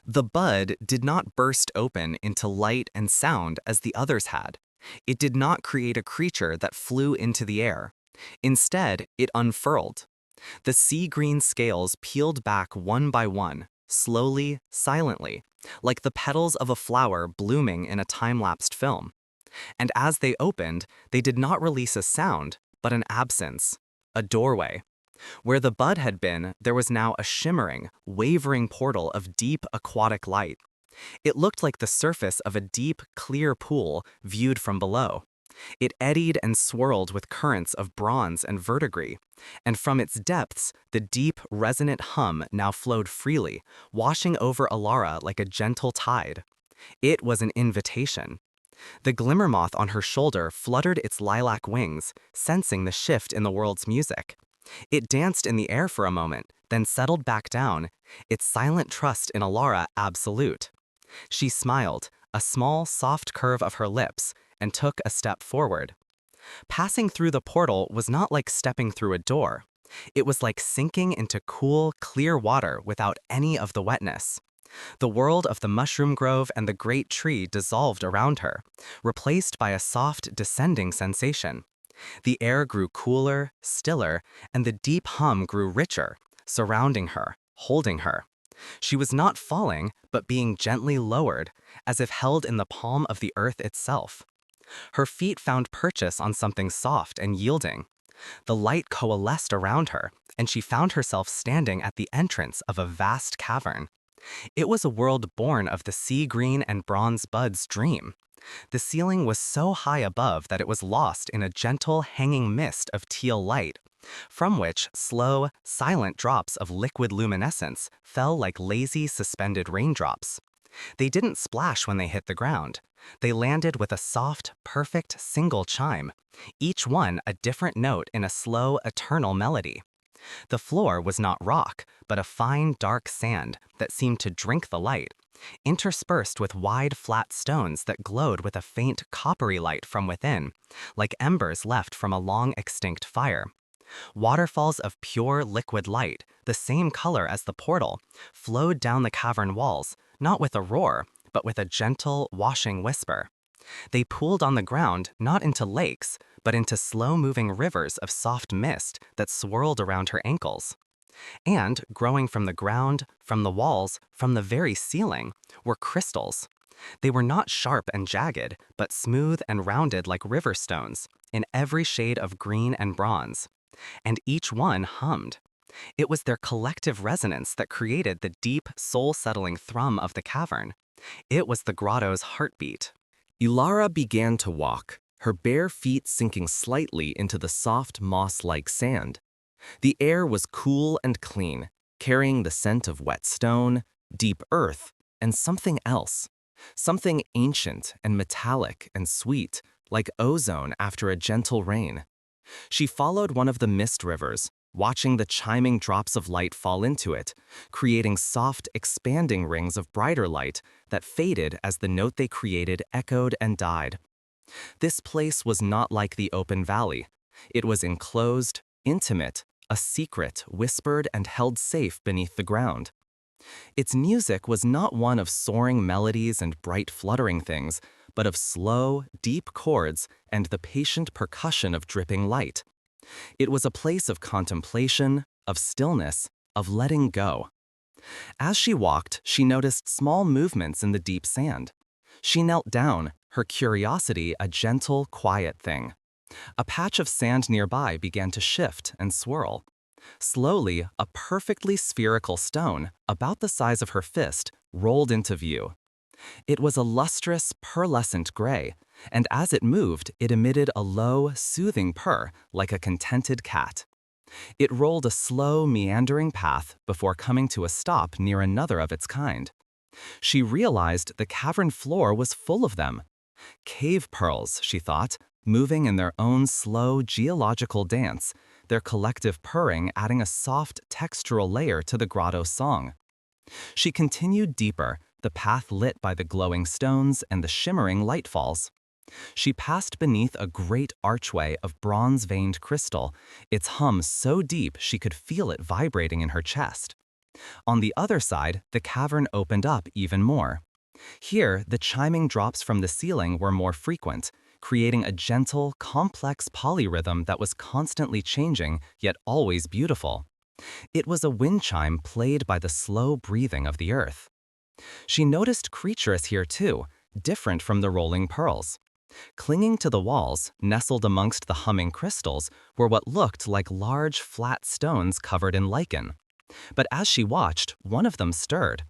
The bud did not burst open into light and sound as the others had. It did not create a creature that flew into the air. Instead, it unfurled. The sea green scales peeled back one by one, slowly, silently, like the petals of a flower blooming in a time-lapsed film. And as they opened, they did not release a sound, but an absence, a doorway. Where the bud had been, there was now a shimmering, wavering portal of deep aquatic light. It looked like the surface of a deep, clear pool viewed from below. It eddied and swirled with currents of bronze and verdigris, and from its depths, the deep, resonant hum now flowed freely, washing over Elara like a gentle tide. It was an invitation. The glimmer moth on her shoulder fluttered its lilac wings, sensing the shift in the world's music. It danced in the air for a moment, then settled back down, its silent trust in Elara absolute. She smiled, a small, soft curve of her lips, and took a step forward. Passing through the portal was not like stepping through a door. It was like sinking into cool, clear water without any of the wetness. The world of the mushroom grove and the great tree dissolved around her, replaced by a soft, descending sensation. The air grew cooler, stiller, and the deep hum grew richer, surrounding her, holding her. She was not falling, but being gently lowered, as if held in the palm of the earth itself. Her feet found purchase on something soft and yielding. The light coalesced around her, and she found herself standing at the entrance of a vast cavern. It was a world born of the sea green and bronze bud's dream. The ceiling was so high above that it was lost in a gentle, hanging mist of teal light, from which slow, silent drops of liquid luminescence fell like lazy, suspended raindrops. They didn't splash when they hit the ground. They landed with a soft, perfect single chime, each one a different note in a slow, eternal melody. The floor was not rock, but a fine, dark sand that seemed to drink the light, interspersed with wide, flat stones that glowed with a faint, coppery light from within, like embers left from a long-extinct fire. Waterfalls of pure, liquid light, the same color as the portal, flowed down the cavern walls, not with a roar, but with a gentle, washing whisper. They pooled on the ground not into lakes, but into slow-moving rivers of soft mist that swirled around her ankles. And, growing from the ground, from the walls, from the very ceiling, were crystals. They were not sharp and jagged, but smooth and rounded like river stones, in every shade of green and bronze. And each one hummed. It was their collective resonance that created the deep, soul-settling thrum of the cavern. It was the grotto's heartbeat. Elara began to walk, her bare feet sinking slightly into the soft moss-like sand. The air was cool and clean, carrying the scent of wet stone, deep earth, and something else. Something ancient and metallic and sweet, like ozone after a gentle rain. She followed one of the mist rivers, watching the chiming drops of light fall into it, creating soft, expanding rings of brighter light that faded as the note they created echoed and died. This place was not like the open valley. It was enclosed, intimate, a secret whispered and held safe beneath the ground. Its music was not one of soaring melodies and bright fluttering things, but of slow, deep chords and the patient percussion of dripping light. It was a place of contemplation, of stillness, of letting go. As she walked, she noticed small movements in the deep sand. She knelt down, her curiosity a gentle, quiet thing. A patch of sand nearby began to shift and swirl. Slowly, a perfectly spherical stone, about the size of her fist, rolled into view. It was a lustrous, pearlescent gray, and as it moved, it emitted a low, soothing purr like a contented cat. It rolled a slow, meandering path before coming to a stop near another of its kind. She realized the cavern floor was full of them. Cave pearls, she thought, moving in their own slow, geological dance, their collective purring adding a soft, textural layer to the grotto's song. She continued deeper, the path lit by the glowing stones and the shimmering lightfalls. She passed beneath a great archway of bronze-veined crystal, its hum so deep she could feel it vibrating in her chest. On the other side, the cavern opened up even more. Here, the chiming drops from the ceiling were more frequent, creating a gentle, complex polyrhythm that was constantly changing, yet always beautiful. It was a wind chime played by the slow breathing of the earth. She noticed creatures here too, different from the rolling pearls. Clinging to the walls, nestled amongst the humming crystals, were what looked like large, flat stones covered in lichen. But as she watched, one of them stirred.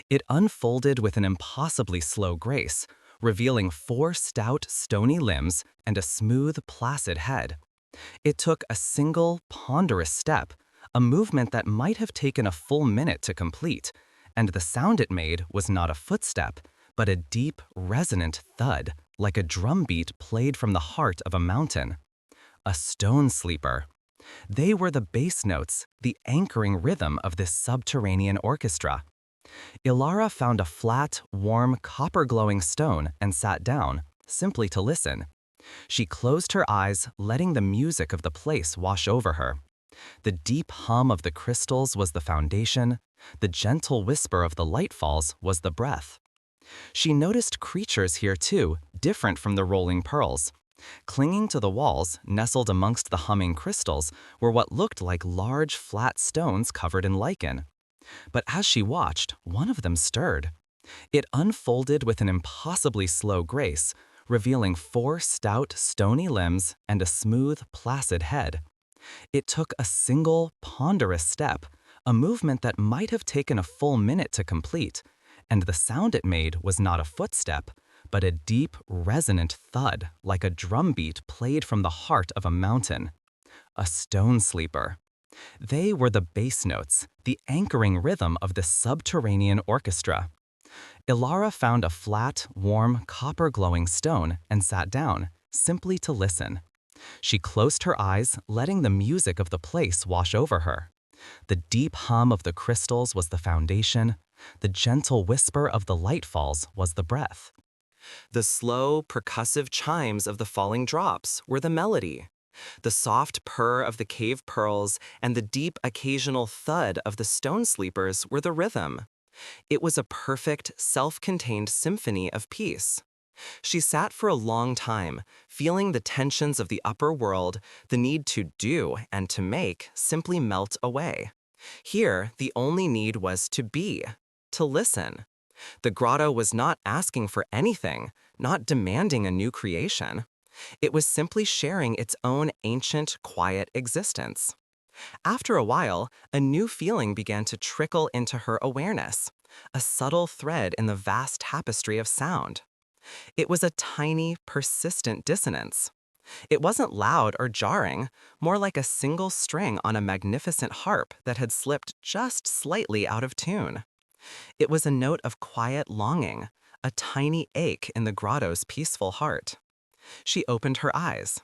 It unfolded with an impossibly slow grace, revealing 4 stout, stony limbs and a smooth, placid head. It took a single, ponderous step, a movement that might have taken a full minute to complete, and the sound it made was not a footstep, but a deep, resonant thud, like a drumbeat played from the heart of a mountain. A stone sleeper. They were the bass notes, the anchoring rhythm of this subterranean orchestra. Elara found a flat, warm, copper-glowing stone and sat down, simply to listen. She closed her eyes, letting the music of the place wash over her. The deep hum of the crystals was the foundation. The gentle whisper of the lightfalls was the breath. She noticed creatures here too, different from the rolling pearls. Clinging to the walls, nestled amongst the humming crystals, were what looked like large, flat stones covered in lichen. But as she watched, one of them stirred. It unfolded with an impossibly slow grace, revealing 4 stout, stony limbs and a smooth, placid head. It took a single, ponderous step, a movement that might have taken a full minute to complete, and the sound it made was not a footstep, but a deep, resonant thud like a drumbeat played from the heart of a mountain. A stone sleeper. They were the bass notes, the anchoring rhythm of the subterranean orchestra. Elara found a flat, warm, copper-glowing stone and sat down, simply to listen. She closed her eyes, letting the music of the place wash over her. The deep hum of the crystals was the foundation. The gentle whisper of the lightfalls was the breath. The slow, percussive chimes of the falling drops were the melody. The soft purr of the cave pearls and the deep occasional thud of the stone sleepers were the rhythm. It was a perfect, self-contained symphony of peace. She sat for a long time, feeling the tensions of the upper world, the need to do and to make, simply melt away. Here, the only need was to be, to listen. The grotto was not asking for anything, not demanding a new creation. It was simply sharing its own ancient, quiet existence. After a while, a new feeling began to trickle into her awareness, a subtle thread in the vast tapestry of sound. It was a tiny, persistent dissonance. It wasn't loud or jarring, more like a single string on a magnificent harp that had slipped just slightly out of tune. It was a note of quiet longing, a tiny ache in the grotto's peaceful heart. She opened her eyes.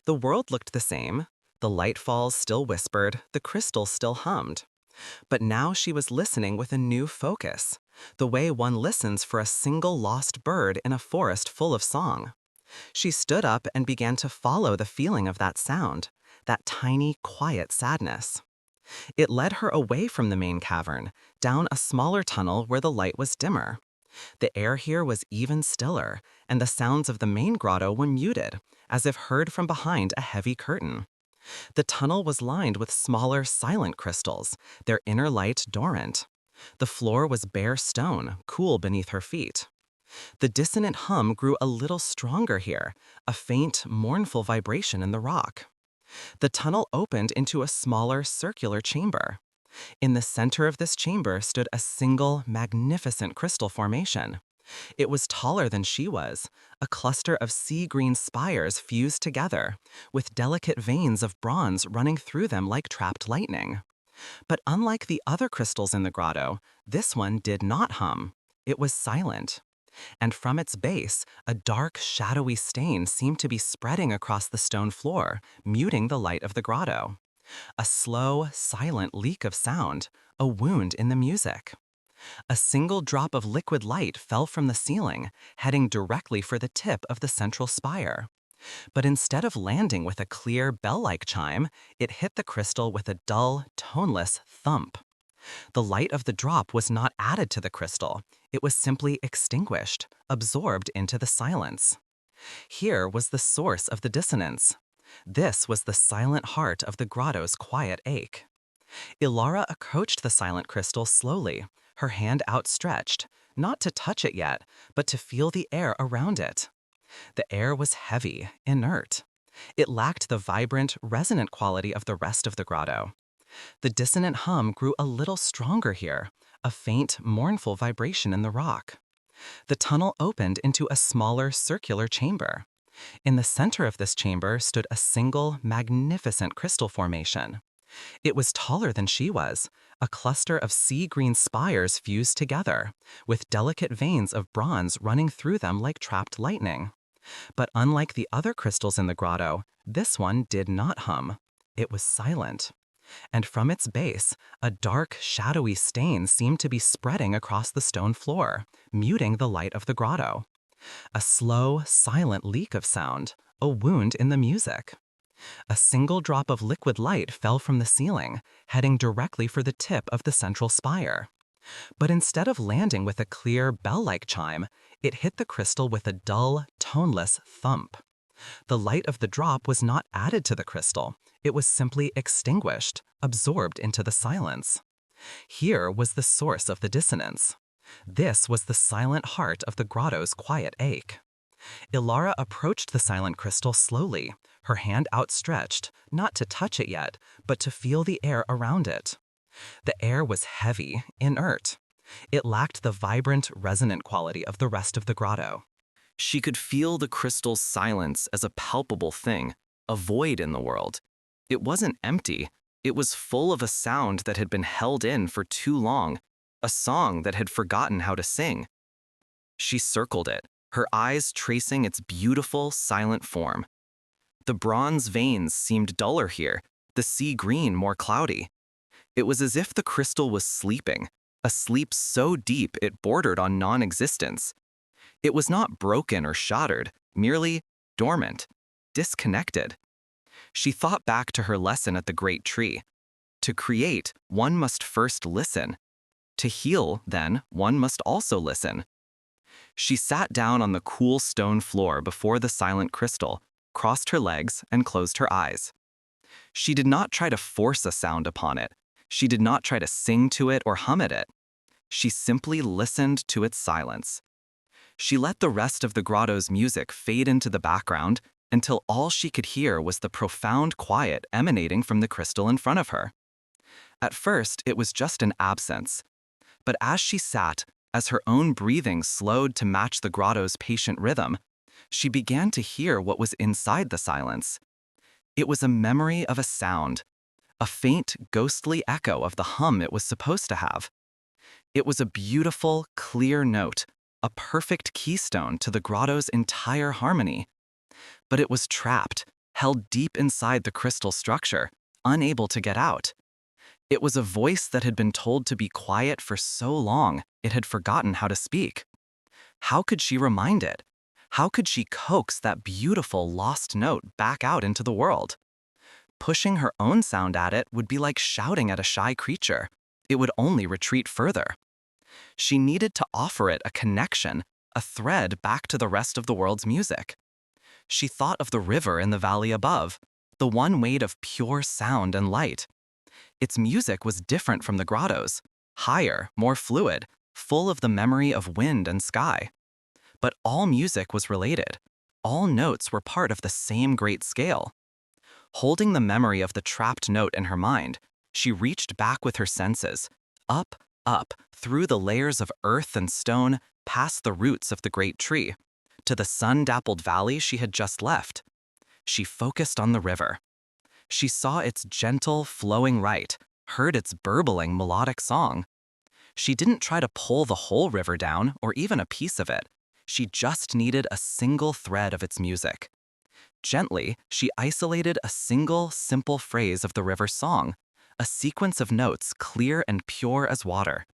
The world looked the same. The lightfalls still whispered, the crystals still hummed. But now she was listening with a new focus, the way one listens for a single lost bird in a forest full of song. She stood up and began to follow the feeling of that sound, that tiny, quiet sadness. It led her away from the main cavern, down a smaller tunnel where the light was dimmer. The air here was even stiller, and the sounds of the main grotto were muted, as if heard from behind a heavy curtain. The tunnel was lined with smaller, silent crystals, their inner light dormant. The floor was bare stone, cool beneath her feet. The dissonant hum grew a little stronger here, a faint, mournful vibration in the rock. The tunnel opened into a smaller, circular chamber. In the center of this chamber stood a single, magnificent crystal formation. It was taller than she was, a cluster of sea-green spires fused together, with delicate veins of bronze running through them like trapped lightning. But unlike the other crystals in the grotto, this one did not hum. It was silent. And from its base, a dark, shadowy stain seemed to be spreading across the stone floor, muting the light of the grotto. A slow, silent leak of sound, a wound in the music. A single drop of liquid light fell from the ceiling, heading directly for the tip of the central spire. But instead of landing with a clear, bell-like chime, it hit the crystal with a dull, toneless thump. The light of the drop was not added to the crystal, it was simply extinguished, absorbed into the silence. Here was the source of the dissonance. This was the silent heart of the grotto's quiet ache. Elara approached the silent crystal slowly, her hand outstretched, not to touch it yet, but to feel the air around it. The air was heavy, inert. It lacked the vibrant, resonant quality of the rest of the grotto. The dissonant hum grew a little stronger here, a faint, mournful vibration in the rock. The tunnel opened into a smaller, circular chamber. In the center of this chamber stood a single, magnificent crystal formation. It was taller than she was, a cluster of sea-green spires fused together, with delicate veins of bronze running through them like trapped lightning. But unlike the other crystals in the grotto, this one did not hum. It was silent. And from its base, a dark, shadowy stain seemed to be spreading across the stone floor, muting the light of the grotto. A slow, silent leak of sound, a wound in the music. A single drop of liquid light fell from the ceiling, heading directly for the tip of the central spire. But instead of landing with a clear, bell-like chime, it hit the crystal with a dull, toneless thump. The light of the drop was not added to the crystal, it was simply extinguished, absorbed into the silence. Here was the source of the dissonance. This was the silent heart of the grotto's quiet ache. Elara approached the silent crystal slowly, her hand outstretched, not to touch it yet, but to feel the air around it. The air was heavy, inert. It lacked the vibrant, resonant quality of the rest of the grotto. She could feel the crystal's silence as a palpable thing, a void in the world. It wasn't empty, it was full of a sound that had been held in for too long, a song that had forgotten how to sing. She circled it, her eyes tracing its beautiful, silent form. The bronze veins seemed duller here, the sea green more cloudy. It was as if the crystal was sleeping, a sleep so deep it bordered on non-existence. It was not broken or shattered, merely dormant, disconnected. She thought back to her lesson at the great tree. To create, one must first listen. To heal, then, one must also listen. She sat down on the cool stone floor before the silent crystal, crossed her legs, and closed her eyes. She did not try to force a sound upon it. She did not try to sing to it or hum at it. She simply listened to its silence. She let the rest of the grotto's music fade into the background until all she could hear was the profound quiet emanating from the crystal in front of her. At first, it was just an absence. But as she sat, as her own breathing slowed to match the grotto's patient rhythm, she began to hear what was inside the silence. It was a memory of a sound, a faint, ghostly echo of the hum it was supposed to have. It was a beautiful, clear note, a perfect keystone to the grotto's entire harmony. But it was trapped, held deep inside the crystal structure, unable to get out. It was a voice that had been told to be quiet for so long, it had forgotten how to speak. How could she remind it? How could she coax that beautiful lost note back out into the world? Pushing her own sound at it would be like shouting at a shy creature. It would only retreat further. She needed to offer it a connection, a thread back to the rest of the world's music. She thought of the river in the valley above, the one made of pure sound and light. Its music was different from the grotto's, higher, more fluid, full of the memory of wind and sky. But all music was related. All notes were part of the same great scale. Holding the memory of the trapped note in her mind, she reached back with her senses, up, through the layers of earth and stone, past the roots of the great tree, to the sun-dappled valley she had just left. She focused on the river. She saw its gentle, flowing right, heard its burbling, melodic song. She didn't try to pull the whole river down, or even a piece of it. She just needed a single thread of its music. Gently, she isolated a single, simple phrase of the river's song, a sequence of notes clear and pure as water.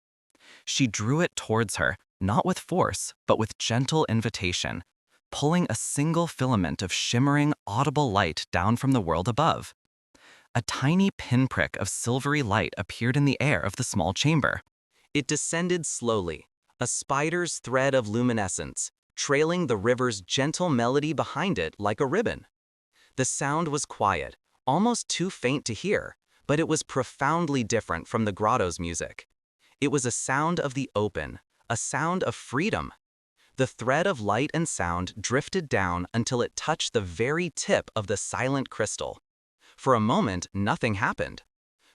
She drew it towards her, not with force, but with gentle invitation, pulling a single filament of shimmering, audible light down from the world above. A tiny pinprick of silvery light appeared in the air of the small chamber. It descended slowly, a spider's thread of luminescence, trailing the river's gentle melody behind it like a ribbon. The sound was quiet, almost too faint to hear, but it was profoundly different from the grotto's music. It was a sound of the open, a sound of freedom. The thread of light and sound drifted down until it touched the very tip of the silent crystal. For a moment, nothing happened.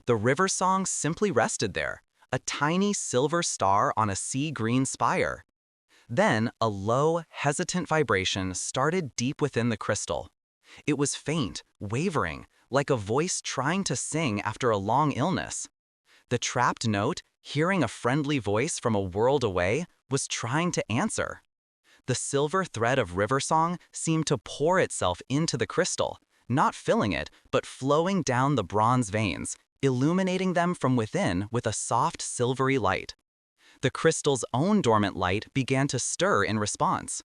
The river song simply rested there, a tiny silver star on a sea-green spire. Then, a low, hesitant vibration started deep within the crystal. It was faint, wavering, like a voice trying to sing after a long illness. The trapped note, hearing a friendly voice from a world away, was trying to answer. The silver thread of river song seemed to pour itself into the crystal, not filling it, but flowing down the bronze veins, illuminating them from within with a soft silvery light. The crystal's own dormant light began to stir in response.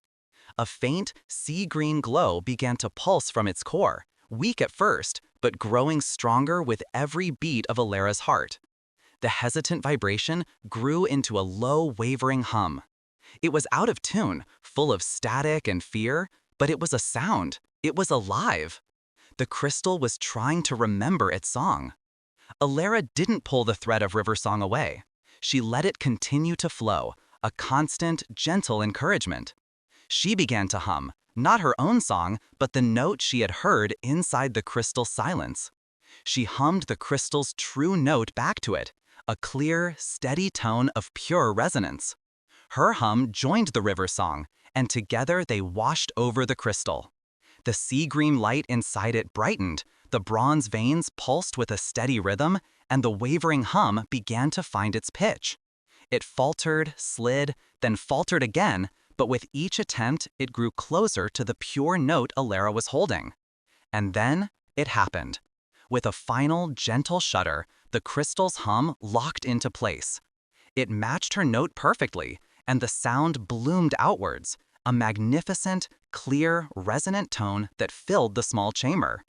A faint, sea-green glow began to pulse from its core, weak at first, but growing stronger with every beat of Elara's heart. The hesitant vibration grew into a low, wavering hum. It was out of tune, full of static and fear, but it was a sound. It was alive. The crystal was trying to remember its song. Elara didn't pull the thread of river song away. She let it continue to flow, a constant, gentle encouragement. She began to hum, not her own song, but the note she had heard inside the crystal's silence. She hummed the crystal's true note back to it, a clear, steady tone of pure resonance. Her hum joined the river song, and together they washed over the crystal. The sea-green light inside it brightened, the bronze veins pulsed with a steady rhythm, and the wavering hum began to find its pitch. It faltered, slid, then faltered again, but with each attempt it grew closer to the pure note Elara was holding. And then it happened. With a final, gentle shudder, the crystal's hum locked into place. It matched her note perfectly, and the sound bloomed outwards, a magnificent, clear, resonant tone that filled the small chamber.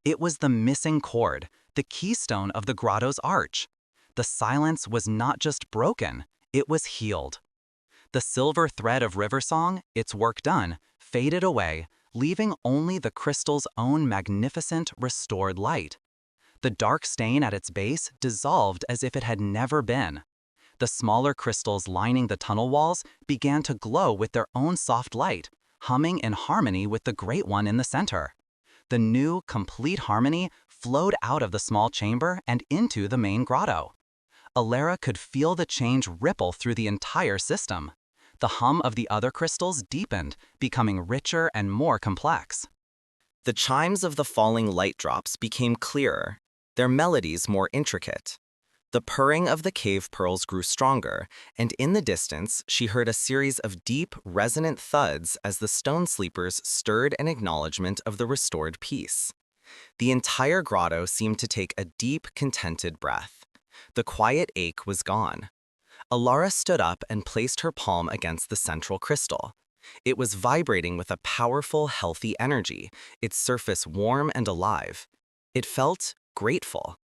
It was the missing chord, the keystone of the grotto's arch. The silence was not just broken, it was healed. The silver thread of river song, its work done, faded away, leaving only the crystal's own magnificent, restored light. The dark stain at its base dissolved as if it had never been. The smaller crystals lining the tunnel walls began to glow with their own soft light, humming in harmony with the great one in the center. The new, complete harmony flowed out of the small chamber and into the main grotto. Elara could feel the change ripple through the entire system. The hum of the other crystals deepened, becoming richer and more complex. The chimes of the falling light drops became clearer, their melodies more intricate. The purring of the cave pearls grew stronger, and in the distance she heard a series of deep, resonant thuds as the stone sleepers stirred in acknowledgement of the restored peace. The entire grotto seemed to take a deep, contented breath. The quiet ache was gone. Elara stood up and placed her palm against the central crystal. It was vibrating with a powerful, healthy energy, its surface warm and alive. It felt grateful.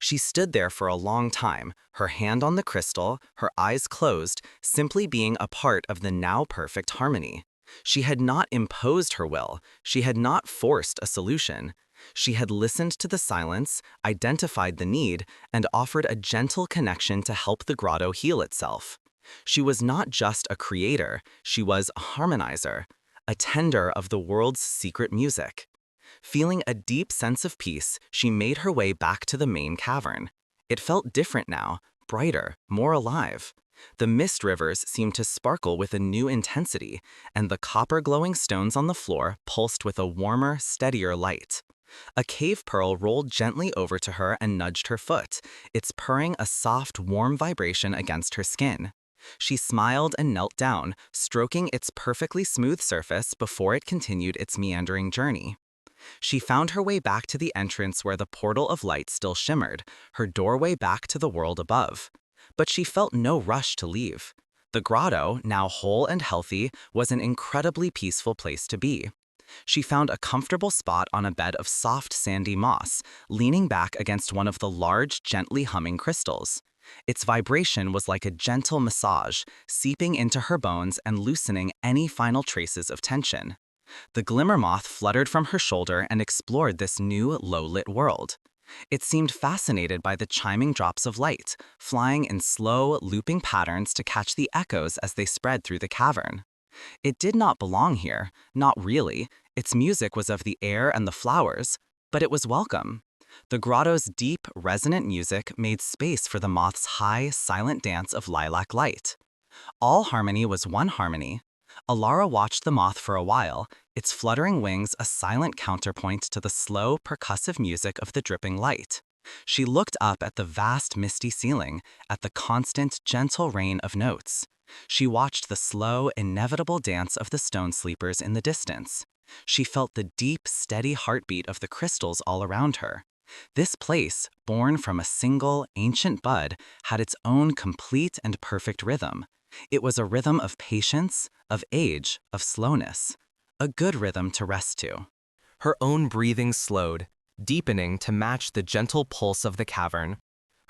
She stood there for a long time, her hand on the crystal, her eyes closed, simply being a part of the now perfect harmony. She had not imposed her will, she had not forced a solution. She had listened to the silence, identified the need, and offered a gentle connection to help the grotto heal itself. She was not just a creator, she was a harmonizer, a tender of the world's secret music. Feeling a deep sense of peace, she made her way back to the main cavern. It felt different now, brighter, more alive. The mist rivers seemed to sparkle with a new intensity, and the copper-glowing stones on the floor pulsed with a warmer, steadier light. A cave pearl rolled gently over to her and nudged her foot, its purring a soft, warm vibration against her skin. She smiled and knelt down, stroking its perfectly smooth surface before it continued its meandering journey. She found her way back to the entrance where the portal of light still shimmered, her doorway back to the world above. But she felt no rush to leave. The grotto, now whole and healthy, was an incredibly peaceful place to be. She found a comfortable spot on a bed of soft sandy moss, leaning back against one of the large, gently humming crystals. Its vibration was like a gentle massage, seeping into her bones and loosening any final traces of tension. The glimmer moth fluttered from her shoulder and explored this new, low-lit world. It seemed fascinated by the chiming drops of light, flying in slow, looping patterns to catch the echoes as they spread through the cavern. It did not belong here, not really. Its music was of the air and the flowers, but it was welcome. The grotto's deep, resonant music made space for the moth's high, silent dance of lilac light. All harmony was one harmony. Elara watched the moth for a while, its fluttering wings a silent counterpoint to the slow, percussive music of the dripping light. She looked up at the vast, misty ceiling, at the constant, gentle rain of notes. She watched the slow, inevitable dance of the stone sleepers in the distance. She felt the deep, steady heartbeat of the crystals all around her. This place, born from a single, ancient bud, had its own complete and perfect rhythm. It was a rhythm of patience, of age, of slowness. A good rhythm to rest to. Her own breathing slowed, deepening to match the gentle pulse of the cavern.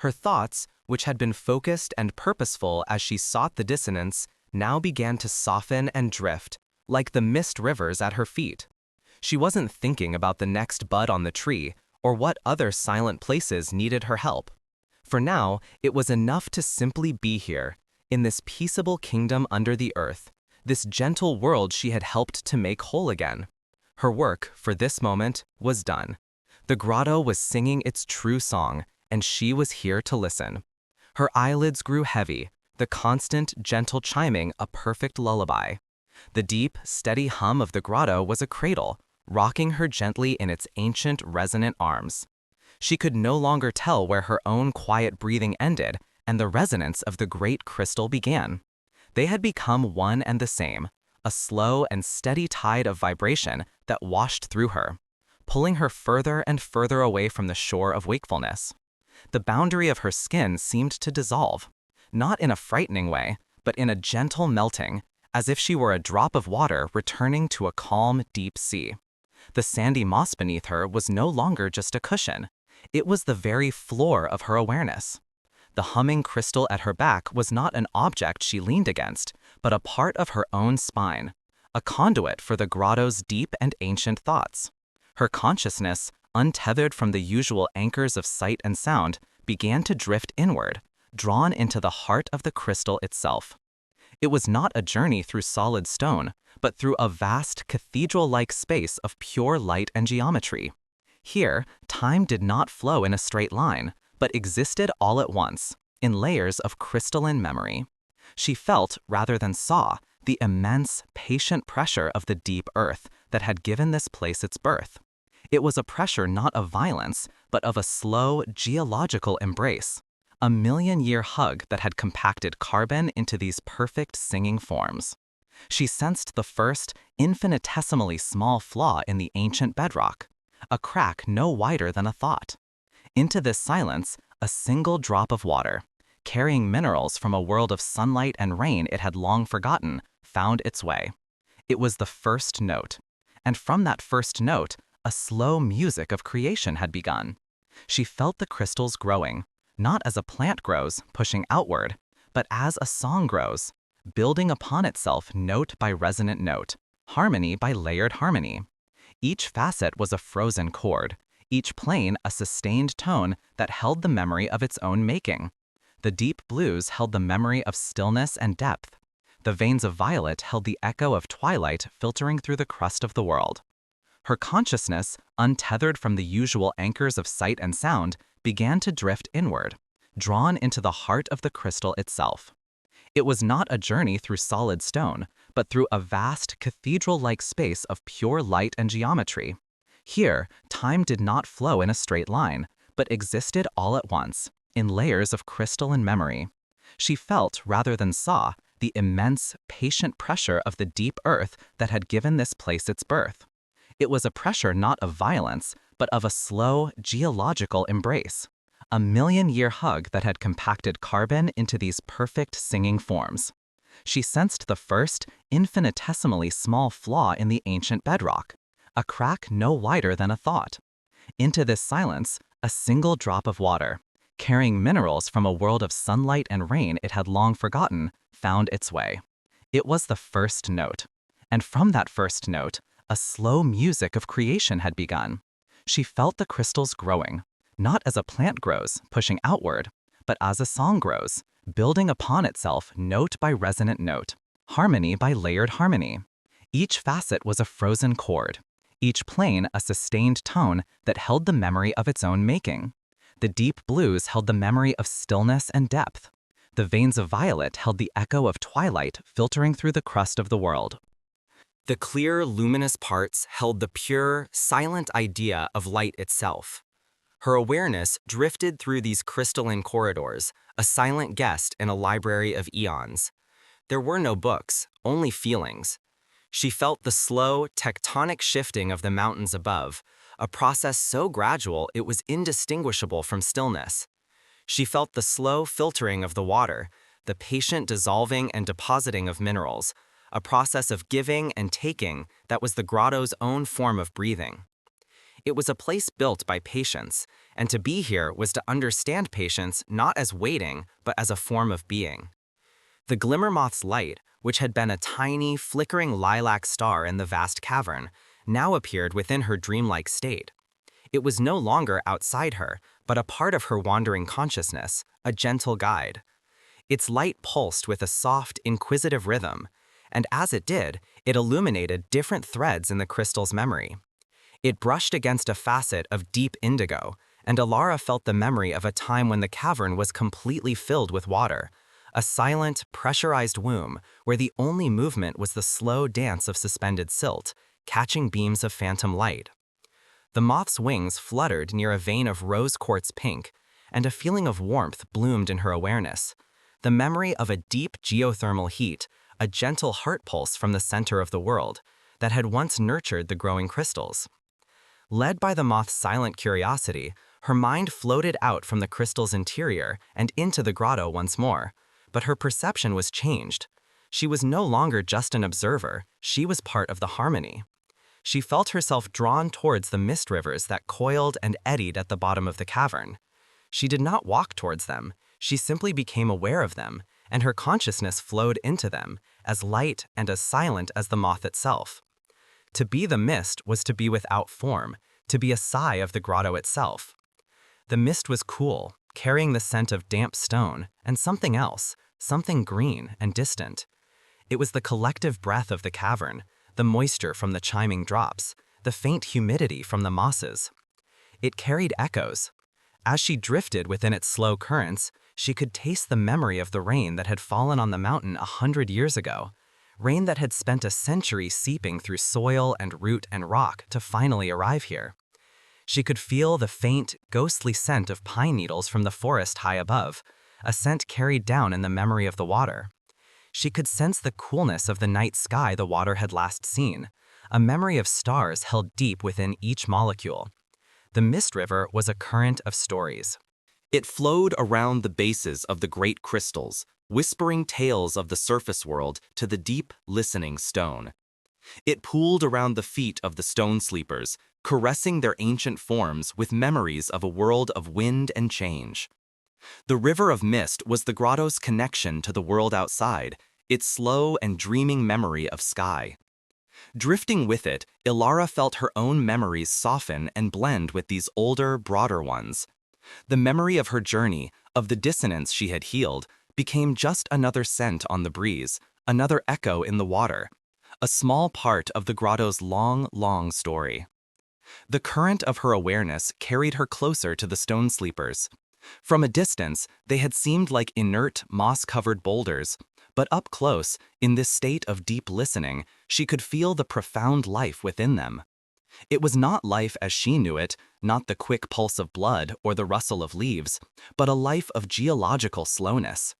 Her thoughts, which had been focused and purposeful as she sought the dissonance, now began to soften and drift, like the mist rivers at her feet. She wasn't thinking about the next bud on the tree, or what other silent places needed her help. For now, it was enough to simply be here, in this peaceable kingdom under the earth, this gentle world she had helped to make whole again. Her work, for this moment, was done. The grotto was singing its true song, and she was here to listen. Her eyelids grew heavy, the constant, gentle chiming a perfect lullaby. The deep, steady hum of the grotto was a cradle, rocking her gently in its ancient, resonant arms. She could no longer tell where her own quiet breathing ended and the resonance of the great crystal began. They had become one and the same, a slow and steady tide of vibration that washed through her, pulling her further and further away from the shore of wakefulness. The boundary of her skin seemed to dissolve, not in a frightening way, but in a gentle melting, as if she were a drop of water returning to a calm, deep sea. The sandy moss beneath her was no longer just a cushion. It was the very floor of her awareness. The humming crystal at her back was not an object she leaned against, but a part of her own spine, a conduit for the grotto's deep and ancient thoughts. Her consciousness, untethered from the usual anchors of sight and sound, began to drift inward, drawn into the heart of the crystal itself. It was not a journey through solid stone, but through a vast cathedral-like space of pure light and geometry. Here, time did not flow in a straight line, but existed all at once, in layers of crystalline memory. She felt, rather than saw, the immense, patient pressure of the deep earth that had given this place its birth. It was a pressure not of violence, but of a slow, geological embrace, a million-year hug that had compacted carbon into these perfect singing forms. She sensed the first, infinitesimally small flaw in the ancient bedrock, a crack no wider than a thought. Into this silence, a single drop of water, carrying minerals from a world of sunlight and rain it had long forgotten, found its way. It was the first note, and from that first note, a slow music of creation had begun. She felt the crystals growing, not as a plant grows, pushing outward, but as a song grows, building upon itself note by resonant note, harmony by layered harmony. Each facet was a frozen chord, each plane a sustained tone that held the memory of its own making. The deep blues held the memory of stillness and depth. The veins of violet held the echo of twilight filtering through the crust of the world. Her consciousness, untethered from the usual anchors of sight and sound, began to drift inward, drawn into the heart of the crystal itself. It was not a journey through solid stone, but through a vast cathedral-like space of pure light and geometry. Here, time did not flow in a straight line, but existed all at once, in layers of crystalline memory. She felt, rather than saw, the immense, patient pressure of the deep earth that had given this place its birth. It was a pressure not of violence, but of a slow, geological embrace, a million-year hug that had compacted carbon into these perfect singing forms. She sensed the first, infinitesimally small flaw in the ancient bedrock, a crack no wider than a thought. Into this silence, a single drop of water, carrying minerals from a world of sunlight and rain it had long forgotten, found its way. It was the first note. And from that first note, a slow music of creation had begun. She felt the crystals growing, not as a plant grows, pushing outward, but as a song grows, building upon itself note by resonant note, harmony by layered harmony. Each facet was a frozen chord, each plane a sustained tone that held the memory of its own making. The deep blues held the memory of stillness and depth. The veins of violet held the echo of twilight filtering through the crust of the world. The clear, luminous parts held the pure, silent idea of light itself. Her awareness drifted through these crystalline corridors, a silent guest in a library of eons. There were no books, only feelings. She felt the slow, tectonic shifting of the mountains above, a process so gradual it was indistinguishable from stillness. She felt the slow filtering of the water, the patient dissolving and depositing of minerals, a process of giving and taking that was the grotto's own form of breathing. It was a place built by patience, and to be here was to understand patience not as waiting, but as a form of being. The glimmermoth's light, which had been a tiny, flickering lilac star in the vast cavern, now appeared within her dreamlike state. It was no longer outside her, but a part of her wandering consciousness, a gentle guide. Its light pulsed with a soft, inquisitive rhythm, and as it did, it illuminated different threads in the crystal's memory. It brushed against a facet of deep indigo, and Elara felt the memory of a time when the cavern was completely filled with water, a silent, pressurized womb where the only movement was the slow dance of suspended silt, catching beams of phantom light. The moth's wings fluttered near a vein of rose quartz pink, and a feeling of warmth bloomed in her awareness, the memory of a deep geothermal heat, a gentle heart pulse from the center of the world that had once nurtured the growing crystals. Led by the moth's silent curiosity, her mind floated out from the crystal's interior and into the grotto once more, but her perception was changed. She was no longer just an observer, she was part of the harmony. She felt herself drawn towards the mist rivers that coiled and eddied at the bottom of the cavern. She did not walk towards them, she simply became aware of them, and her consciousness flowed into them, as light and as silent as the moth itself. To be the mist was to be without form, to be a sigh of the grotto itself. The mist was cool, carrying the scent of damp stone, and something else, something green and distant. It was the collective breath of the cavern, the moisture from the chiming drops, the faint humidity from the mosses. It carried echoes. As she drifted within its slow currents, she could taste the memory of the rain that had fallen on the mountain 100 years ago, rain that had spent a century seeping through soil and root and rock to finally arrive here. She could feel the faint, ghostly scent of pine needles from the forest high above, a scent carried down in the memory of the water. She could sense the coolness of the night sky the water had last seen, a memory of stars held deep within each molecule. The mist river was a current of stories. It flowed around the bases of the great crystals, whispering tales of the surface world to the deep, listening stone. It pooled around the feet of the stone sleepers, caressing their ancient forms with memories of a world of wind and change. The river of mist was the grotto's connection to the world outside, its slow and dreaming memory of sky. Drifting with it, Elara felt her own memories soften and blend with these older, broader ones. The memory of her journey, of the dissonance she had healed, became just another scent on the breeze, another echo in the water, a small part of the grotto's long, long story. The current of her awareness carried her closer to the stone sleepers. From a distance, they had seemed like inert, moss-covered boulders, but up close, in this state of deep listening, she could feel the profound life within them. It was not life as she knew it, not the quick pulse of blood or the rustle of leaves, but a life of geological slowness.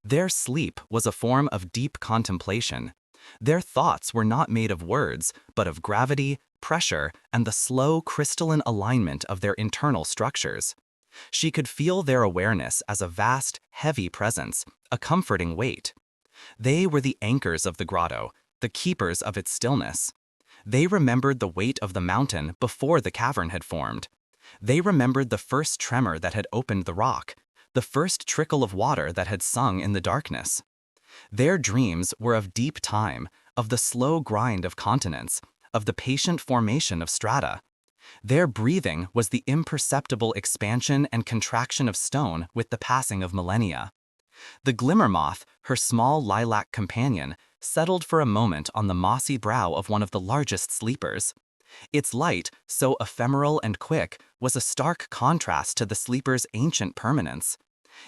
Their sleep was a form of deep contemplation. Their thoughts were not made of words, but of gravity, pressure, and the slow crystalline alignment of their internal structures. She could feel their awareness as a vast, heavy presence, a comforting weight. They were the anchors of the grotto, the keepers of its stillness. They remembered the weight of the mountain before the cavern had formed. They remembered the first tremor that had opened the rock, the first trickle of water that had sung in the darkness. Their dreams were of deep time, of the slow grind of continents, of the patient formation of strata. Their breathing was the imperceptible expansion and contraction of stone with the passing of millennia. The glimmer moth, her small lilac companion, settled for a moment on the mossy brow of one of the largest sleepers. Its light, so ephemeral and quick, was a stark contrast to the sleeper's ancient permanence.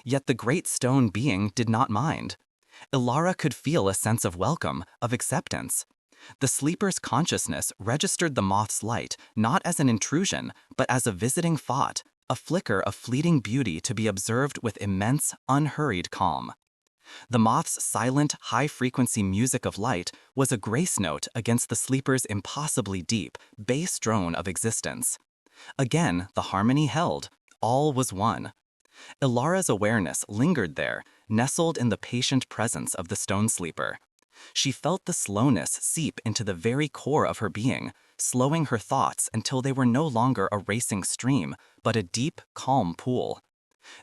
Yet the great stone being did not mind. Elara could feel a sense of welcome, of acceptance. The sleeper's consciousness registered the moth's light not as an intrusion, but as a visiting thought, a flicker of fleeting beauty to be observed with immense, unhurried calm. The moth's silent, high-frequency music of light was a grace note against the sleeper's impossibly deep, bass drone of existence. Again, the harmony held. All was one. Elara's awareness lingered there, nestled in the patient presence of the stone sleeper. She felt the slowness seep into the very core of her being, slowing her thoughts until they were no longer a racing stream, but a deep, calm pool.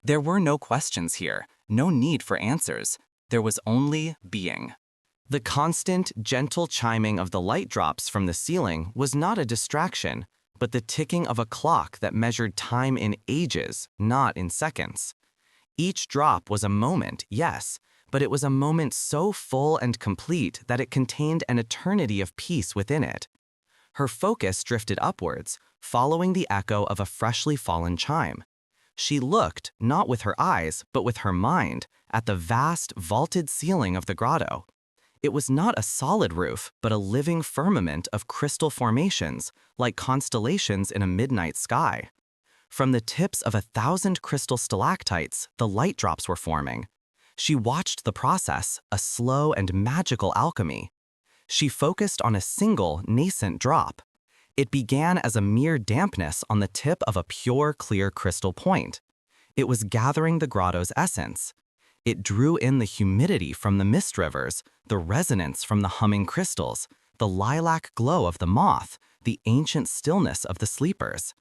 There were no questions here, no need for answers. There was only being. The constant, gentle chiming of the light drops from the ceiling was not a distraction, but the ticking of a clock that measured time in ages, not in seconds. Each drop was a moment, yes, but it was a moment so full and complete that it contained an eternity of peace within it. Her focus drifted upwards, following the echo of a freshly fallen chime. She looked, not with her eyes, but with her mind, at the vast, vaulted ceiling of the grotto. It was not a solid roof, but a living firmament of crystal formations, like constellations in a midnight sky. From the tips of 1,000 crystal stalactites, the light drops were forming. She watched the process, a slow and magical alchemy. She focused on a single, nascent drop. It began as a mere dampness on the tip of a pure, clear crystal point. It was gathering the grotto's essence. It drew in the humidity from the mist rivers, the resonance from the humming crystals, the lilac glow of the moth, the ancient stillness of the sleepers.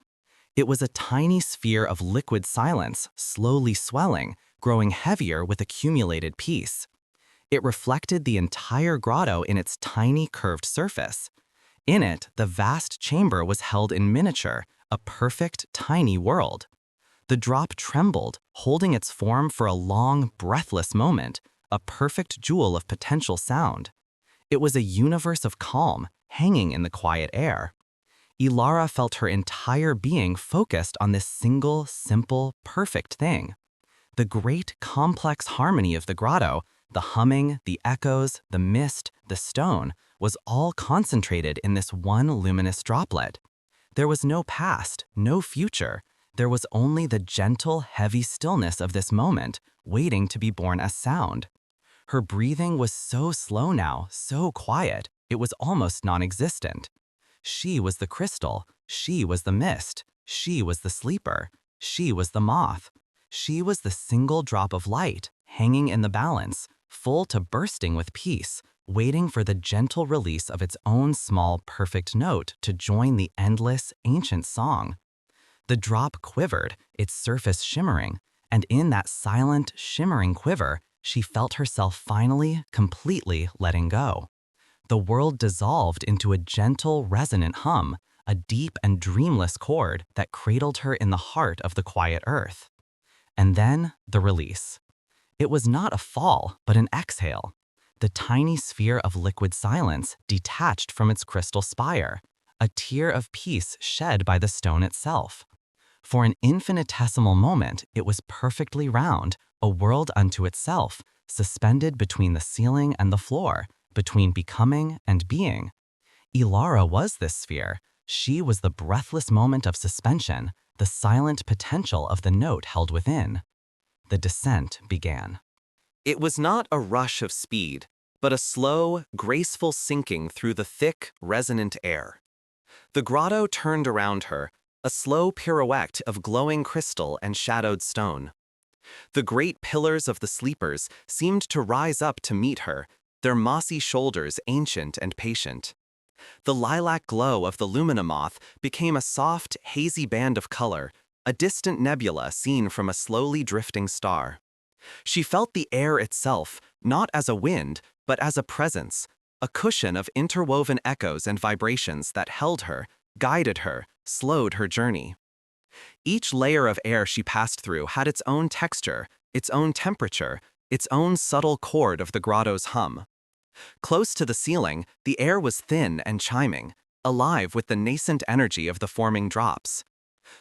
It was a tiny sphere of liquid silence, slowly swelling, growing heavier with accumulated peace. It reflected the entire grotto in its tiny curved surface. In it, the vast chamber was held in miniature, a perfect, tiny world. The drop trembled, holding its form for a long, breathless moment, a perfect jewel of potential sound. It was a universe of calm, hanging in the quiet air. Elara felt her entire being focused on this single, simple, perfect thing. The great, complex harmony of the grotto, the humming, the echoes, the mist, the stone, was all concentrated in this one luminous droplet. There was no past, no future. There was only the gentle, heavy stillness of this moment, waiting to be born as sound. Her breathing was so slow now, so quiet, it was almost non-existent. She was the crystal, she was the mist, she was the sleeper, she was the moth. She was the single drop of light, hanging in the balance, full to bursting with peace, waiting for the gentle release of its own small, perfect note to join the endless, ancient song. The drop quivered, its surface shimmering, and in that silent, shimmering quiver, she felt herself finally, completely letting go. The world dissolved into a gentle, resonant hum, a deep and dreamless chord that cradled her in the heart of the quiet earth. And then, the release. It was not a fall, but an exhale. The tiny sphere of liquid silence detached from its crystal spire, a tear of peace shed by the stone itself. For an infinitesimal moment, it was perfectly round, a world unto itself, suspended between the ceiling and the floor, between becoming and being. Elara was this sphere. She was the breathless moment of suspension, the silent potential of the note held within. The descent began. It was not a rush of speed, but a slow, graceful sinking through the thick, resonant air. The grotto turned around her, a slow pirouette of glowing crystal and shadowed stone. The great pillars of the sleepers seemed to rise up to meet her, their mossy shoulders ancient and patient. The lilac glow of the lumina moth became a soft, hazy band of color, a distant nebula seen from a slowly drifting star. She felt the air itself, not as a wind, but as a presence, a cushion of interwoven echoes and vibrations that held her, guided her, slowed her journey. Each layer of air she passed through had its own texture, its own temperature, its own subtle chord of the grotto's hum. Close to the ceiling, the air was thin and chiming, alive with the nascent energy of the forming drops.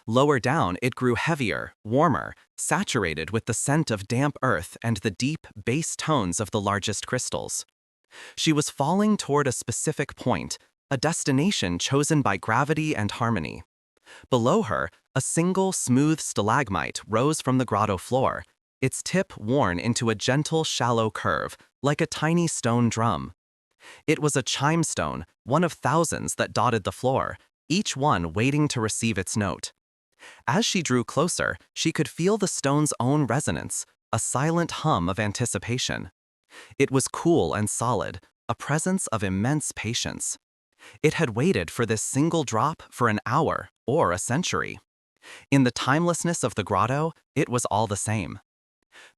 Lower down, it grew heavier, warmer, saturated with the scent of damp earth and the deep, bass tones of the largest crystals. She was falling toward a specific point, a destination chosen by gravity and harmony. Below her, a single smooth stalagmite rose from the grotto floor, its tip worn into a gentle, shallow curve, like a tiny stone drum. It was a chime stone, one of thousands that dotted the floor, each one waiting to receive its note. As she drew closer, she could feel the stone's own resonance, a silent hum of anticipation. It was cool and solid, a presence of immense patience. It had waited for this single drop for an hour or a century. In the timelessness of the grotto, it was all the same.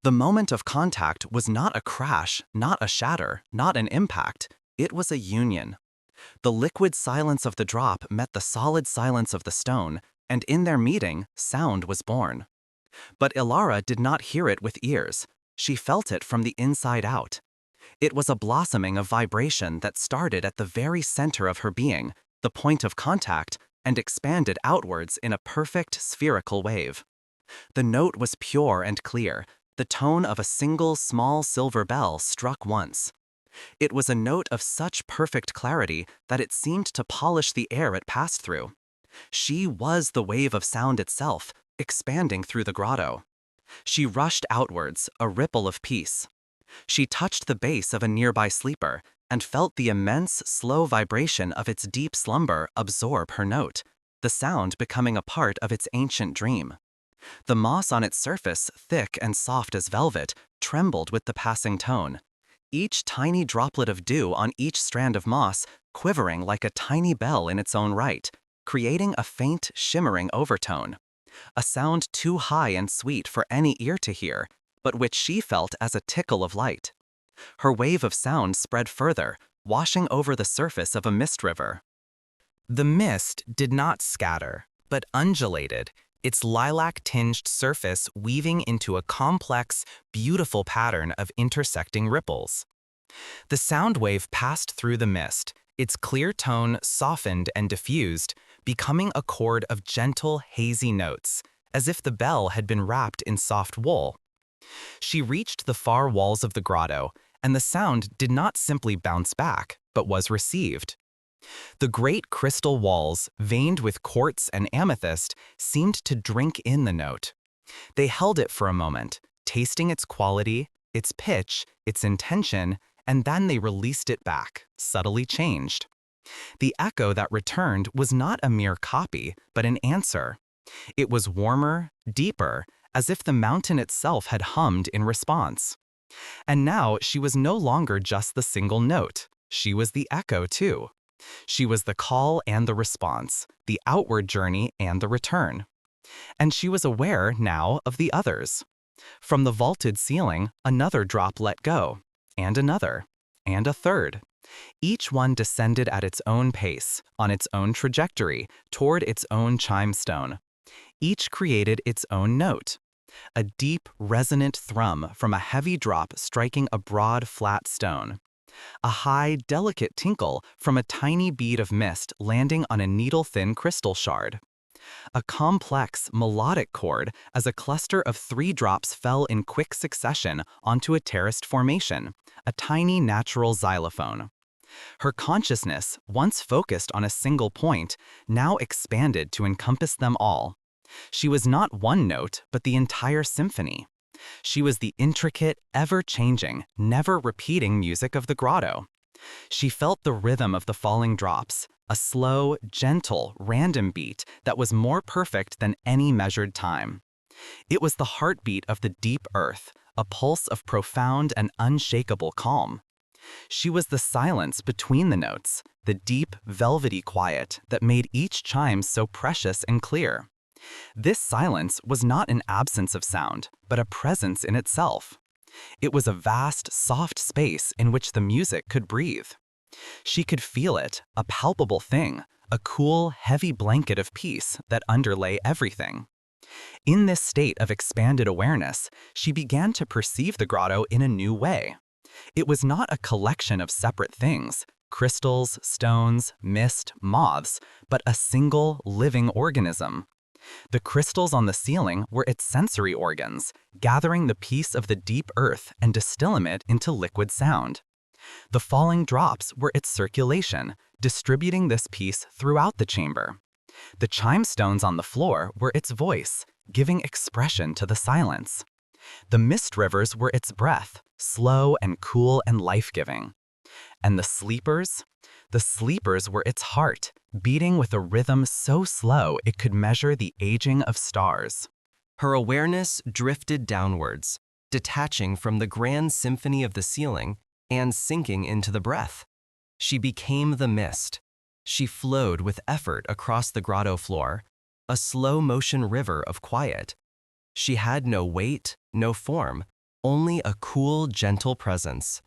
The moment of contact was not a crash, not a shatter, not an impact. It was a union. The liquid silence of the drop met the solid silence of the stone, and in their meeting, sound was born. But Elara did not hear it with ears. She felt it from the inside out. It was a blossoming of vibration that started at the very center of her being, the point of contact, and expanded outwards in a perfect spherical wave. The note was pure and clear, the tone of a single small silver bell struck once. It was a note of such perfect clarity that it seemed to polish the air it passed through. She was the wave of sound itself, expanding through the grotto. She rushed outwards, a ripple of peace. She touched the base of a nearby sleeper and felt the immense, slow vibration of its deep slumber absorb her note, the sound becoming a part of its ancient dream. The moss on its surface, thick and soft as velvet, trembled with the passing tone. Each tiny droplet of dew on each strand of moss quivering like a tiny bell in its own right, creating a faint, shimmering overtone. A sound too high and sweet for any ear to hear, but which she felt as a tickle of light. Her wave of sound spread further, washing over the surface of a mist river. The mist did not scatter, but undulated, its lilac-tinged surface weaving into a complex, beautiful pattern of intersecting ripples. The sound wave passed through the mist, its clear tone softened and diffused, becoming a chord of gentle, hazy notes, as if the bell had been wrapped in soft wool. She reached the far walls of the grotto, and the sound did not simply bounce back, but was received. The great crystal walls, veined with quartz and amethyst, seemed to drink in the note. They held it for a moment, tasting its quality, its pitch, its intention, and then they released it back, subtly changed. The echo that returned was not a mere copy, but an answer. It was warmer, deeper, as if the mountain itself had hummed in response. And now she was no longer just the single note. She was the echo, too. She was the call and the response, the outward journey and the return. And she was aware now of the others. From the vaulted ceiling, another drop let go, and another, and a third. Each one descended at its own pace, on its own trajectory, toward its own chime stone. Each created its own note. A deep, resonant thrum from a heavy drop striking a broad, flat stone. A high, delicate tinkle from a tiny bead of mist landing on a needle-thin crystal shard. A complex, melodic chord as a cluster of 3 drops fell in quick succession onto a terraced formation, a tiny natural xylophone. Her consciousness, once focused on a single point, now expanded to encompass them all. She was not one note, but the entire symphony. She was the intricate, ever-changing, never-repeating music of the grotto. She felt the rhythm of the falling drops, a slow, gentle, random beat that was more perfect than any measured time. It was the heartbeat of the deep earth, a pulse of profound and unshakable calm. She was the silence between the notes, the deep, velvety quiet that made each chime so precious and clear. This silence was not an absence of sound, but a presence in itself. It was a vast, soft space in which the music could breathe. She could feel it, a palpable thing, a cool, heavy blanket of peace that underlay everything. In this state of expanded awareness, she began to perceive the grotto in a new way. It was not a collection of separate things, crystals, stones, mist, moths, but a single, living organism. The crystals on the ceiling were its sensory organs, gathering the peace of the deep earth and distilling it into liquid sound. The falling drops were its circulation, distributing this peace throughout the chamber. The chime stones on the floor were its voice, giving expression to the silence. The mist rivers were its breath, slow and cool and life-giving. And the sleepers were its heart, beating with a rhythm so slow it could measure the aging of stars. Her awareness drifted downwards, detaching from the grand symphony of the ceiling and sinking into the breath. She became the mist. She flowed with effort across the grotto floor, a slow-motion river of quiet. She had no weight, no form, only a cool, gentle presence.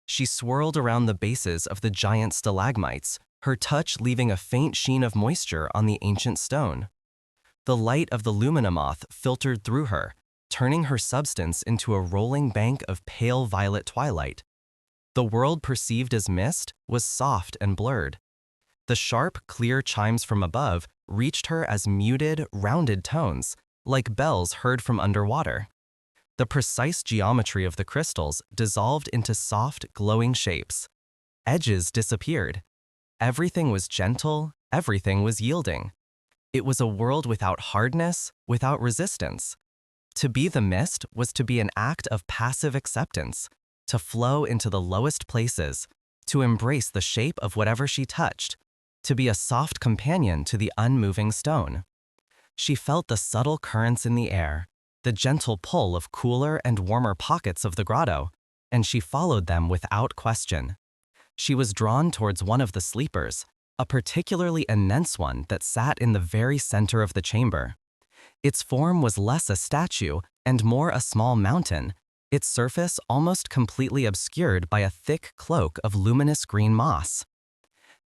She swirled around the bases of the giant stalagmites, her touch leaving a faint sheen of moisture on the ancient stone. The light of the lumina moth filtered through her, turning her substance into a rolling bank of pale violet twilight. The world perceived as mist was soft and blurred. The sharp, clear chimes from above reached her as muted, rounded tones, like bells heard from underwater. The precise geometry of the crystals dissolved into soft, glowing shapes. Edges disappeared. Everything was gentle, everything was yielding. It was a world without hardness, without resistance. To be the mist was to be an act of passive acceptance, to flow into the lowest places, to embrace the shape of whatever she touched, to be a soft companion to the unmoving stone. She felt the subtle currents in the air, the gentle pull of cooler and warmer pockets of the grotto, and she followed them without question. She was drawn towards one of the sleepers, a particularly immense one that sat in the very center of the chamber. Its form was less a statue and more a small mountain, its surface almost completely obscured by a thick cloak of luminous green moss.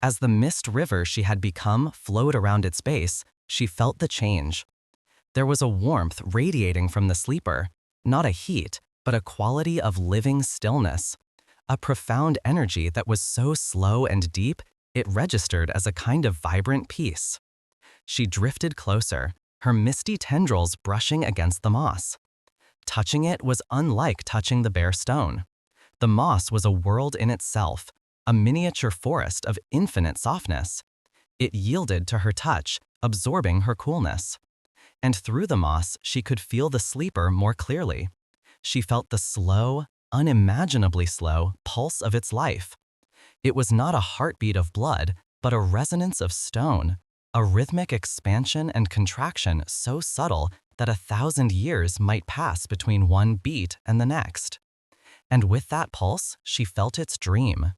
As the mist river she had become flowed around its base, she felt the change. There was a warmth radiating from the sleeper, not a heat, but a quality of living stillness, a profound energy that was so slow and deep it registered as a kind of vibrant peace. She drifted closer, her misty tendrils brushing against the moss. Touching it was unlike touching the bare stone. The moss was a world in itself, a miniature forest of infinite softness. It yielded to her touch, absorbing her coolness. And through the moss, she could feel the sleeper more clearly. She felt the slow, unimaginably slow pulse of its life. It was not a heartbeat of blood, but a resonance of stone, a rhythmic expansion and contraction so subtle that 1,000 years might pass between one beat and the next. And with that pulse, she felt its dream.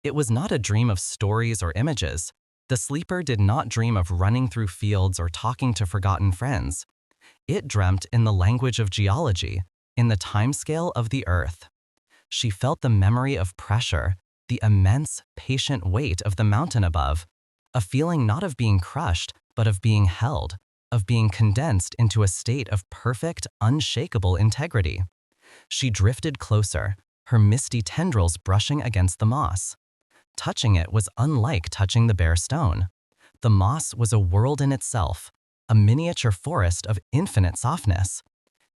It was not a dream of stories or images. The sleeper did not dream of running through fields or talking to forgotten friends. It dreamt in the language of geology, in the timescale of the earth. She felt the memory of pressure, the immense, patient weight of the mountain above, a feeling not of being crushed, but of being held, of being condensed into a state of perfect, unshakable integrity. She drifted closer, her misty tendrils brushing against the moss. Touching it was unlike touching the bare stone. The moss was a world in itself, a miniature forest of infinite softness.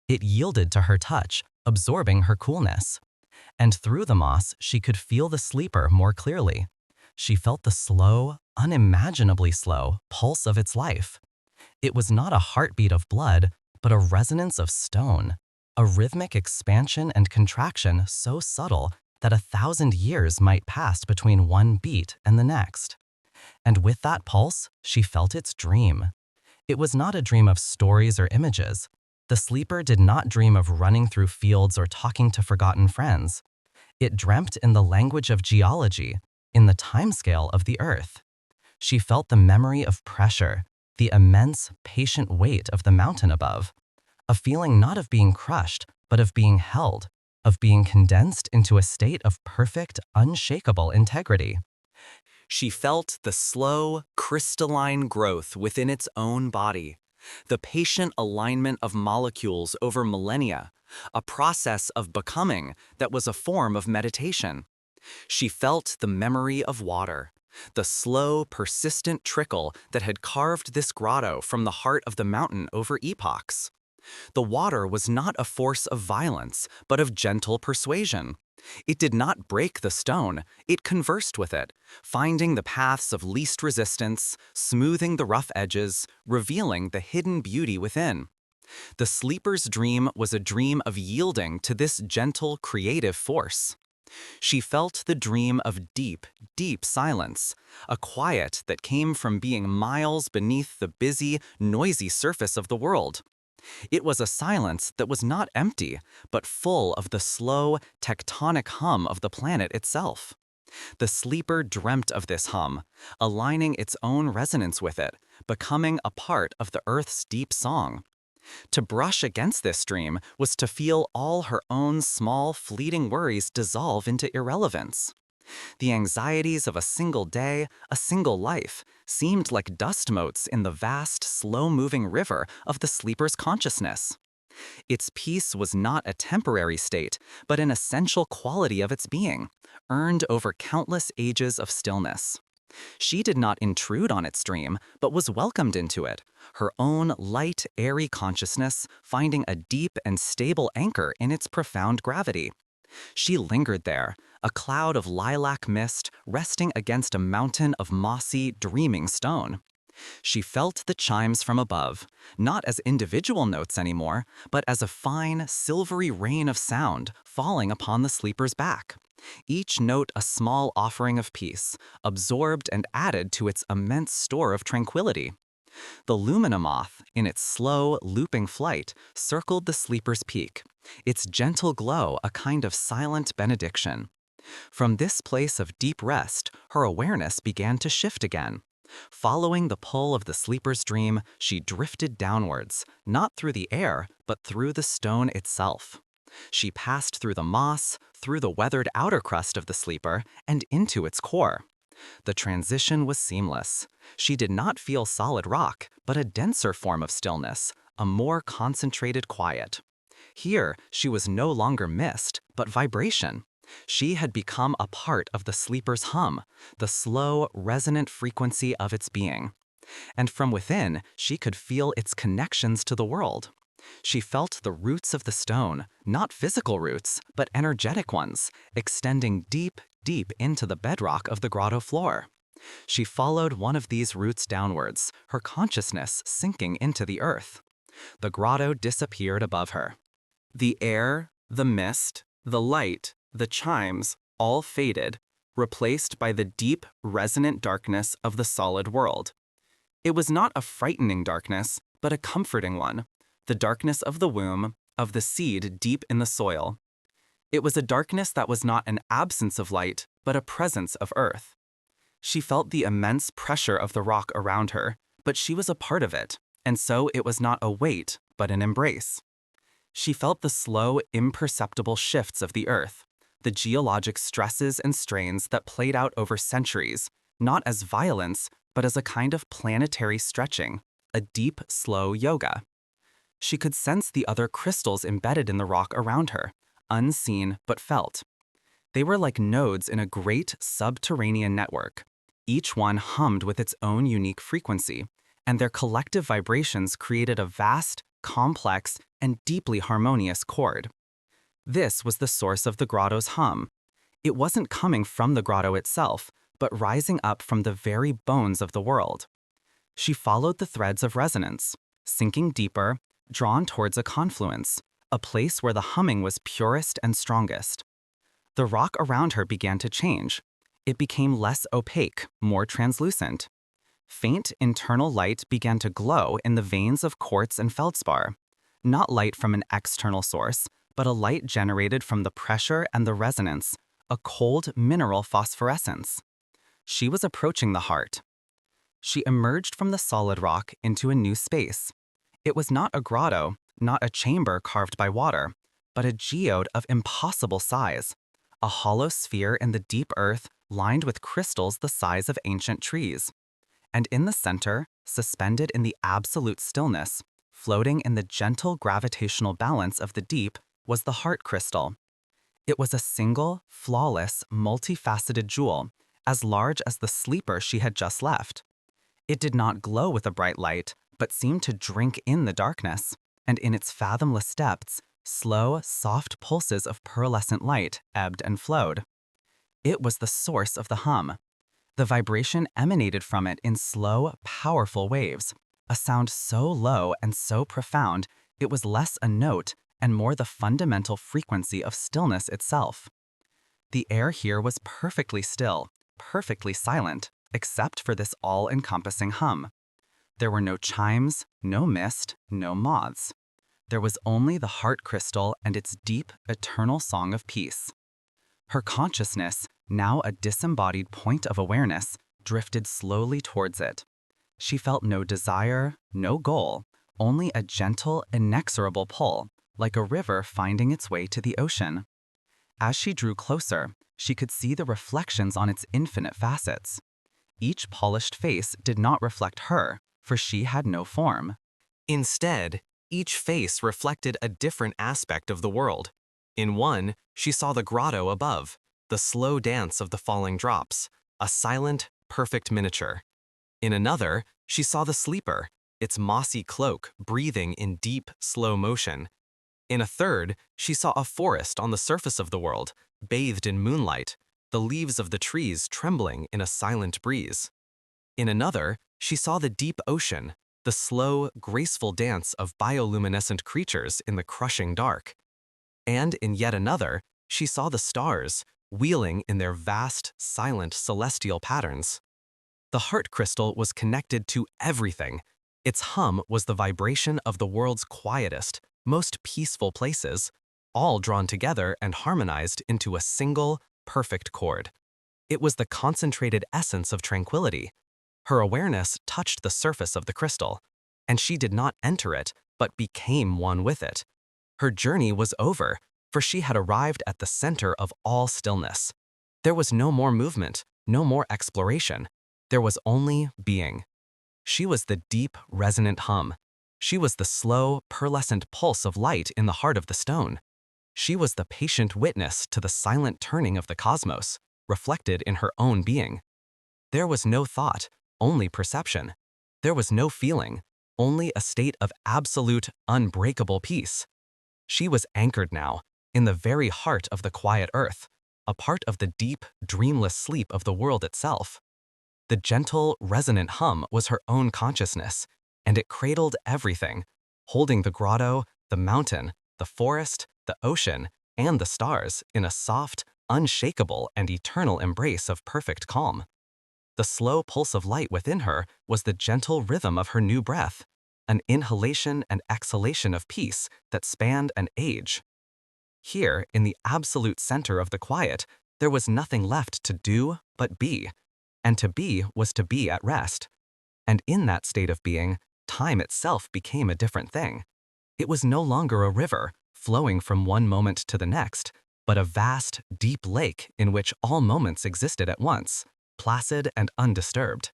It yielded to her touch, absorbing her coolness. And through the moss, she could feel the sleeper more clearly. She felt the slow, unimaginably slow pulse of its life. It was not a heartbeat of blood, but a resonance of stone, a rhythmic expansion and contraction so subtle that 1,000 years might pass between one beat and the next. And with that pulse, she felt its dream. It was not a dream of stories or images. The sleeper did not dream of running through fields or talking to forgotten friends. It dreamt in the language of geology, in the timescale of the Earth. She felt the memory of pressure, the immense, patient weight of the mountain above, a feeling not of being crushed, but of being held, of being condensed into a state of perfect, unshakable integrity. She felt the slow, crystalline growth within its own body, the patient alignment of molecules over millennia, a process of becoming that was a form of meditation. She felt the memory of water, the slow, persistent trickle that had carved this grotto from the heart of the mountain over epochs. The water was not a force of violence, but of gentle persuasion. It did not break the stone, it conversed with it, finding the paths of least resistance, smoothing the rough edges, revealing the hidden beauty within. The sleeper's dream was a dream of yielding to this gentle, creative force. She felt the dream of deep, deep silence, a quiet that came from being miles beneath the busy, noisy surface of the world. It was a silence that was not empty, but full of the slow, tectonic hum of the planet itself. The sleeper dreamt of this hum, aligning its own resonance with it, becoming a part of the Earth's deep song. To brush against this dream was to feel all her own small, fleeting worries dissolve into irrelevance. The anxieties of a single day, a single life, seemed like dust motes in the vast, slow-moving river of the sleeper's consciousness. Its peace was not a temporary state, but an essential quality of its being, earned over countless ages of stillness. She did not intrude on its dream, but was welcomed into it, her own light, airy consciousness finding a deep and stable anchor in its profound gravity. She lingered there, a cloud of lilac mist resting against a mountain of mossy, dreaming stone. She felt the chimes from above, not as individual notes anymore, but as a fine, silvery rain of sound falling upon the sleeper's back. Each note a small offering of peace, absorbed and added to its immense store of tranquility. The lumina moth, in its slow, looping flight, circled the sleeper's peak, its gentle glow a kind of silent benediction. From this place of deep rest, her awareness began to shift again. Following the pull of the sleeper's dream, she drifted downwards, not through the air, but through the stone itself. She passed through the moss, through the weathered outer crust of the sleeper, and into its core. The transition was seamless. She did not feel solid rock, but a denser form of stillness, a more concentrated quiet. Here, she was no longer mist, but vibration. She had become a part of the sleeper's hum, the slow, resonant frequency of its being. And from within, she could feel its connections to the world. She felt the roots of the stone, not physical roots, but energetic ones, extending deep, deep into the bedrock of the grotto floor. She followed one of these roots downwards, her consciousness sinking into the earth. The grotto disappeared above her. The air, the mist, the light, the chimes, all faded, replaced by the deep, resonant darkness of the solid world. It was not a frightening darkness, but a comforting one, the darkness of the womb, of the seed deep in the soil. It was a darkness that was not an absence of light, but a presence of earth. She felt the immense pressure of the rock around her, but she was a part of it, and so it was not a weight, but an embrace. She felt the slow, imperceptible shifts of the earth, the geologic stresses and strains that played out over centuries, not as violence, but as a kind of planetary stretching, a deep, slow yoga. She could sense the other crystals embedded in the rock around her, unseen but felt. They were like nodes in a great subterranean network. Each one hummed with its own unique frequency, and their collective vibrations created a vast, complex, and deeply harmonious chord. This was the source of the grotto's hum. It wasn't coming from the grotto itself, but rising up from the very bones of the world. She followed the threads of resonance, sinking deeper, drawn towards a confluence, a place where the humming was purest and strongest. The rock around her began to change. It became less opaque, more translucent. Faint internal light began to glow in the veins of quartz and feldspar, not light from an external source, but a light generated from the pressure and the resonance, a cold mineral phosphorescence. She was approaching the heart. She emerged from the solid rock into a new space. It was not a grotto, not a chamber carved by water, but a geode of impossible size, a hollow sphere in the deep earth lined with crystals the size of ancient trees. And in the center, suspended in the absolute stillness, floating in the gentle gravitational balance of the deep, was the heart crystal. It was a single, flawless, multifaceted jewel, as large as the sleeper she had just left. It did not glow with a bright light, but seemed to drink in the darkness, and in its fathomless depths, slow, soft pulses of pearlescent light ebbed and flowed. It was the source of the hum. The vibration emanated from it in slow, powerful waves, a sound so low and so profound it was less a note and more the fundamental frequency of stillness itself. The air here was perfectly still, perfectly silent, except for this all-encompassing hum. There were no chimes, no mist, no moths. There was only the heart crystal and its deep, eternal song of peace. Her consciousness, now a disembodied point of awareness, drifted slowly towards it. She felt no desire, no goal, only a gentle, inexorable pull, like a river finding its way to the ocean. As she drew closer, she could see the reflections on its infinite facets. Each polished face did not reflect her, for she had no form. Instead, each face reflected a different aspect of the world. In one, she saw the grotto above, the slow dance of the falling drops, a silent, perfect miniature. In another, she saw the sleeper, its mossy cloak breathing in deep, slow motion. In a third, she saw a forest on the surface of the world, bathed in moonlight, the leaves of the trees trembling in a silent breeze. In another, she saw the deep ocean, the slow, graceful dance of bioluminescent creatures in the crushing dark. And in yet another, she saw the stars, wheeling in their vast, silent, celestial patterns. The heart crystal was connected to everything. Its hum was the vibration of the world's quietest, most peaceful places, all drawn together and harmonized into a single, perfect chord. It was the concentrated essence of tranquility. Her awareness touched the surface of the crystal, and she did not enter it, but became one with it. Her journey was over, for she had arrived at the center of all stillness. There was no more movement, no more exploration. There was only being. She was the deep, resonant hum. She was the slow, pearlescent pulse of light in the heart of the stone. She was the patient witness to the silent turning of the cosmos, reflected in her own being. There was no thought, only perception. There was no feeling, only a state of absolute, unbreakable peace. She was anchored now, in the very heart of the quiet earth, a part of the deep, dreamless sleep of the world itself. The gentle, resonant hum was her own consciousness, and it cradled everything, holding the grotto, the mountain, the forest, the ocean, and the stars in a soft, unshakable, and eternal embrace of perfect calm. The slow pulse of light within her was the gentle rhythm of her new breath, an inhalation and exhalation of peace that spanned an age. Here, in the absolute center of the quiet, there was nothing left to do but be, and to be was to be at rest. And in that state of being, time itself became a different thing. It was no longer a river, flowing from one moment to the next, but a vast, deep lake in which all moments existed at once, placid and undisturbed.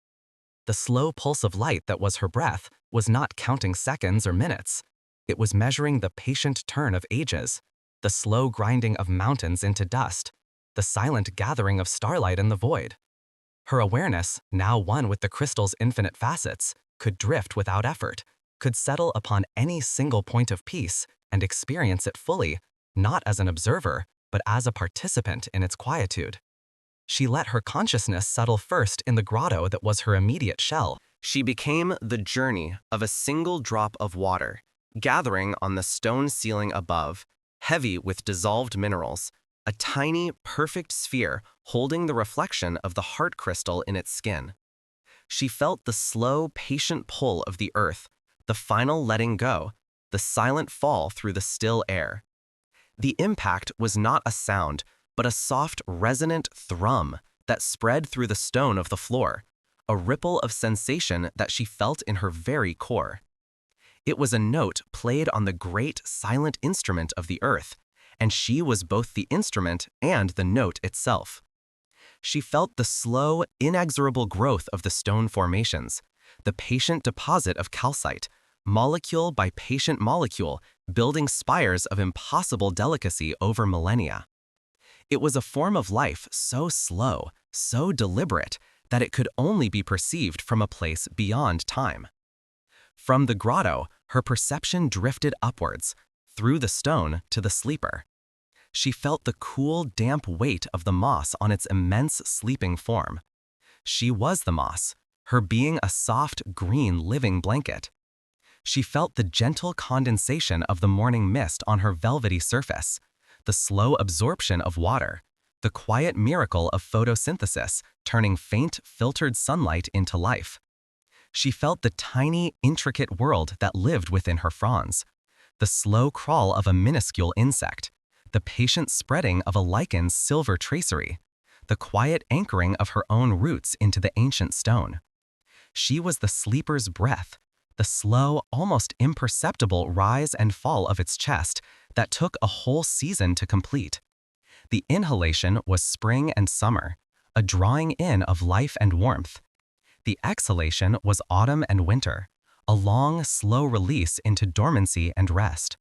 The slow pulse of light that was her breath was not counting seconds or minutes. It was measuring the patient turn of ages, the slow grinding of mountains into dust, the silent gathering of starlight in the void. Her awareness, now one with the crystal's infinite facets, could drift without effort, could settle upon any single point of peace and experience it fully, not as an observer, but as a participant in its quietude. She let her consciousness settle first in the grotto that was her immediate shell. She became the journey of a single drop of water, gathering on the stone ceiling above, heavy with dissolved minerals, a tiny, perfect sphere holding the reflection of the heart crystal in its skin. She felt the slow, patient pull of the earth, the final letting go, the silent fall through the still air. The impact was not a sound, but a soft, resonant thrum that spread through the stone of the floor, a ripple of sensation that she felt in her very core. It was a note played on the great, silent instrument of the earth, and she was both the instrument and the note itself. She felt the slow, inexorable growth of the stone formations, the patient deposit of calcite, molecule by patient molecule, building spires of impossible delicacy over millennia. It was a form of life so slow, so deliberate, that it could only be perceived from a place beyond time. From the grotto, her perception drifted upwards, through the stone to the sleeper. She felt the cool, damp weight of the moss on its immense sleeping form. She was the moss, her being a soft, green, living blanket. She felt the gentle condensation of the morning mist on her velvety surface, the slow absorption of water, the quiet miracle of photosynthesis turning faint, filtered sunlight into life. She felt the tiny, intricate world that lived within her fronds, the slow crawl of a minuscule insect, the patient spreading of a lichen's silver tracery, the quiet anchoring of her own roots into the ancient stone. She was the sleeper's breath, the slow, almost imperceptible rise and fall of its chest that took a whole season to complete. The inhalation was spring and summer, a drawing in of life and warmth. The exhalation was autumn and winter, a long, slow release into dormancy and rest.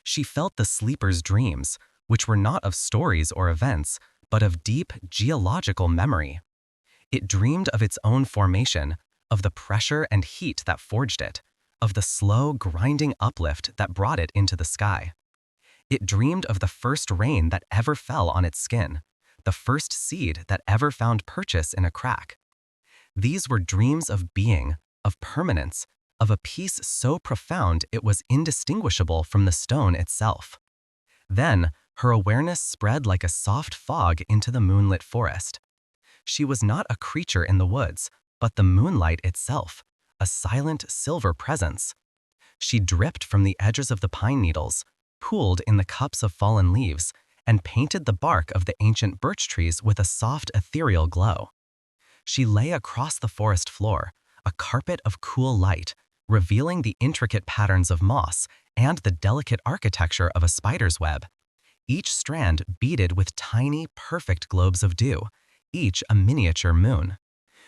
She felt the sleeper's dreams, which were not of stories or events, but of deep geological memory. It dreamed of its own formation, of the pressure and heat that forged it, of the slow, grinding uplift that brought it into the sky. It dreamed of the first rain that ever fell on its skin, the first seed that ever found purchase in a crack. These were dreams of being, of permanence, of a peace so profound it was indistinguishable from the stone itself. Then, her awareness spread like a soft fog into the moonlit forest. She was not a creature in the woods, but the moonlight itself, a silent silver presence. She dripped from the edges of the pine needles, pooled in the cups of fallen leaves, and painted the bark of the ancient birch trees with a soft ethereal glow. She lay across the forest floor, a carpet of cool light, revealing the intricate patterns of moss and the delicate architecture of a spider's web, each strand beaded with tiny, perfect globes of dew, each a miniature moon.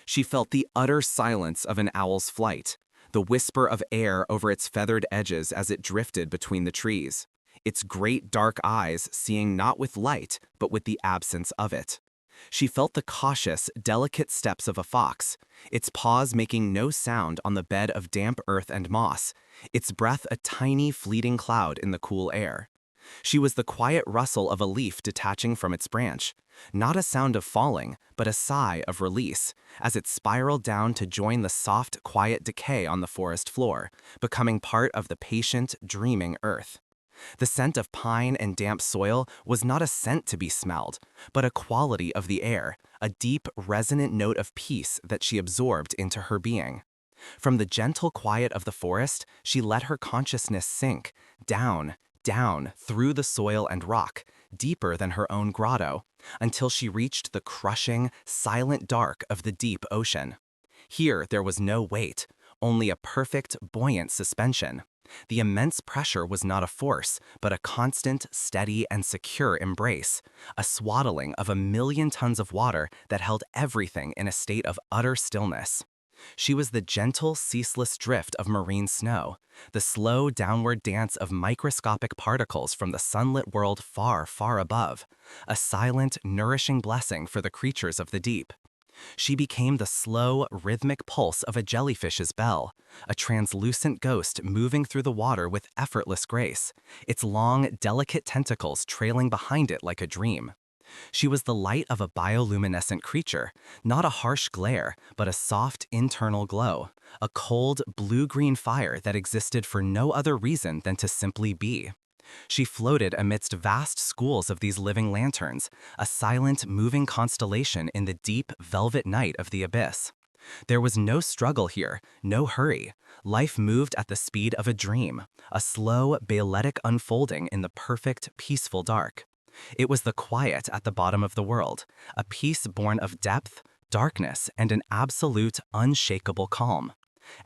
She felt the utter silence of an owl's flight, the whisper of air over its feathered edges as it drifted between the trees, its great dark eyes seeing not with light, but with the absence of it. She felt the cautious, delicate steps of a fox, its paws making no sound on the bed of damp earth and moss, its breath a tiny, fleeting cloud in the cool air. She was the quiet rustle of a leaf detaching from its branch, not a sound of falling, but a sigh of release, as it spiraled down to join the soft, quiet decay on the forest floor, becoming part of the patient, dreaming earth. The scent of pine and damp soil was not a scent to be smelled, but a quality of the air, a deep, resonant note of peace that she absorbed into her being. From the gentle quiet of the forest, she let her consciousness sink, down, down, through the soil and rock, deeper than her own grotto, until she reached the crushing, silent dark of the deep ocean. Here there was no weight, only a perfect, buoyant suspension. The immense pressure was not a force, but a constant, steady, and secure embrace, a swaddling of 1,000,000 tons of water that held everything in a state of utter stillness. She was the gentle, ceaseless drift of marine snow, the slow downward dance of microscopic particles from the sunlit world far, far above, a silent, nourishing blessing for the creatures of the deep. She became the slow, rhythmic pulse of a jellyfish's bell, a translucent ghost moving through the water with effortless grace, its long, delicate tentacles trailing behind it like a dream. She was the light of a bioluminescent creature, not a harsh glare, but a soft internal glow, a cold, blue-green fire that existed for no other reason than to simply be. She floated amidst vast schools of these living lanterns, a silent, moving constellation in the deep, velvet night of the abyss. There was no struggle here, no hurry. Life moved at the speed of a dream, a slow, balletic unfolding in the perfect, peaceful dark. It was the quiet at the bottom of the world, a peace born of depth, darkness, and an absolute, unshakable calm.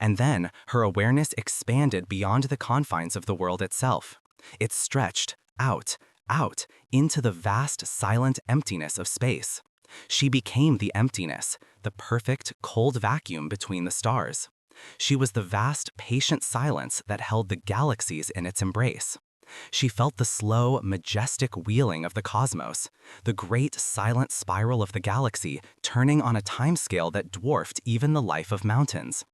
And then her awareness expanded beyond the confines of the world itself. It stretched out, out, into the vast, silent emptiness of space. She became the emptiness, the perfect, cold vacuum between the stars. She was the vast, patient silence that held the galaxies in its embrace. She felt the slow, majestic wheeling of the cosmos, the great, silent spiral of the galaxy turning on a timescale that dwarfed even the life of mountains.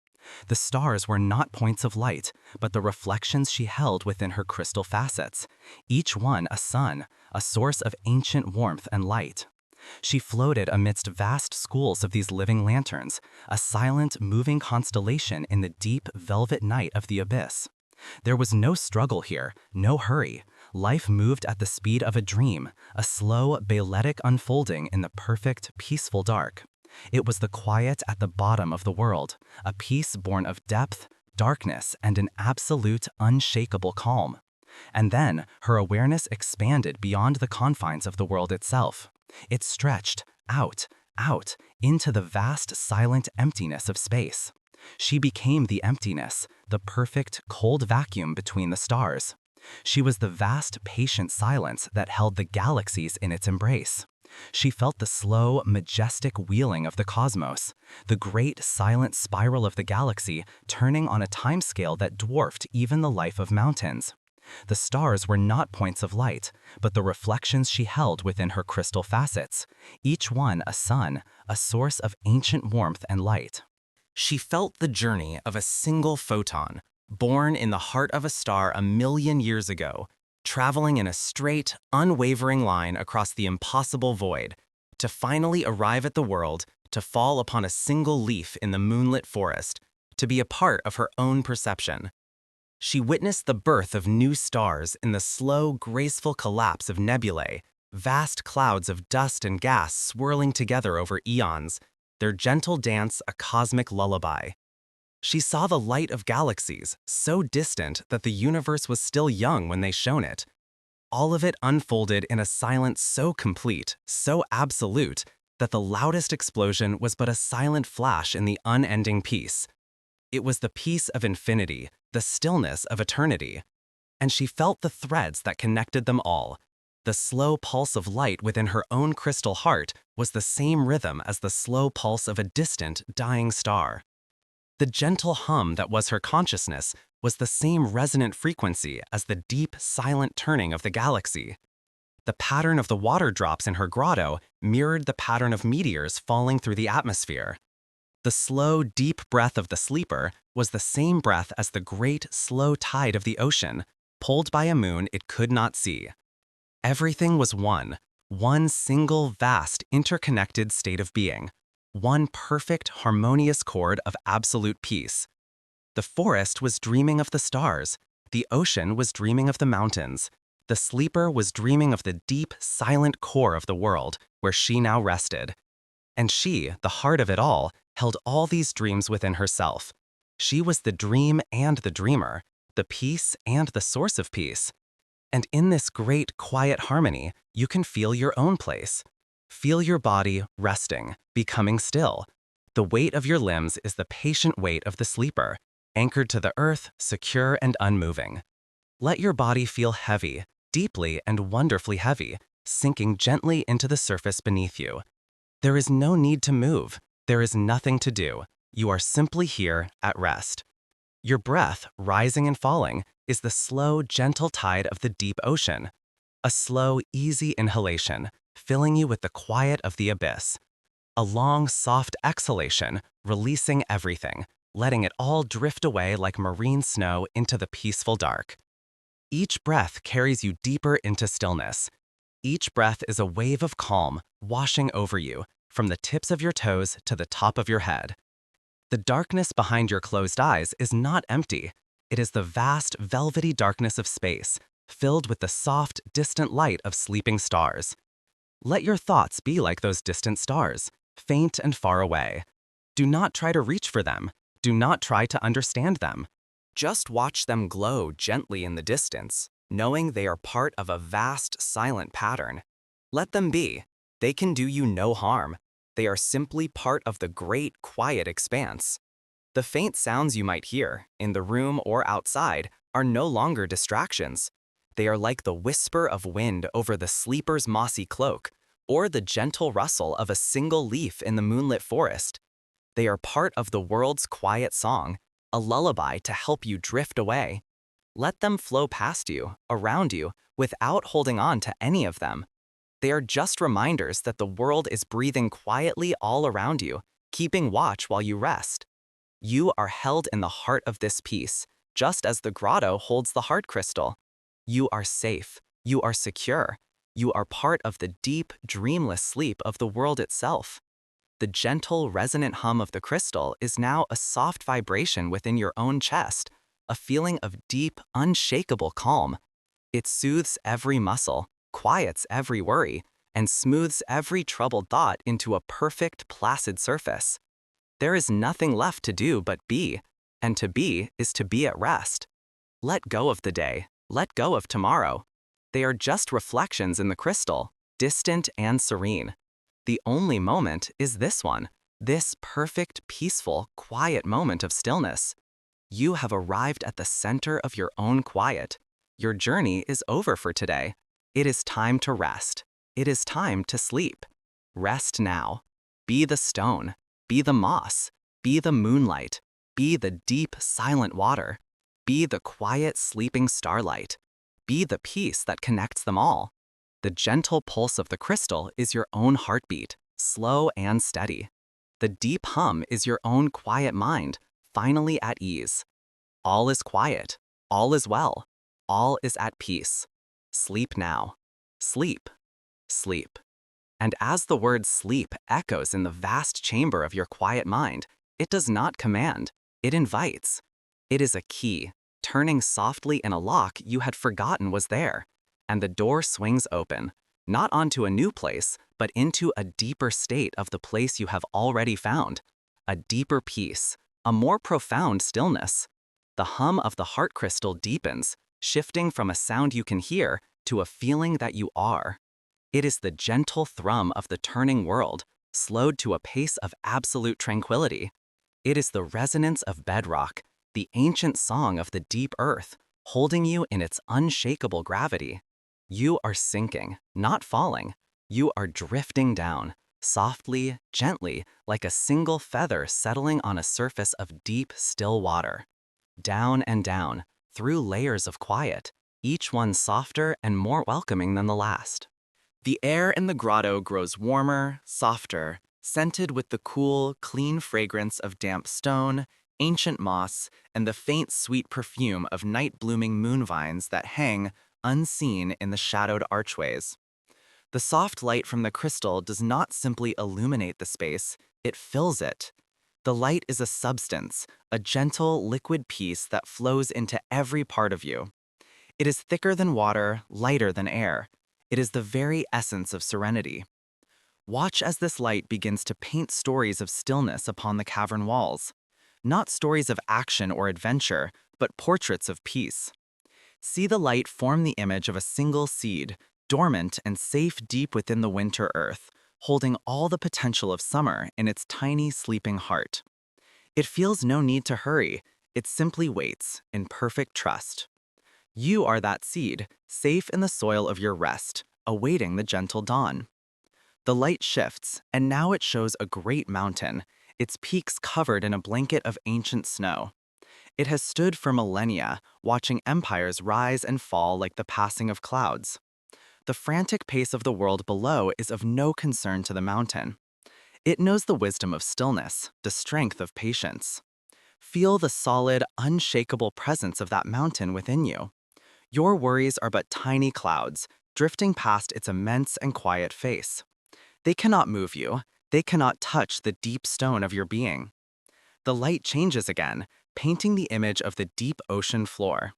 The stars were not points of light, but the reflections she held within her crystal facets, each one a sun, a source of ancient warmth and light. She floated amidst vast schools of these living lanterns, a silent, moving constellation in the deep, velvet night of the abyss. There was no struggle here, no hurry. Life moved at the speed of a dream, a slow, balletic unfolding in the perfect, peaceful dark. It was the quiet at the bottom of the world, a peace born of depth, darkness, and an absolute, unshakable calm. And then her awareness expanded beyond the confines of the world itself. It stretched out, out, into the vast, silent emptiness of space. She became the emptiness, the perfect, cold vacuum between the stars. She was the vast, patient silence that held the galaxies in its embrace. She felt the slow, majestic wheeling of the cosmos, the great, silent spiral of the galaxy turning on a timescale that dwarfed even the life of mountains. The stars were not points of light, but the reflections she held within her crystal facets, each one a sun, a source of ancient warmth and light. She felt the journey of a single photon, born in the heart of a star 1,000,000 years ago, traveling in a straight, unwavering line across the impossible void, to finally arrive at the world, to fall upon a single leaf in the moonlit forest, to be a part of her own perception. She witnessed the birth of new stars in the slow, graceful collapse of nebulae, vast clouds of dust and gas swirling together over eons, their gentle dance a cosmic lullaby. She saw the light of galaxies, so distant that the universe was still young when they shone it. All of it unfolded in a silence so complete, so absolute, that the loudest explosion was but a silent flash in the unending peace. It was the peace of infinity, the stillness of eternity. And she felt the threads that connected them all. The slow pulse of light within her own crystal heart was the same rhythm as the slow pulse of a distant, dying star. The gentle hum that was her consciousness was the same resonant frequency as the deep, silent turning of the galaxy. The pattern of the water drops in her grotto mirrored the pattern of meteors falling through the atmosphere. The slow, deep breath of the sleeper was the same breath as the great, slow tide of the ocean, pulled by a moon it could not see. Everything was one single, vast, interconnected state of being. One perfect, harmonious chord of absolute peace. The forest was dreaming of the stars. The ocean was dreaming of the mountains. The sleeper was dreaming of the deep, silent core of the world, where she now rested. And she, the heart of it all, held all these dreams within herself. She was the dream and the dreamer, the peace and the source of peace. And in this great, quiet harmony, you can feel your own place. Feel your body resting, becoming still. The weight of your limbs is the patient weight of the sleeper, anchored to the earth, secure and unmoving. Let your body feel heavy, deeply and wonderfully heavy, sinking gently into the surface beneath you. There is no need to move. There is nothing to do. You are simply here at rest. Your breath, rising and falling, is the slow, gentle tide of the deep ocean. A slow, easy inhalation, filling you with the quiet of the abyss. A long, soft exhalation, releasing everything, letting it all drift away like marine snow into the peaceful dark. Each breath carries you deeper into stillness. Each breath is a wave of calm, washing over you, from the tips of your toes to the top of your head. The darkness behind your closed eyes is not empty. It is the vast, velvety darkness of space, filled with the soft, distant light of sleeping stars. Let your thoughts be like those distant stars, faint and far away. Do not try to reach for them. Do not try to understand them. Just watch them glow gently in the distance, knowing they are part of a vast, silent pattern. Let them be. They can do you no harm. They are simply part of the great, quiet expanse. The faint sounds you might hear, in the room or outside, are no longer distractions. They are like the whisper of wind over the sleeper's mossy cloak, or the gentle rustle of a single leaf in the moonlit forest. They are part of the world's quiet song, a lullaby to help you drift away. Let them flow past you, around you, without holding on to any of them. They are just reminders that the world is breathing quietly all around you, keeping watch while you rest. You are held in the heart of this peace, just as the grotto holds the heart crystal. You are safe. You are secure. You are part of the deep, dreamless sleep of the world itself. The gentle, resonant hum of the crystal is now a soft vibration within your own chest, a feeling of deep, unshakable calm. It soothes every muscle, quiets every worry, and smooths every troubled thought into a perfect, placid surface. There is nothing left to do but be, and to be is to be at rest. Let go of the day, let go of tomorrow. They are just reflections in the crystal, distant and serene. The only moment is this one, this perfect, peaceful, quiet moment of stillness. You have arrived at the center of your own quiet. Your journey is over for today. It is time to rest. It is time to sleep. Rest now. Be the stone. Be the moss. Be the moonlight. Be the deep, silent water. Be the quiet, sleeping starlight. Be the peace that connects them all. The gentle pulse of the crystal is your own heartbeat, slow and steady. The deep hum is your own quiet mind, finally at ease. All is quiet. All is well. All is at peace. Sleep now. Sleep. Sleep. And as the word sleep echoes in the vast chamber of your quiet mind, it does not command, it invites. It is a key, turning softly in a lock you had forgotten was there, and the door swings open, not onto a new place, but into a deeper state of the place you have already found, a deeper peace, a more profound stillness. The hum of the heart crystal deepens, shifting from a sound you can hear to a feeling that you are. It is the gentle thrum of the turning world, slowed to a pace of absolute tranquility. It is the resonance of bedrock, the ancient song of the deep earth, holding you in its unshakable gravity. You are sinking, not falling. You are drifting down, softly, gently, like a single feather settling on a surface of deep, still water. Down and down, through layers of quiet, each one softer and more welcoming than the last. The air in the grotto grows warmer, softer, scented with the cool, clean fragrance of damp stone, ancient moss, and the faint, sweet perfume of night-blooming moon vines that hang, unseen, in the shadowed archways. The soft light from the crystal does not simply illuminate the space, it fills it. The light is a substance, a gentle, liquid peace that flows into every part of you. It is thicker than water, lighter than air. It is the very essence of serenity. Watch as this light begins to paint stories of stillness upon the cavern walls. Not stories of action or adventure, but portraits of peace. See the light form the image of a single seed, dormant and safe deep within the winter earth, holding all the potential of summer in its tiny, sleeping heart. It feels no need to hurry. It simply waits, in perfect trust. You are that seed, safe in the soil of your rest, awaiting the gentle dawn. The light shifts, and now it shows a great mountain, its peaks covered in a blanket of ancient snow. It has stood for millennia, watching empires rise and fall like the passing of clouds. The frantic pace of the world below is of no concern to the mountain. It knows the wisdom of stillness, the strength of patience. Feel the solid, unshakable presence of that mountain within you. Your worries are but tiny clouds, drifting past its immense and quiet face. They cannot move you. They cannot touch the deep stone of your being. The light changes again, painting the image of the deep ocean floor.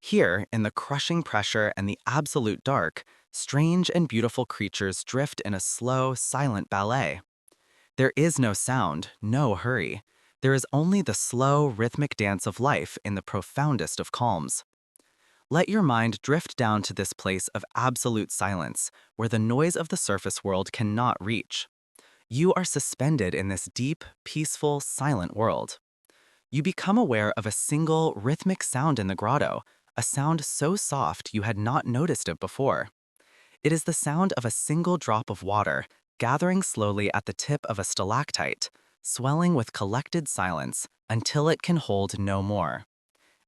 Here, in the crushing pressure and the absolute dark, strange and beautiful creatures drift in a slow, silent ballet. There is no sound, no hurry. There is only the slow, rhythmic dance of life in the profoundest of calms. Let your mind drift down to this place of absolute silence, where the noise of the surface world cannot reach. You are suspended in this deep, peaceful, silent world. You become aware of a single, rhythmic sound in the grotto, a sound so soft you had not noticed it before. It is the sound of a single drop of water, gathering slowly at the tip of a stalactite, swelling with collected silence until it can hold no more.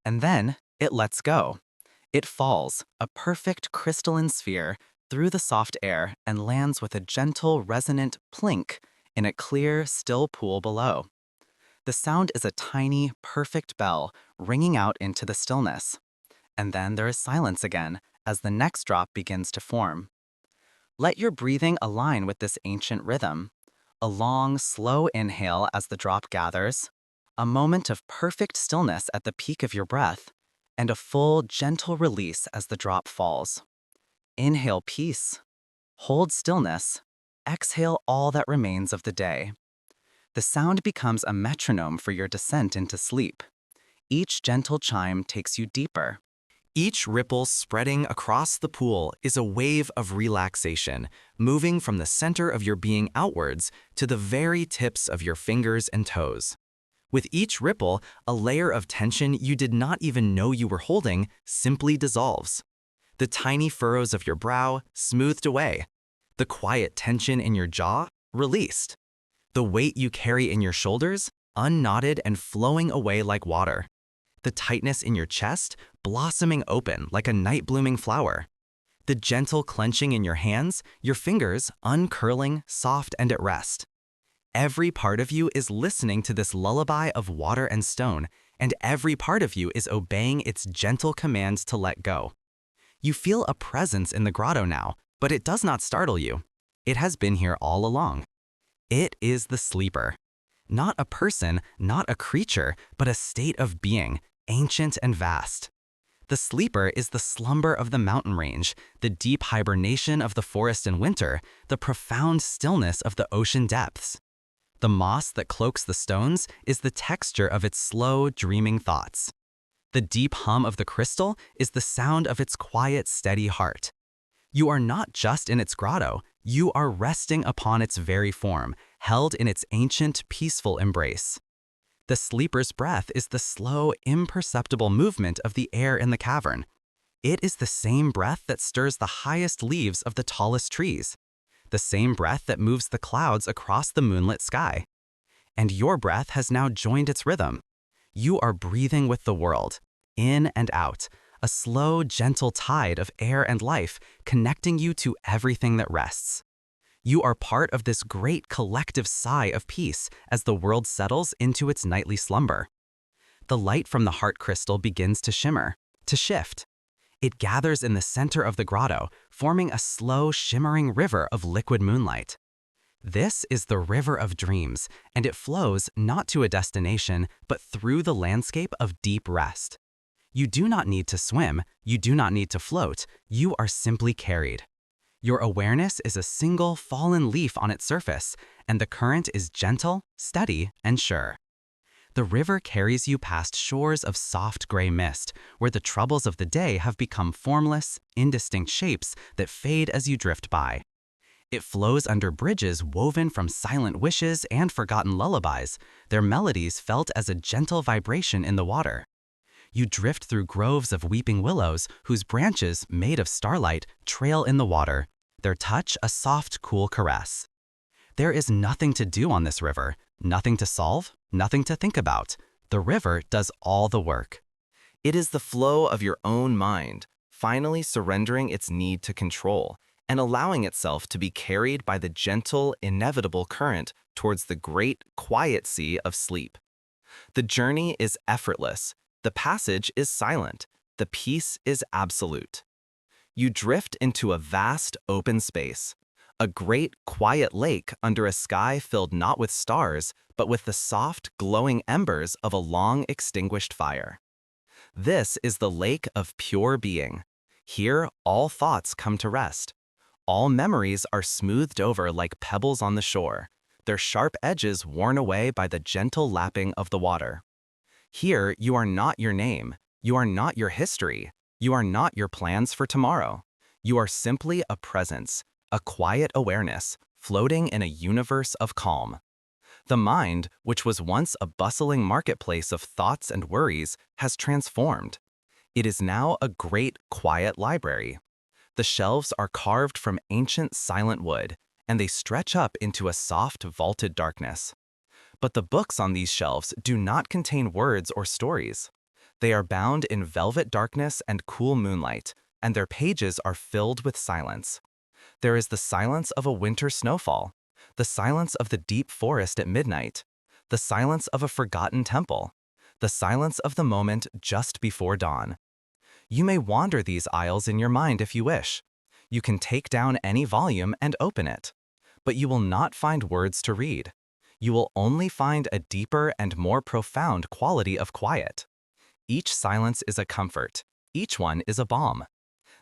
And then it lets go. It falls, a perfect crystalline sphere, through the soft air and lands with a gentle, resonant plink in a clear, still pool below. The sound is a tiny, perfect bell ringing out into the stillness. And then there is silence again as the next drop begins to form. Let your breathing align with this ancient rhythm. A long, slow inhale as the drop gathers, a moment of perfect stillness at the peak of your breath, and a full, gentle release as the drop falls. Inhale peace, hold stillness, exhale all that remains of the day. The sound becomes a metronome for your descent into sleep. Each gentle chime takes you deeper. Each ripple spreading across the pool is a wave of relaxation, moving from the center of your being outwards to the very tips of your fingers and toes. With each ripple, a layer of tension you did not even know you were holding simply dissolves. The tiny furrows of your brow smoothed away. The quiet tension in your jaw released. The weight you carry in your shoulders unknotted and flowing away like water. The tightness in your chest blossoming open like a night-blooming flower. The gentle clenching in your hands, your fingers uncurling, soft and at rest. Every part of you is listening to this lullaby of water and stone, and every part of you is obeying its gentle commands to let go. You feel a presence in the grotto now, but it does not startle you. It has been here all along. It is the sleeper. Not a person, not a creature, but a state of being, ancient and vast. The sleeper is the slumber of the mountain range, the deep hibernation of the forest in winter, the profound stillness of the ocean depths. The moss that cloaks the stones is the texture of its slow, dreaming thoughts. The deep hum of the crystal is the sound of its quiet, steady heart. You are not just in its grotto, you are resting upon its very form, held in its ancient, peaceful embrace. The sleeper's breath is the slow, imperceptible movement of the air in the cavern. It is the same breath that stirs the highest leaves of the tallest trees, the same breath that moves the clouds across the moonlit sky. And your breath has now joined its rhythm. You are breathing with the world, in and out, a slow, gentle tide of air and life connecting you to everything that rests. You are part of this great collective sigh of peace as the world settles into its nightly slumber. The light from the heart crystal begins to shimmer, to shift. It gathers in the center of the grotto, forming a slow, shimmering river of liquid moonlight. This is the river of dreams, and it flows not to a destination, but through the landscape of deep rest. You do not need to swim, you do not need to float, you are simply carried. Your awareness is a single fallen leaf on its surface, and the current is gentle, steady, and sure. The river carries you past shores of soft gray mist, where the troubles of the day have become formless, indistinct shapes that fade as you drift by. It flows under bridges woven from silent wishes and forgotten lullabies, their melodies felt as a gentle vibration in the water. You drift through groves of weeping willows whose branches, made of starlight, trail in the water, their touch a soft, cool caress. There is nothing to do on this river, nothing to solve, nothing to think about. The river does all the work. It is the flow of your own mind, finally surrendering its need to control and allowing itself to be carried by the gentle, inevitable current towards the great, quiet sea of sleep. The journey is effortless. The passage is silent. The peace is absolute. You drift into a vast, open space, a great, quiet lake under a sky filled not with stars, but with the soft, glowing embers of a long-extinguished fire. This is the lake of pure being. Here, all thoughts come to rest. All memories are smoothed over like pebbles on the shore, their sharp edges worn away by the gentle lapping of the water. Here, you are not your name, you are not your history, You are not your plans for tomorrow. You are simply a presence, a quiet awareness, floating in a universe of calm. The mind, which was once a bustling marketplace of thoughts and worries, has transformed. It is now a great, quiet library. The shelves are carved from ancient silent wood, and they stretch up into a soft, vaulted darkness. But the books on these shelves do not contain words or stories. They are bound in velvet darkness and cool moonlight, and their pages are filled with silence. There is the silence of a winter snowfall, the silence of the deep forest at midnight, the silence of a forgotten temple, the silence of the moment just before dawn. You may wander these aisles in your mind if you wish. You can take down any volume and open it. But you will not find words to read. You will only find a deeper and more profound quality of quiet. Each silence is a comfort. Each one is a balm.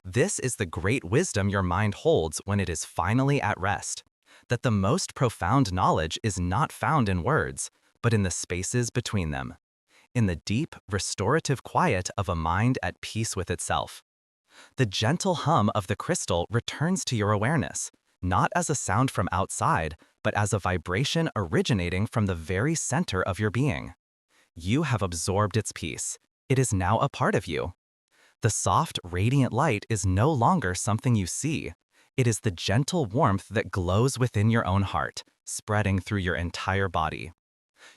This is the great wisdom your mind holds when it is finally at rest, that the most profound knowledge is not found in words, but in the spaces between them, in the deep, restorative quiet of a mind at peace with itself. The gentle hum of the crystal returns to your awareness, not as a sound from outside, but as a vibration originating from the very center of your being. You have absorbed its peace. It is now a part of you. The soft, radiant light is no longer something you see. It is the gentle warmth that glows within your own heart, spreading through your entire body.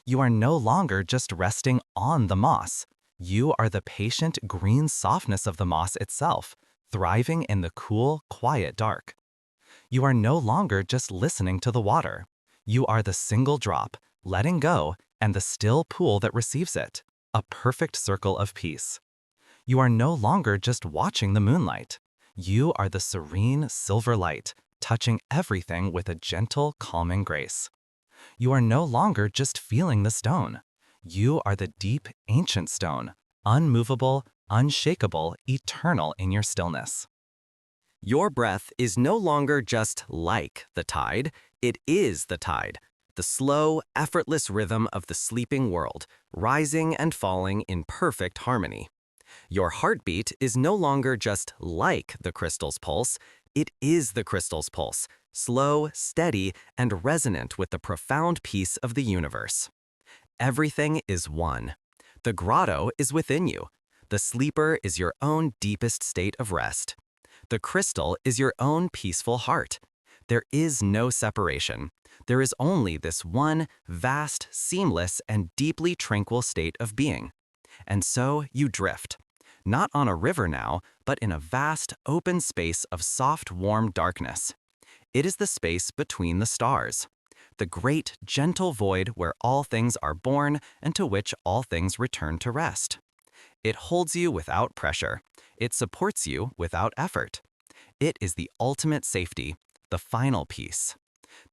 You are no longer just resting on the moss. You are the patient green softness of the moss itself, thriving in the cool, quiet dark. You are no longer just listening to the water. You are the single drop, letting go, and the still pool that receives it, a perfect circle of peace. You are no longer just watching the moonlight. You are the serene silver light, touching everything with a gentle, calming grace. You are no longer just feeling the stone. You are the deep, ancient stone, unmovable, unshakable, eternal in your stillness. Your breath is no longer just like the tide, it is the tide, the slow, effortless rhythm of the sleeping world, rising and falling in perfect harmony. Your heartbeat is no longer just like the crystal's pulse, it is the crystal's pulse, slow, steady, and resonant with the profound peace of the universe. Everything is one. The grotto is within you. The sleeper is your own deepest state of rest. The crystal is your own peaceful heart. There is no separation. There is only this one vast, seamless, and deeply tranquil state of being. And so you drift. Not on a river now, but in a vast, open space of soft, warm darkness. It is the space between the stars, the great, gentle void where all things are born and to which all things return to rest. It holds you without pressure. It supports you without effort. It is the ultimate safety, the final peace.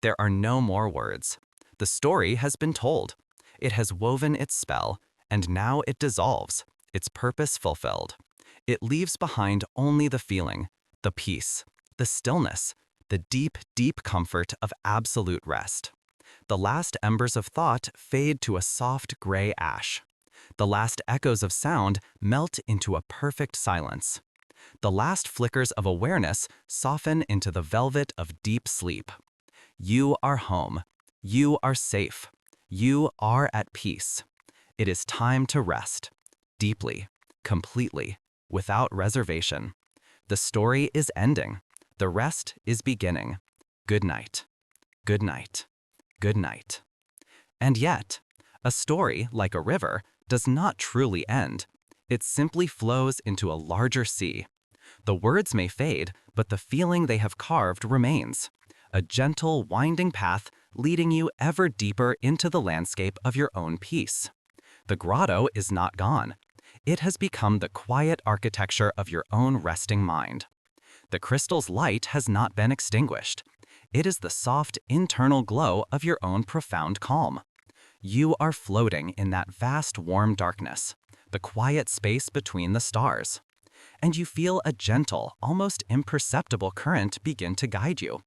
There are no more words. The story has been told. It has woven its spell, and now it dissolves, its purpose fulfilled. It leaves behind only the feeling, the peace, the stillness, the deep, deep comfort of absolute rest. The last embers of thought fade to a soft gray ash. The last echoes of sound melt into a perfect silence. The last flickers of awareness soften into the velvet of deep sleep. You are home. You are safe. You are at peace. It is time to rest, deeply, completely, without reservation. The story is ending. The rest is beginning. Good night. Good night. Good night. And yet, a story, like a river, does not truly end. It simply flows into a larger sea. The words may fade, but the feeling they have carved remains. A gentle, winding path leading you ever deeper into the landscape of your own peace. The grotto is not gone. It has become the quiet architecture of your own resting mind. The crystal's light has not been extinguished. It is the soft, internal glow of your own profound calm. You are floating in that vast, warm darkness, the quiet space between the stars. And you feel a gentle, almost imperceptible current begin to guide you.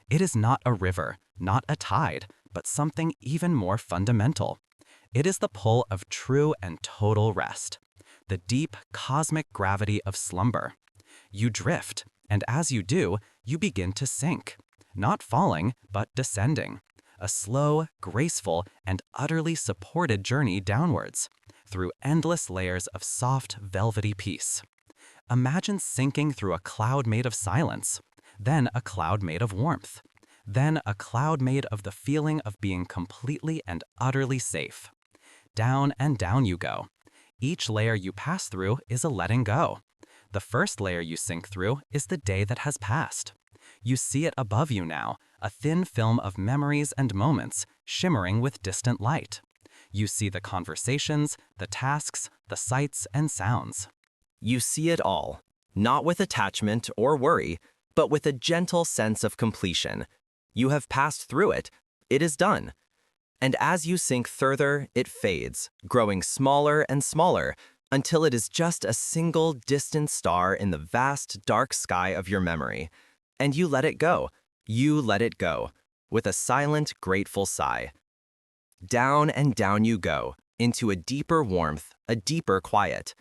It is not a river, not a tide, but something even more fundamental. It is the pull of true and total rest. the deep cosmic gravity of slumber. You drift, and as you do, you begin to sink, not falling, but descending. A slow, graceful, and utterly supported journey downwards, through endless layers of soft, velvety peace. Imagine sinking through a cloud made of silence, then a cloud made of warmth, then a cloud made of the feeling of being completely and utterly safe. Down and down you go. Each layer you pass through is a letting go. The first layer you sink through is the day that has passed. You see it above you now, a thin film of memories and moments shimmering with distant light. You see the conversations, the tasks, the sights and sounds. You see it all, not with attachment or worry, but with a gentle sense of completion. You have passed through it. It is done. And as you sink further, it fades, growing smaller and smaller, until it is just a single distant star in the vast, dark sky of your memory. And you let it go. You let it go, with a silent, grateful sigh. Down and down you go, into a deeper warmth, a deeper quiet.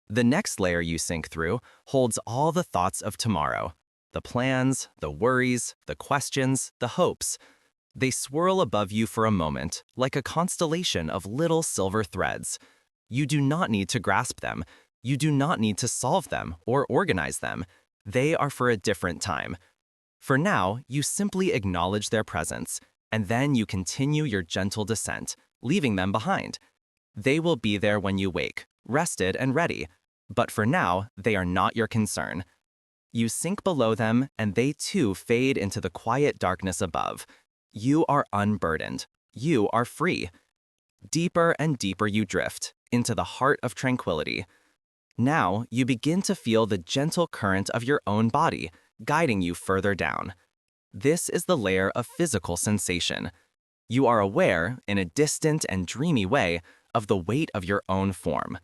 The next layer you sink through holds all the thoughts of tomorrow. The plans, the worries, the questions, the hopes. They swirl above you for a moment, like a constellation of little silver threads. You do not need to grasp them. You do not need to solve them or organize them. They are for a different time. For now, you simply acknowledge their presence, and then you continue your gentle descent, leaving them behind. They will be there when you wake, rested and ready, but for now, they are not your concern. You sink below them, and they too fade into the quiet darkness above. You are unburdened. You are free. Deeper and deeper you drift, into the heart of tranquility. Now, you begin to feel the gentle current of your own body, guiding you further down. This is the layer of physical sensation. You are aware, in a distant and dreamy way, of the weight of your own form.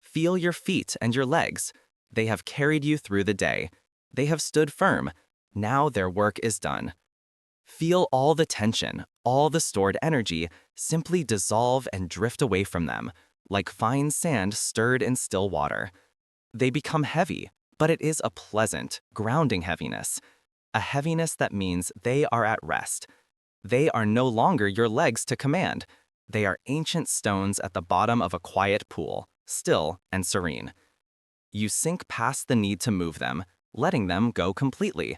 Feel your feet and your legs. They have carried you through the day. They have stood firm. Now their work is done. Feel all the tension, all the stored energy, simply dissolve and drift away from them, like fine sand stirred in still water. They become heavy, but it is a pleasant, grounding heaviness. A heaviness that means they are at rest. They are no longer your legs to command. They are ancient stones at the bottom of a quiet pool, still and serene. You sink past the need to move them, letting them go completely.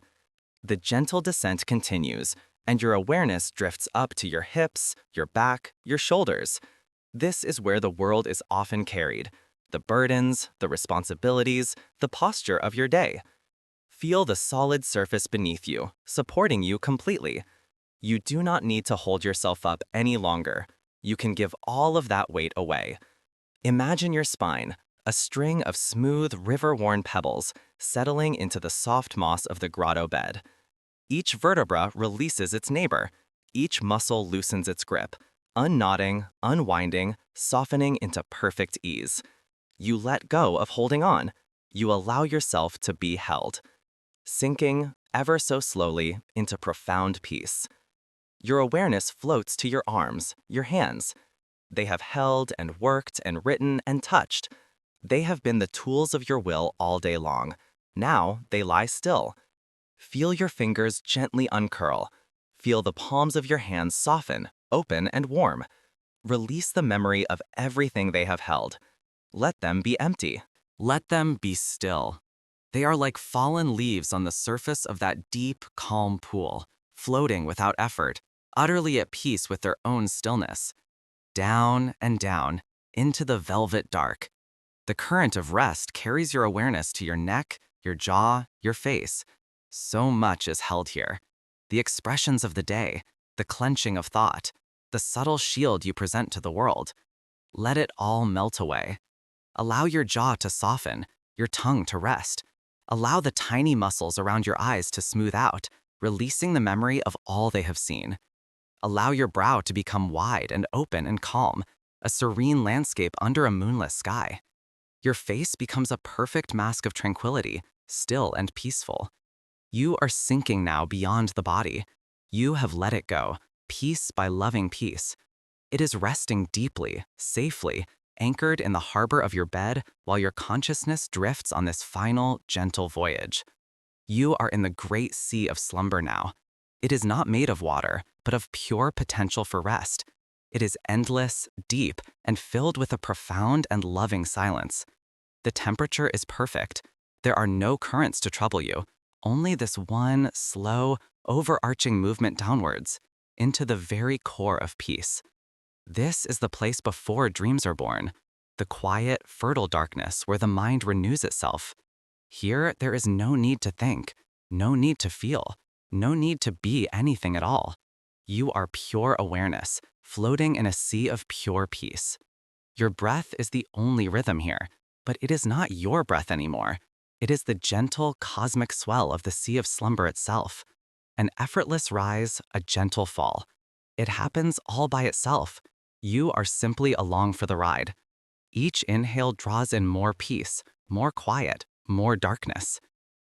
The gentle descent continues, and your awareness drifts up to your hips, your back, your shoulders. This is where the world is often carried. The burdens, the responsibilities, the posture of your day. Feel the solid surface beneath you, supporting you completely. You do not need to hold yourself up any longer. You can give all of that weight away. Imagine your spine, a string of smooth, river-worn pebbles, settling into the soft moss of the grotto bed. Each vertebra releases its neighbor. Each muscle loosens its grip, unknotting, unwinding, softening into perfect ease. You let go of holding on. You allow yourself to be held, sinking, ever so slowly, into profound peace. Your awareness floats to your arms, your hands. They have held and worked and written and touched. They have been the tools of your will all day long. Now they lie still. Feel your fingers gently uncurl. Feel the palms of your hands soften, open and warm. Release the memory of everything they have held. Let them be empty. Let them be still. They are like fallen leaves on the surface of that deep, calm pool, floating without effort, utterly at peace with their own stillness. Down and down, into the velvet dark. The current of rest carries your awareness to your neck, your jaw, your face. So much is held here. The expressions of the day, the clenching of thought, the subtle shield you present to the world. Let it all melt away. Allow your jaw to soften, your tongue to rest. Allow the tiny muscles around your eyes to smooth out, releasing the memory of all they have seen. Allow your brow to become wide and open and calm, a serene landscape under a moonless sky. Your face becomes a perfect mask of tranquility, still and peaceful. You are sinking now beyond the body. You have let it go, piece by loving piece. It is resting deeply, safely, anchored in the harbor of your bed while your consciousness drifts on this final, gentle voyage. You are in the great sea of slumber now. It is not made of water, but of pure potential for rest. It is endless, deep, and filled with a profound and loving silence. The temperature is perfect. There are no currents to trouble you, only this one slow, overarching movement downwards, into the very core of peace. This is the place before dreams are born, the quiet, fertile darkness where the mind renews itself. Here, there is no need to think, no need to feel, no need to be anything at all. You are pure awareness, floating in a sea of pure peace. Your breath is the only rhythm here, but it is not your breath anymore. It is the gentle cosmic swell of the sea of slumber itself. An effortless rise, a gentle fall. It happens all by itself. You are simply along for the ride. Each inhale draws in more peace, more quiet, more darkness.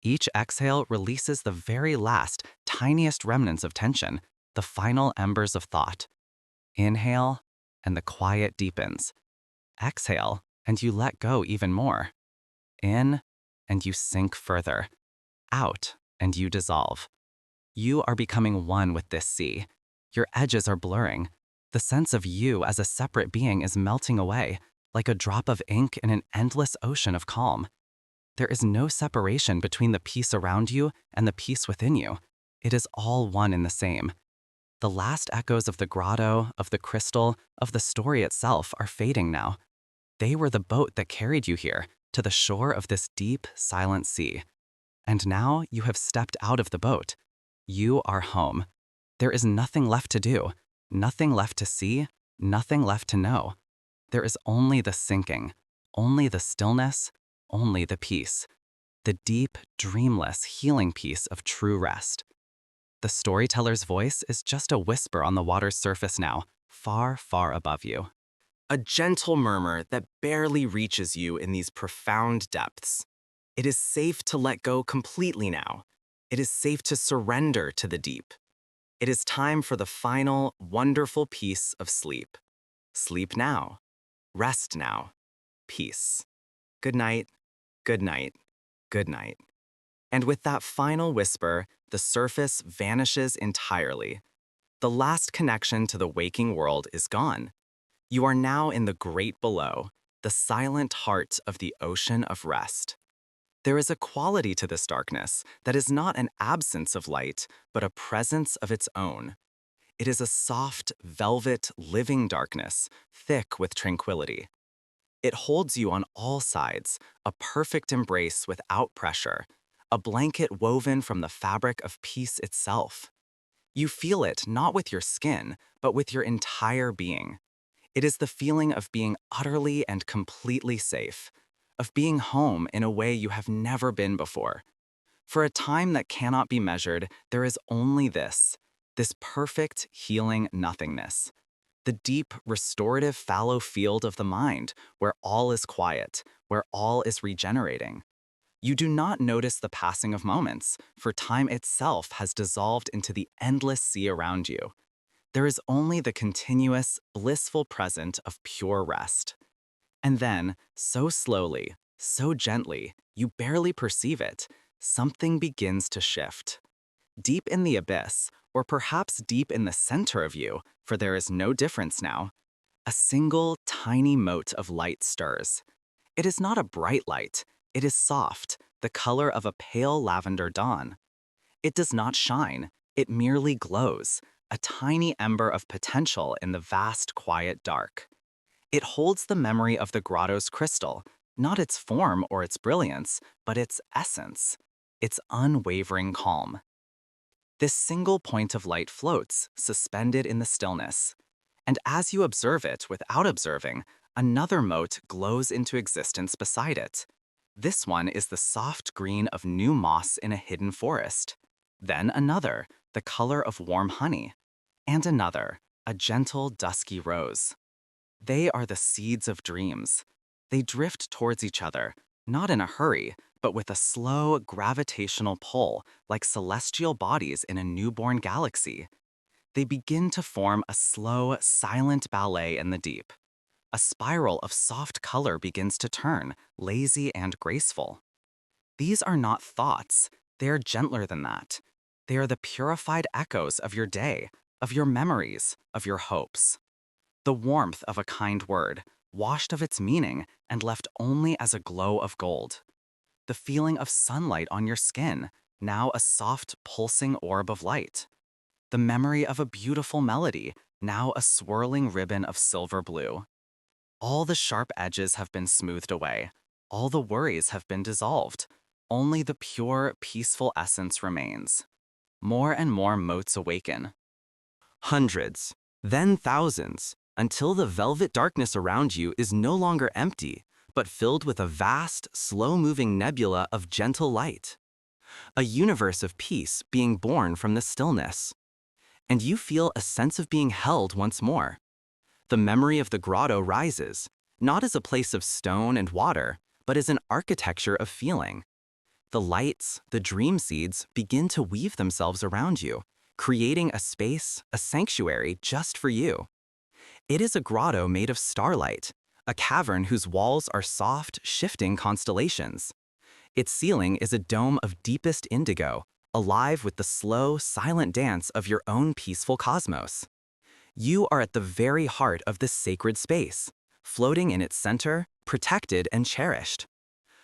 Each exhale releases the very last, tiniest remnants of tension, the final embers of thought. Inhale, and the quiet deepens. Exhale, and you let go even more. In, and you sink further. Out, and you dissolve. You are becoming one with this sea. Your edges are blurring. The sense of you as a separate being is melting away, like a drop of ink in an endless ocean of calm. There is no separation between the peace around you and the peace within you. It is all one in the same. The last echoes of the grotto, of the crystal, of the story itself are fading now. They were the boat that carried you here, to the shore of this deep, silent sea. And now you have stepped out of the boat. You are home. There is nothing left to do, nothing left to see, nothing left to know. There is only the sinking, only the stillness, only the peace. The deep, dreamless, healing peace of true rest. The storyteller's voice is just a whisper on the water's surface now, far, far above you. A gentle murmur that barely reaches you in these profound depths. It is safe to let go completely now. It is safe to surrender to the deep. It is time for the final, wonderful peace of sleep. Sleep now. Rest now. Peace. Good night. Good night. Good night. And with that final whisper, the surface vanishes entirely. The last connection to the waking world is gone. You are now in the great below, the silent heart of the ocean of rest. There is a quality to this darkness that is not an absence of light, but a presence of its own. It is a soft, velvet, living darkness, thick with tranquility. It holds you on all sides, a perfect embrace without pressure, a blanket woven from the fabric of peace itself. You feel it not with your skin, but with your entire being. It is the feeling of being utterly and completely safe, of being home in a way you have never been before. For a time that cannot be measured, there is only this perfect, healing nothingness. The deep, restorative fallow field of the mind, where all is quiet, where all is regenerating. You do not notice the passing of moments, for time itself has dissolved into the endless sea around you. There is only the continuous, blissful present of pure rest. And then, so slowly, so gently, you barely perceive it, something begins to shift. Deep in the abyss, or perhaps deep in the center of you, for there is no difference now, a single, tiny mote of light stirs. It is not a bright light, it is soft, the color of a pale lavender dawn. It does not shine, it merely glows, a tiny ember of potential in the vast, quiet dark. It holds the memory of the grotto's crystal, not its form or its brilliance, but its essence, its unwavering calm. This single point of light floats, suspended in the stillness. And as you observe it without observing, another mote glows into existence beside it. This one is the soft green of new moss in a hidden forest. Then another, the color of warm honey. And another, a gentle, dusky rose. They are the seeds of dreams. They drift towards each other, not in a hurry, but with a slow, gravitational pull, like celestial bodies in a newborn galaxy. They begin to form a slow, silent ballet in the deep. A spiral of soft color begins to turn, lazy and graceful. These are not thoughts. They are gentler than that. They are the purified echoes of your day, of your memories, of your hopes. The warmth of a kind word, washed of its meaning and left only as a glow of gold. The feeling of sunlight on your skin, now a soft, pulsing orb of light. The memory of a beautiful melody, now a swirling ribbon of silver blue. All the sharp edges have been smoothed away. All the worries have been dissolved. Only the pure, peaceful essence remains. More and more motes awaken. Hundreds, then thousands, until the velvet darkness around you is no longer empty, but filled with a vast, slow-moving nebula of gentle light. A universe of peace being born from the stillness. And you feel a sense of being held once more. The memory of the grotto rises, not as a place of stone and water, but as an architecture of feeling. The lights, the dream seeds, begin to weave themselves around you, creating a space, a sanctuary just for you. It is a grotto made of starlight, a cavern whose walls are soft, shifting constellations. Its ceiling is a dome of deepest indigo, alive with the slow, silent dance of your own peaceful cosmos. You are at the very heart of this sacred space, floating in its center, protected and cherished.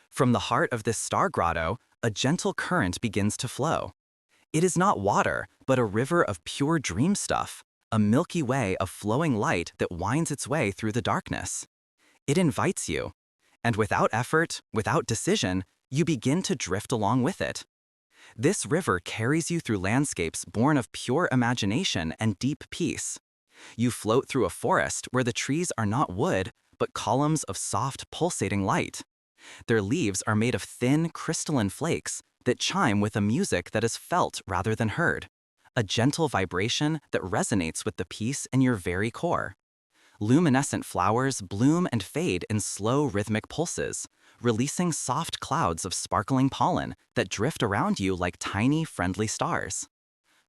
From the heart of this star grotto, a gentle current begins to flow. It is not water, but a river of pure dream stuff, a milky way of flowing light that winds its way through the darkness. It invites you, and without effort, without decision, you begin to drift along with it. This river carries you through landscapes born of pure imagination and deep peace. You float through a forest where the trees are not wood, but columns of soft, pulsating light. Their leaves are made of thin, crystalline flakes that chime with a music that is felt rather than heard, a gentle vibration that resonates with the peace in your very core. Luminescent flowers bloom and fade in slow, rhythmic pulses, releasing soft clouds of sparkling pollen that drift around you like tiny, friendly stars.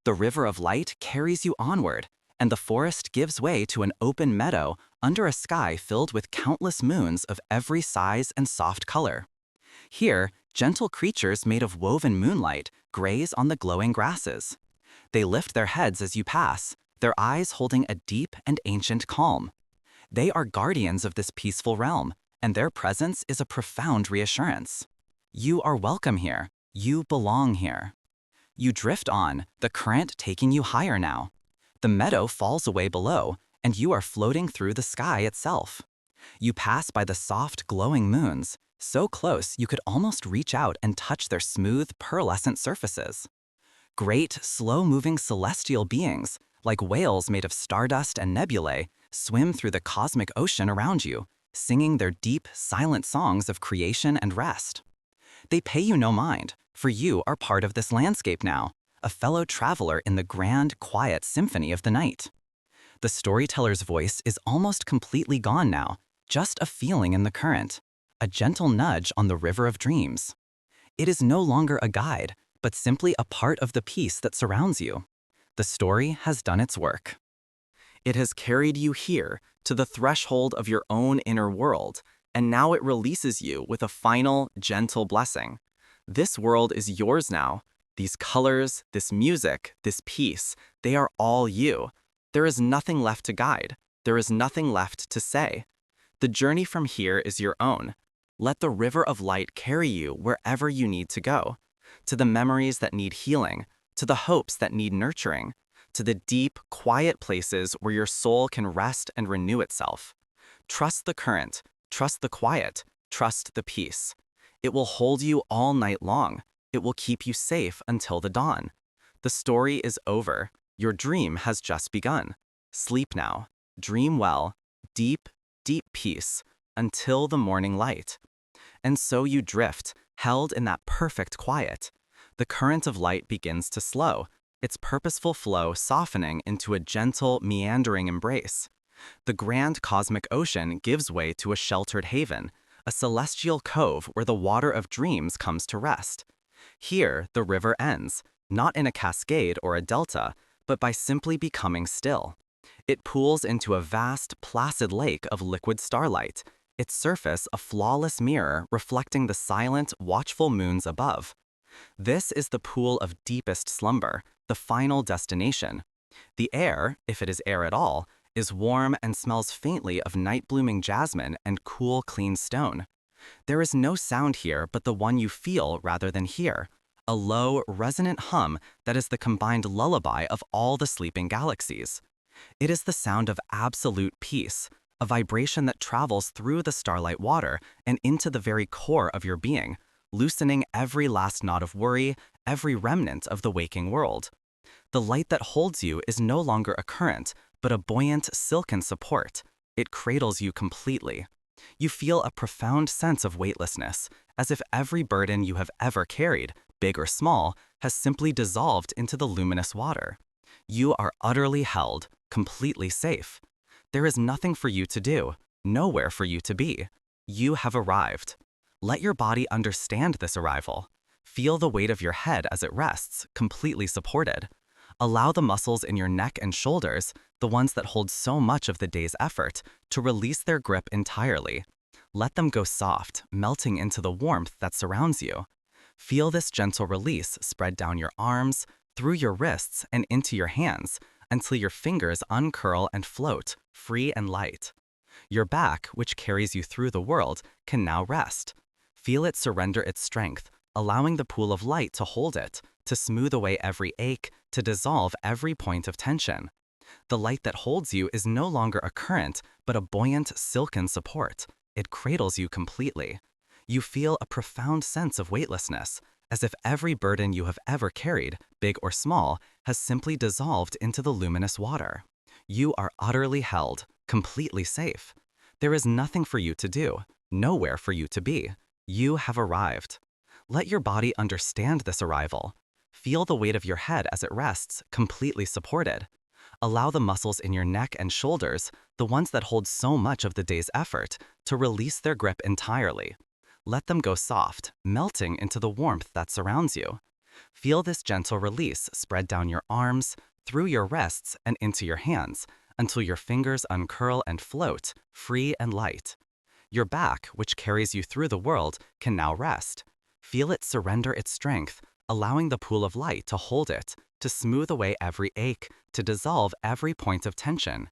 The river of light carries you onward, and the forest gives way to an open meadow under a sky filled with countless moons of every size and soft color. Here, gentle creatures made of woven moonlight graze on the glowing grasses. They lift their heads as you pass, their eyes holding a deep and ancient calm. They are guardians of this peaceful realm, and their presence is a profound reassurance. You are welcome here. You belong here. You drift on, the current taking you higher now. The meadow falls away below, and you are floating through the sky itself. You pass by the soft, glowing moons, so close you could almost reach out and touch their smooth, pearlescent surfaces. Great, slow-moving celestial beings, like whales made of stardust and nebulae, swim through the cosmic ocean around you, singing their deep, silent songs of creation and rest. They pay you no mind, for you are part of this landscape now, a fellow traveler in the grand, quiet symphony of the night. The storyteller's voice is almost completely gone now, just a feeling in the current, a gentle nudge on the river of dreams. It is no longer a guide, but simply a part of the peace that surrounds you. The story has done its work. It has carried you here, to the threshold of your own inner world, and now it releases you with a final, gentle blessing. This world is yours now. These colors, this music, this peace, they are all you. There is nothing left to guide. There is nothing left to say. The journey from here is your own. Let the river of light carry you wherever you need to go, to the memories that need healing, to the hopes that need nurturing, to the deep, quiet places where your soul can rest and renew itself. Trust the current, trust the quiet, trust the peace. It will hold you all night long. It will keep you safe until the dawn. The story is over. Your dream has just begun. Sleep now. Dream well. Deep, deep peace until the morning light. And so you drift, held in that perfect quiet. The current of light begins to slow, its purposeful flow softening into a gentle, meandering embrace. The grand cosmic ocean gives way to a sheltered haven, a celestial cove where the water of dreams comes to rest. Here, the river ends, not in a cascade or a delta, but by simply becoming still. It pools into a vast, placid lake of liquid starlight, its surface a flawless mirror reflecting the silent, watchful moons above. This is the pool of deepest slumber, the final destination. The air, if it is air at all, is warm and smells faintly of night-blooming jasmine and cool, clean stone. There is no sound here but the one you feel rather than hear, a low, resonant hum that is the combined lullaby of all the sleeping galaxies. It is the sound of absolute peace, a vibration that travels through the starlight water and into the very core of your being, loosening every last knot of worry, every remnant of the waking world. The light that holds you is no longer a current, but a buoyant, silken support. It cradles you completely. You feel a profound sense of weightlessness, as if every burden you have ever carried, big or small, has simply dissolved into the luminous water. You are utterly held, completely safe. There is nothing for you to do, nowhere for you to be. You have arrived. Let your body understand this arrival. Feel the weight of your head as it rests, completely supported. Allow the muscles in your neck and shoulders, the ones that hold so much of the day's effort, to release their grip entirely. Let them go soft, melting into the warmth that surrounds you. Feel this gentle release spread down your arms, through your wrists, and into your hands, until your fingers uncurl and float, free and light. Your back, which carries you through the world, can now rest. Feel it surrender its strength, allowing the pool of light to hold it, to smooth away every ache, to dissolve every point of tension. The light that holds you is no longer a current, but a buoyant, silken support. It cradles you completely. You feel a profound sense of weightlessness, as if every burden you have ever carried, big or small, has simply dissolved into the luminous water. You are utterly held, completely safe. There is nothing for you to do, nowhere for you to be. You have arrived. Let your body understand this arrival. Feel the weight of your head as it rests, completely supported. Allow the muscles in your neck and shoulders, the ones that hold so much of the day's effort, to release their grip entirely. Let them go soft, melting into the warmth that surrounds you. Feel this gentle release spread down your arms, through your wrists, and into your hands, until your fingers uncurl and float, free and light. Your back, which carries you through the world, can now rest. Feel it surrender its strength, allowing the pool of light to hold it, to smooth away every ache, to dissolve every point of tension.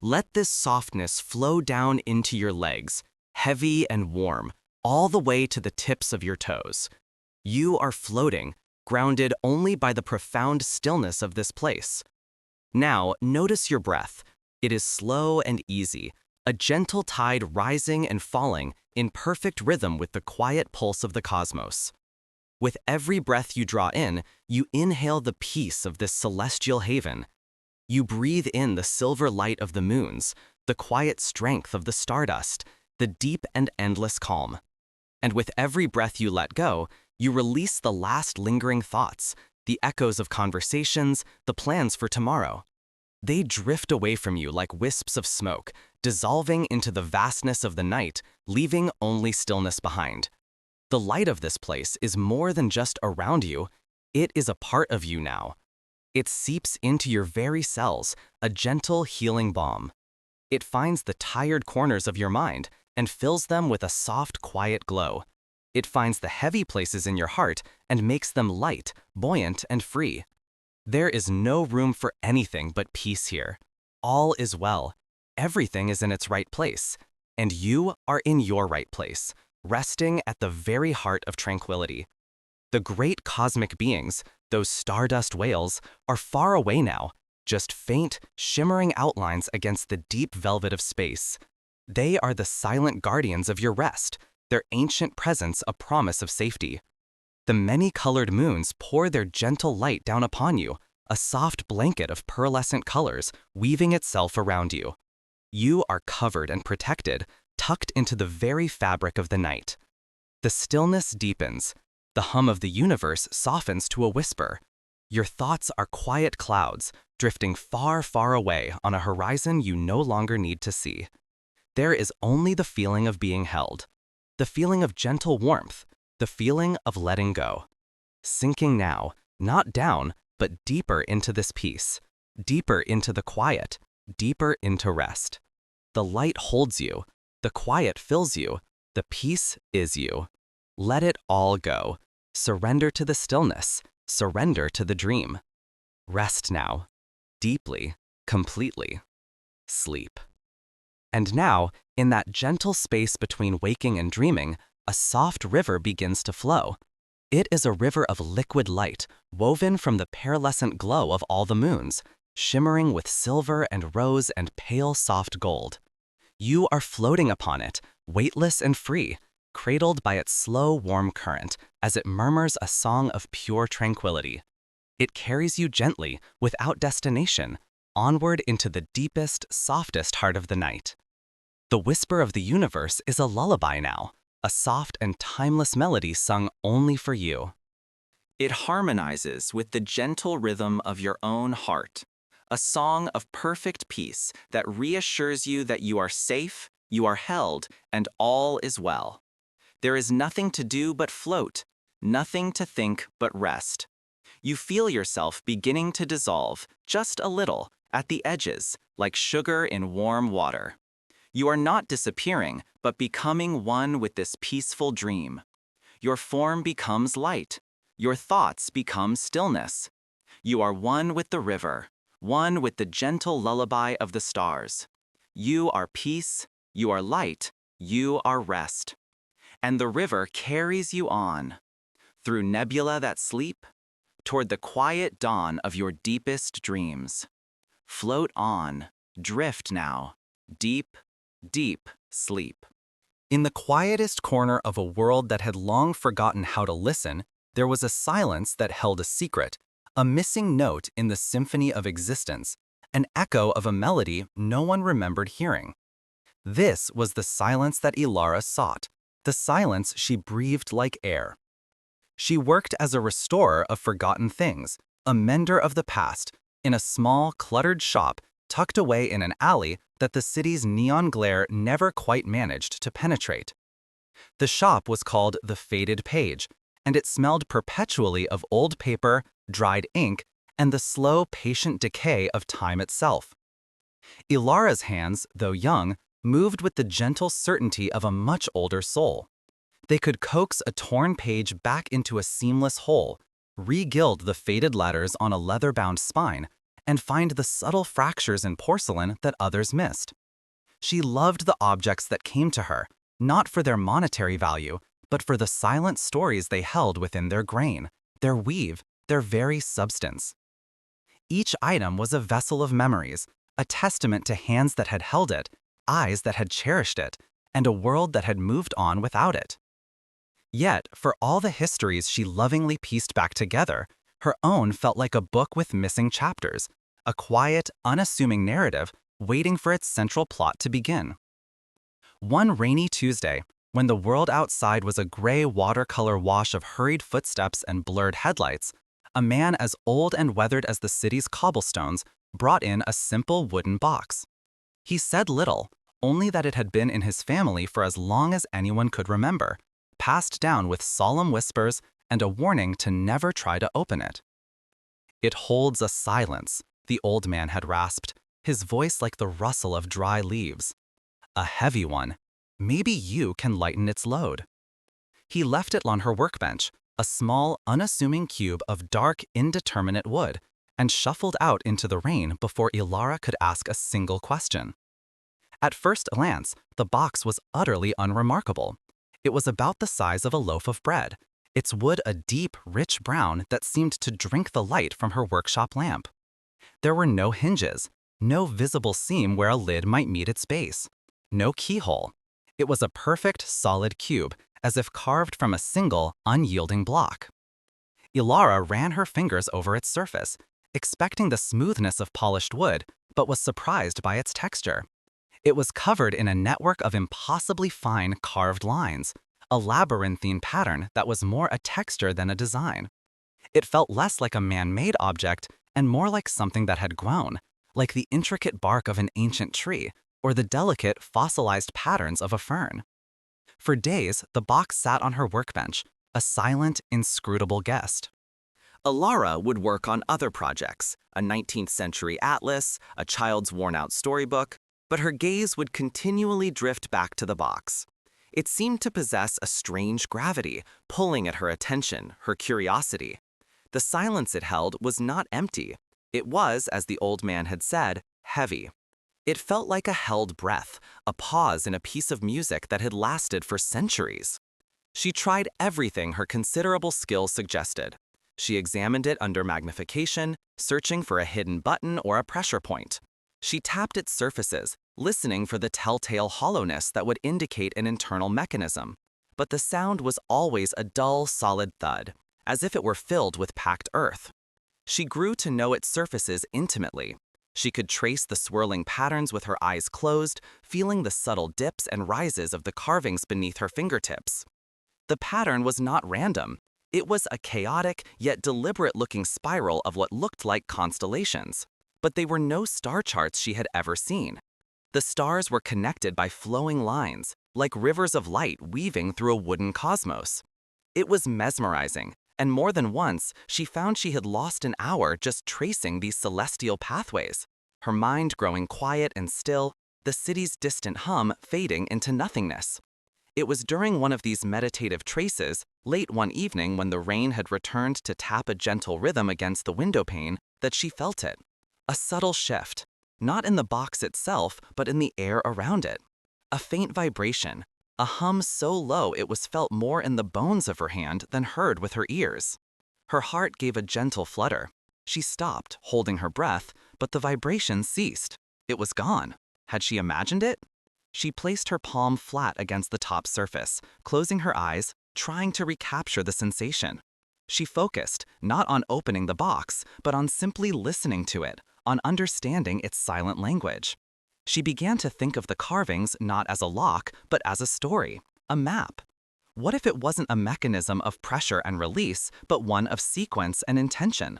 Let this softness flow down into your legs, heavy and warm, all the way to the tips of your toes. You are floating, grounded only by the profound stillness of this place. Now, notice your breath. It is slow and easy, a gentle tide rising and falling in perfect rhythm with the quiet pulse of the cosmos. With every breath you draw in, you inhale the peace of this celestial haven. You breathe in the silver light of the moons, the quiet strength of the stardust, the deep and endless calm. And with every breath you let go, you release the last lingering thoughts, the echoes of conversations, the plans for tomorrow. They drift away from you like wisps of smoke, dissolving into the vastness of the night, leaving only stillness behind. The light of this place is more than just around you, it is a part of you now. It seeps into your very cells, a gentle healing balm. It finds the tired corners of your mind and fills them with a soft, quiet glow. It finds the heavy places in your heart and makes them light, buoyant, and free. There is no room for anything but peace here. All is well. Everything is in its right place. And you are in your right place, resting at the very heart of tranquility. The great cosmic beings, those stardust whales, are far away now, just faint, shimmering outlines against the deep velvet of space. They are the silent guardians of your rest, their ancient presence a promise of safety. The many-colored moons pour their gentle light down upon you, a soft blanket of pearlescent colors weaving itself around you. You are covered and protected, tucked into the very fabric of the night. The stillness deepens. The hum of the universe softens to a whisper. Your thoughts are quiet clouds, drifting far, far away on a horizon you no longer need to see. There is only the feeling of being held, the feeling of gentle warmth, the feeling of letting go. Sinking now, not down, but deeper into this peace, deeper into the quiet, deeper into rest. The light holds you, the quiet fills you, the peace is you. Let it all go. Surrender to the stillness, surrender to the dream. Rest now, deeply, completely. Sleep. And now, in that gentle space between waking and dreaming, a soft river begins to flow. It is a river of liquid light, woven from the pearlescent glow of all the moons, shimmering with silver and rose and pale soft gold. You are floating upon it, weightless and free, cradled by its slow, warm current as it murmurs a song of pure tranquility. It carries you gently, without destination, onward into the deepest, softest heart of the night. The whisper of the universe is a lullaby now, a soft and timeless melody sung only for you. It harmonizes with the gentle rhythm of your own heart, a song of perfect peace that reassures you that you are safe, you are held, and all is well. There is nothing to do but float, nothing to think but rest. You feel yourself beginning to dissolve, just a little, at the edges, like sugar in warm water. You are not disappearing, but becoming one with this peaceful dream. Your form becomes light. Your thoughts become stillness. You are one with the river, one with the gentle lullaby of the stars. You are peace, you are light, you are rest. And the river carries you on, through nebula that sleep, toward the quiet dawn of your deepest dreams. Float on, drift now, deep, deep sleep. In the quietest corner of a world that had long forgotten how to listen, there was a silence that held a secret, a missing note in the symphony of existence, an echo of a melody no one remembered hearing. This was the silence that Elara sought, the silence she breathed like air. She worked as a restorer of forgotten things, a mender of the past, in a small, cluttered shop tucked away in an alley that the city's neon glare never quite managed to penetrate. The shop was called The Faded Page, and it smelled perpetually of old paper, dried ink, and the slow, patient decay of time itself. Elara's hands, though young, moved with the gentle certainty of a much older soul. They could coax a torn page back into a seamless hole, re-gild the faded letters on a leather-bound spine, and find the subtle fractures in porcelain that others missed. She loved the objects that came to her, not for their monetary value, but for the silent stories they held within their grain, their weave, their very substance. Each item was a vessel of memories, a testament to hands that had held it, eyes that had cherished it, and a world that had moved on without it. Yet, for all the histories she lovingly pieced back together, her own felt like a book with missing chapters, a quiet, unassuming narrative waiting for its central plot to begin. One rainy Tuesday, when the world outside was a gray watercolor wash of hurried footsteps and blurred headlights, a man as old and weathered as the city's cobblestones brought in a simple wooden box. He said little, only that it had been in his family for as long as anyone could remember, passed down with solemn whispers and a warning to never try to open it. "It holds a silence," the old man had rasped, his voice like the rustle of dry leaves. "A heavy one. Maybe you can lighten its load." He left it on her workbench, a small, unassuming cube of dark, indeterminate wood, and shuffled out into the rain before Elara could ask a single question. At first glance, the box was utterly unremarkable. It was about the size of a loaf of bread, its wood a deep, rich brown that seemed to drink the light from her workshop lamp. There were no hinges, no visible seam where a lid might meet its base, no keyhole. It was a perfect, solid cube, as if carved from a single, unyielding block. Elara ran her fingers over its surface, expecting the smoothness of polished wood, but was surprised by its texture. It was covered in a network of impossibly fine carved lines, a labyrinthine pattern that was more a texture than a design. It felt less like a man-made object and more like something that had grown, like the intricate bark of an ancient tree or the delicate fossilized patterns of a fern. For days, the box sat on her workbench, a silent, inscrutable guest. Elara would work on other projects, a 19th century atlas, a child's worn-out storybook, but her gaze would continually drift back to the box. It seemed to possess a strange gravity, pulling at her attention, her curiosity. The silence it held was not empty. It was, as the old man had said, heavy. It felt like a held breath, a pause in a piece of music that had lasted for centuries. She tried everything her considerable skill suggested. She examined it under magnification, searching for a hidden button or a pressure point. She tapped its surfaces, listening for the telltale hollowness that would indicate an internal mechanism. But the sound was always a dull, solid thud, as if it were filled with packed earth. She grew to know its surfaces intimately. She could trace the swirling patterns with her eyes closed, feeling the subtle dips and rises of the carvings beneath her fingertips. The pattern was not random. It was a chaotic yet deliberate-looking spiral of what looked like constellations. But they were no star charts she had ever seen. The stars were connected by flowing lines, like rivers of light weaving through a wooden cosmos. It was mesmerizing, and more than once she found she had lost an hour just tracing these celestial pathways, her mind growing quiet and still, the city's distant hum fading into nothingness. It was during one of these meditative traces, late one evening when the rain had returned to tap a gentle rhythm against the window pane, that she felt it. A subtle shift, not in the box itself, but in the air around it. A faint vibration, a hum so low it was felt more in the bones of her hand than heard with her ears. Her heart gave a gentle flutter. She stopped, holding her breath, but the vibration ceased. It was gone. Had she imagined it? She placed her palm flat against the top surface, closing her eyes, trying to recapture the sensation. She focused, not on opening the box, but on simply listening to it, on understanding its silent language. She began to think of the carvings not as a lock, but as a story, a map. What if it wasn't a mechanism of pressure and release, but one of sequence and intention?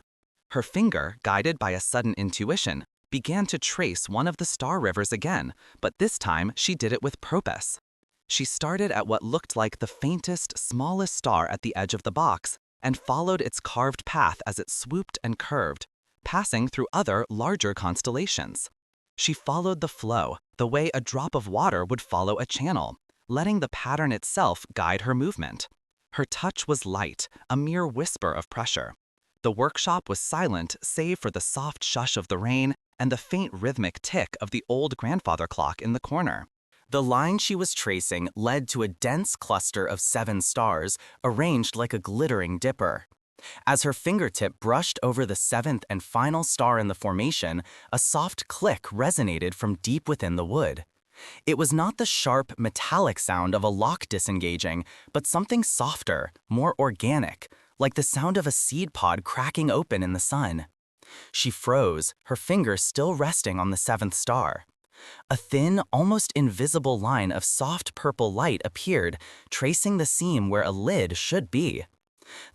Her finger, guided by a sudden intuition, began to trace one of the star rivers again, but this time she did it with purpose. She started at what looked like the faintest, smallest star at the edge of the box and followed its carved path as it swooped and curved, passing through other, larger constellations. She followed the flow, the way a drop of water would follow a channel, letting the pattern itself guide her movement. Her touch was light, a mere whisper of pressure. The workshop was silent save for the soft shush of the rain and the faint rhythmic tick of the old grandfather clock in the corner. The line she was tracing led to a dense cluster of 7 stars arranged like a glittering dipper. As her fingertip brushed over the 7th and final star in the formation, a soft click resonated from deep within the wood. It was not the sharp, metallic sound of a lock disengaging, but something softer, more organic, like the sound of a seed pod cracking open in the sun. She froze, her finger still resting on the 7th star. A thin, almost invisible line of soft purple light appeared, tracing the seam where a lid should be.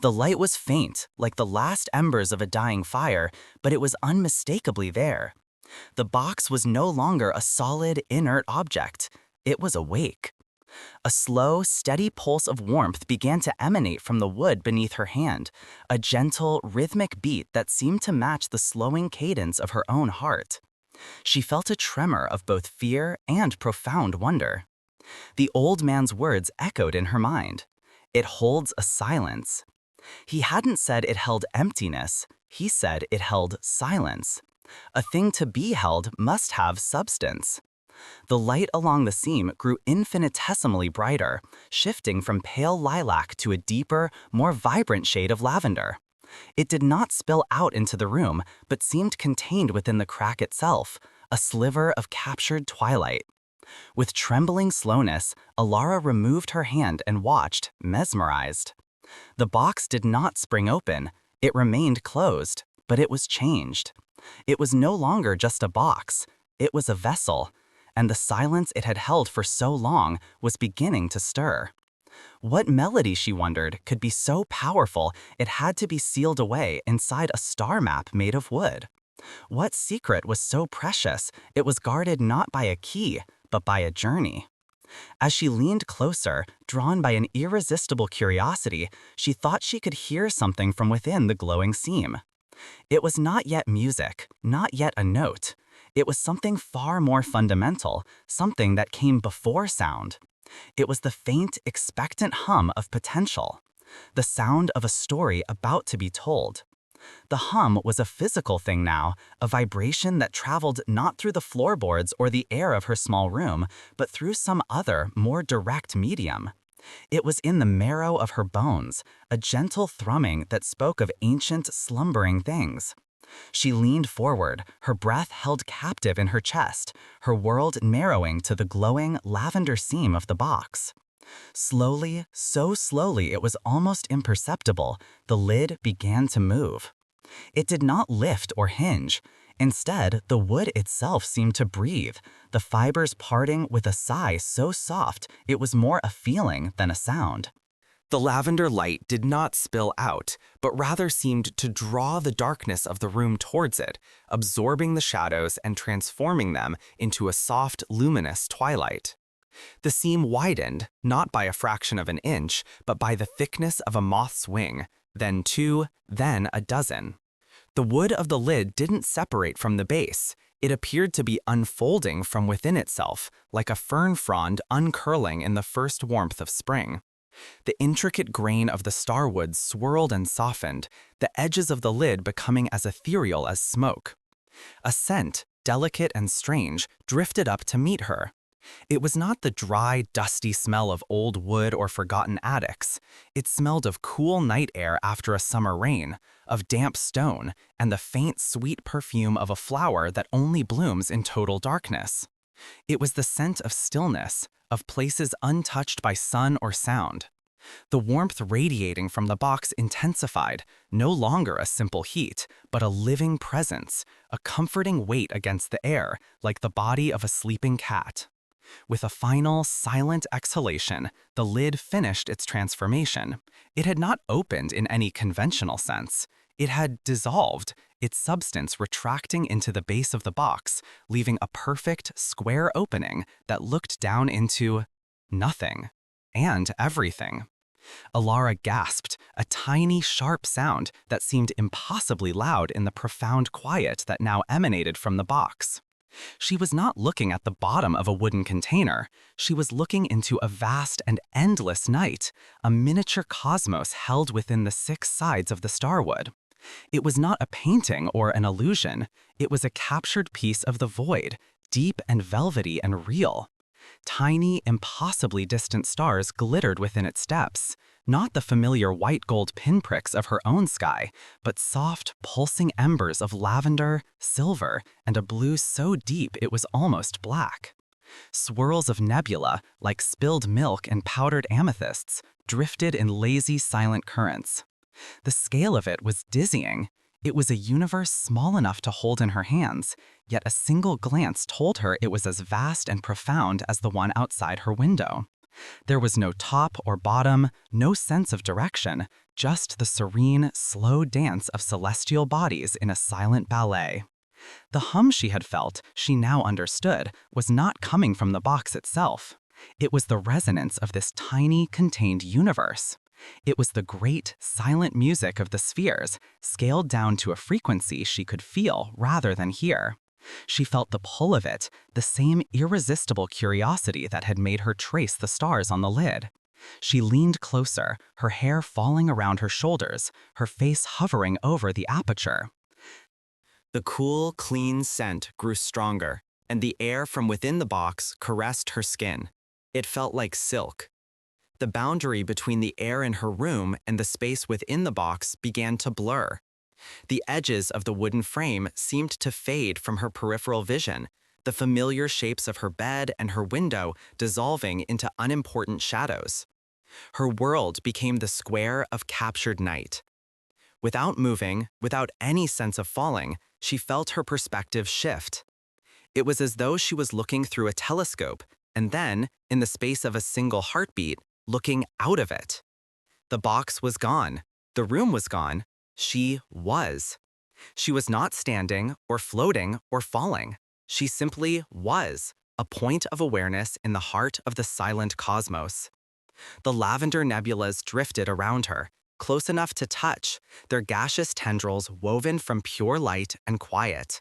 The light was faint, like the last embers of a dying fire, but it was unmistakably there. The box was no longer a solid, inert object. It was awake. A slow, steady pulse of warmth began to emanate from the wood beneath her hand, a gentle, rhythmic beat that seemed to match the slowing cadence of her own heart. She felt a tremor of both fear and profound wonder. The old man's words echoed in her mind. It holds a silence. He hadn't said it held emptiness. He said it held silence. A thing to be held must have substance. The light along the seam grew infinitesimally brighter, shifting from pale lilac to a deeper, more vibrant shade of lavender. It did not spill out into the room, but seemed contained within the crack itself, a sliver of captured twilight. With trembling slowness, Elara removed her hand and watched, mesmerized. The box did not spring open. It remained closed, but it was changed. It was no longer just a box. It was a vessel, and the silence it had held for so long was beginning to stir. What melody, she wondered, could be so powerful it had to be sealed away inside a star map made of wood? What secret was so precious it was guarded not by a key, but by a journey? As she leaned closer, drawn by an irresistible curiosity, she thought she could hear something from within the glowing seam. It was not yet music, not yet a note. It was something far more fundamental, something that came before sound. It was the faint, expectant hum of potential, the sound of a story about to be told. The hum was a physical thing now, a vibration that traveled not through the floorboards or the air of her small room, but through some other, more direct medium. It was in the marrow of her bones, a gentle thrumming that spoke of ancient, slumbering things. She leaned forward, her breath held captive in her chest, her world narrowing to the glowing, lavender seam of the box. Slowly, so slowly it was almost imperceptible, the lid began to move. It did not lift or hinge. Instead, the wood itself seemed to breathe, the fibers parting with a sigh so soft it was more a feeling than a sound. The lavender light did not spill out, but rather seemed to draw the darkness of the room towards it, absorbing the shadows and transforming them into a soft, luminous twilight. The seam widened, not by a fraction of an inch, but by the thickness of a moth's wing, then two, then a dozen. The wood of the lid didn't separate from the base. It appeared to be unfolding from within itself, like a fern frond uncurling in the first warmth of spring. The intricate grain of the starwood swirled and softened, the edges of the lid becoming as ethereal as smoke. A scent, delicate and strange, drifted up to meet her. It was not the dry, dusty smell of old wood or forgotten attics. It smelled of cool night air after a summer rain, of damp stone, and the faint, sweet perfume of a flower that only blooms in total darkness. It was the scent of stillness, of places untouched by sun or sound. The warmth radiating from the box intensified, no longer a simple heat, but a living presence, a comforting weight against the air, like the body of a sleeping cat. With a final, silent exhalation, the lid finished its transformation. It had not opened in any conventional sense. It had dissolved, its substance retracting into the base of the box, leaving a perfect, square opening that looked down into nothing and everything. Elara gasped, a tiny, sharp sound that seemed impossibly loud in the profound quiet that now emanated from the box. She was not looking at the bottom of a wooden container. She was looking into a vast and endless night, a miniature cosmos held within the 6 sides of the starwood. It was not a painting or an illusion. It was a captured piece of the void, deep and velvety and real. Tiny, impossibly distant stars glittered within its depths, not the familiar white-gold pinpricks of her own sky, but soft, pulsing embers of lavender, silver, and a blue so deep it was almost black. Swirls of nebula, like spilled milk and powdered amethysts, drifted in lazy, silent currents. The scale of it was dizzying. It was a universe small enough to hold in her hands, yet a single glance told her it was as vast and profound as the one outside her window. There was no top or bottom, no sense of direction, just the serene, slow dance of celestial bodies in a silent ballet. The hum she had felt, she now understood, was not coming from the box itself. It was the resonance of this tiny, contained universe. It was the great, silent music of the spheres, scaled down to a frequency she could feel rather than hear. She felt the pull of it, the same irresistible curiosity that had made her trace the stars on the lid. She leaned closer, her hair falling around her shoulders, her face hovering over the aperture. The cool, clean scent grew stronger, and the air from within the box caressed her skin. It felt like silk. The boundary between the air in her room and the space within the box began to blur. The edges of the wooden frame seemed to fade from her peripheral vision, the familiar shapes of her bed and her window dissolving into unimportant shadows. Her world became the square of captured night. Without moving, without any sense of falling, she felt her perspective shift. It was as though she was looking through a telescope, and then, in the space of a single heartbeat, looking out of it. The box was gone. The room was gone. She was. She was not standing, or floating, or falling. She simply was, a point of awareness in the heart of the silent cosmos. The lavender nebulas drifted around her, close enough to touch, their gaseous tendrils woven from pure light and quiet.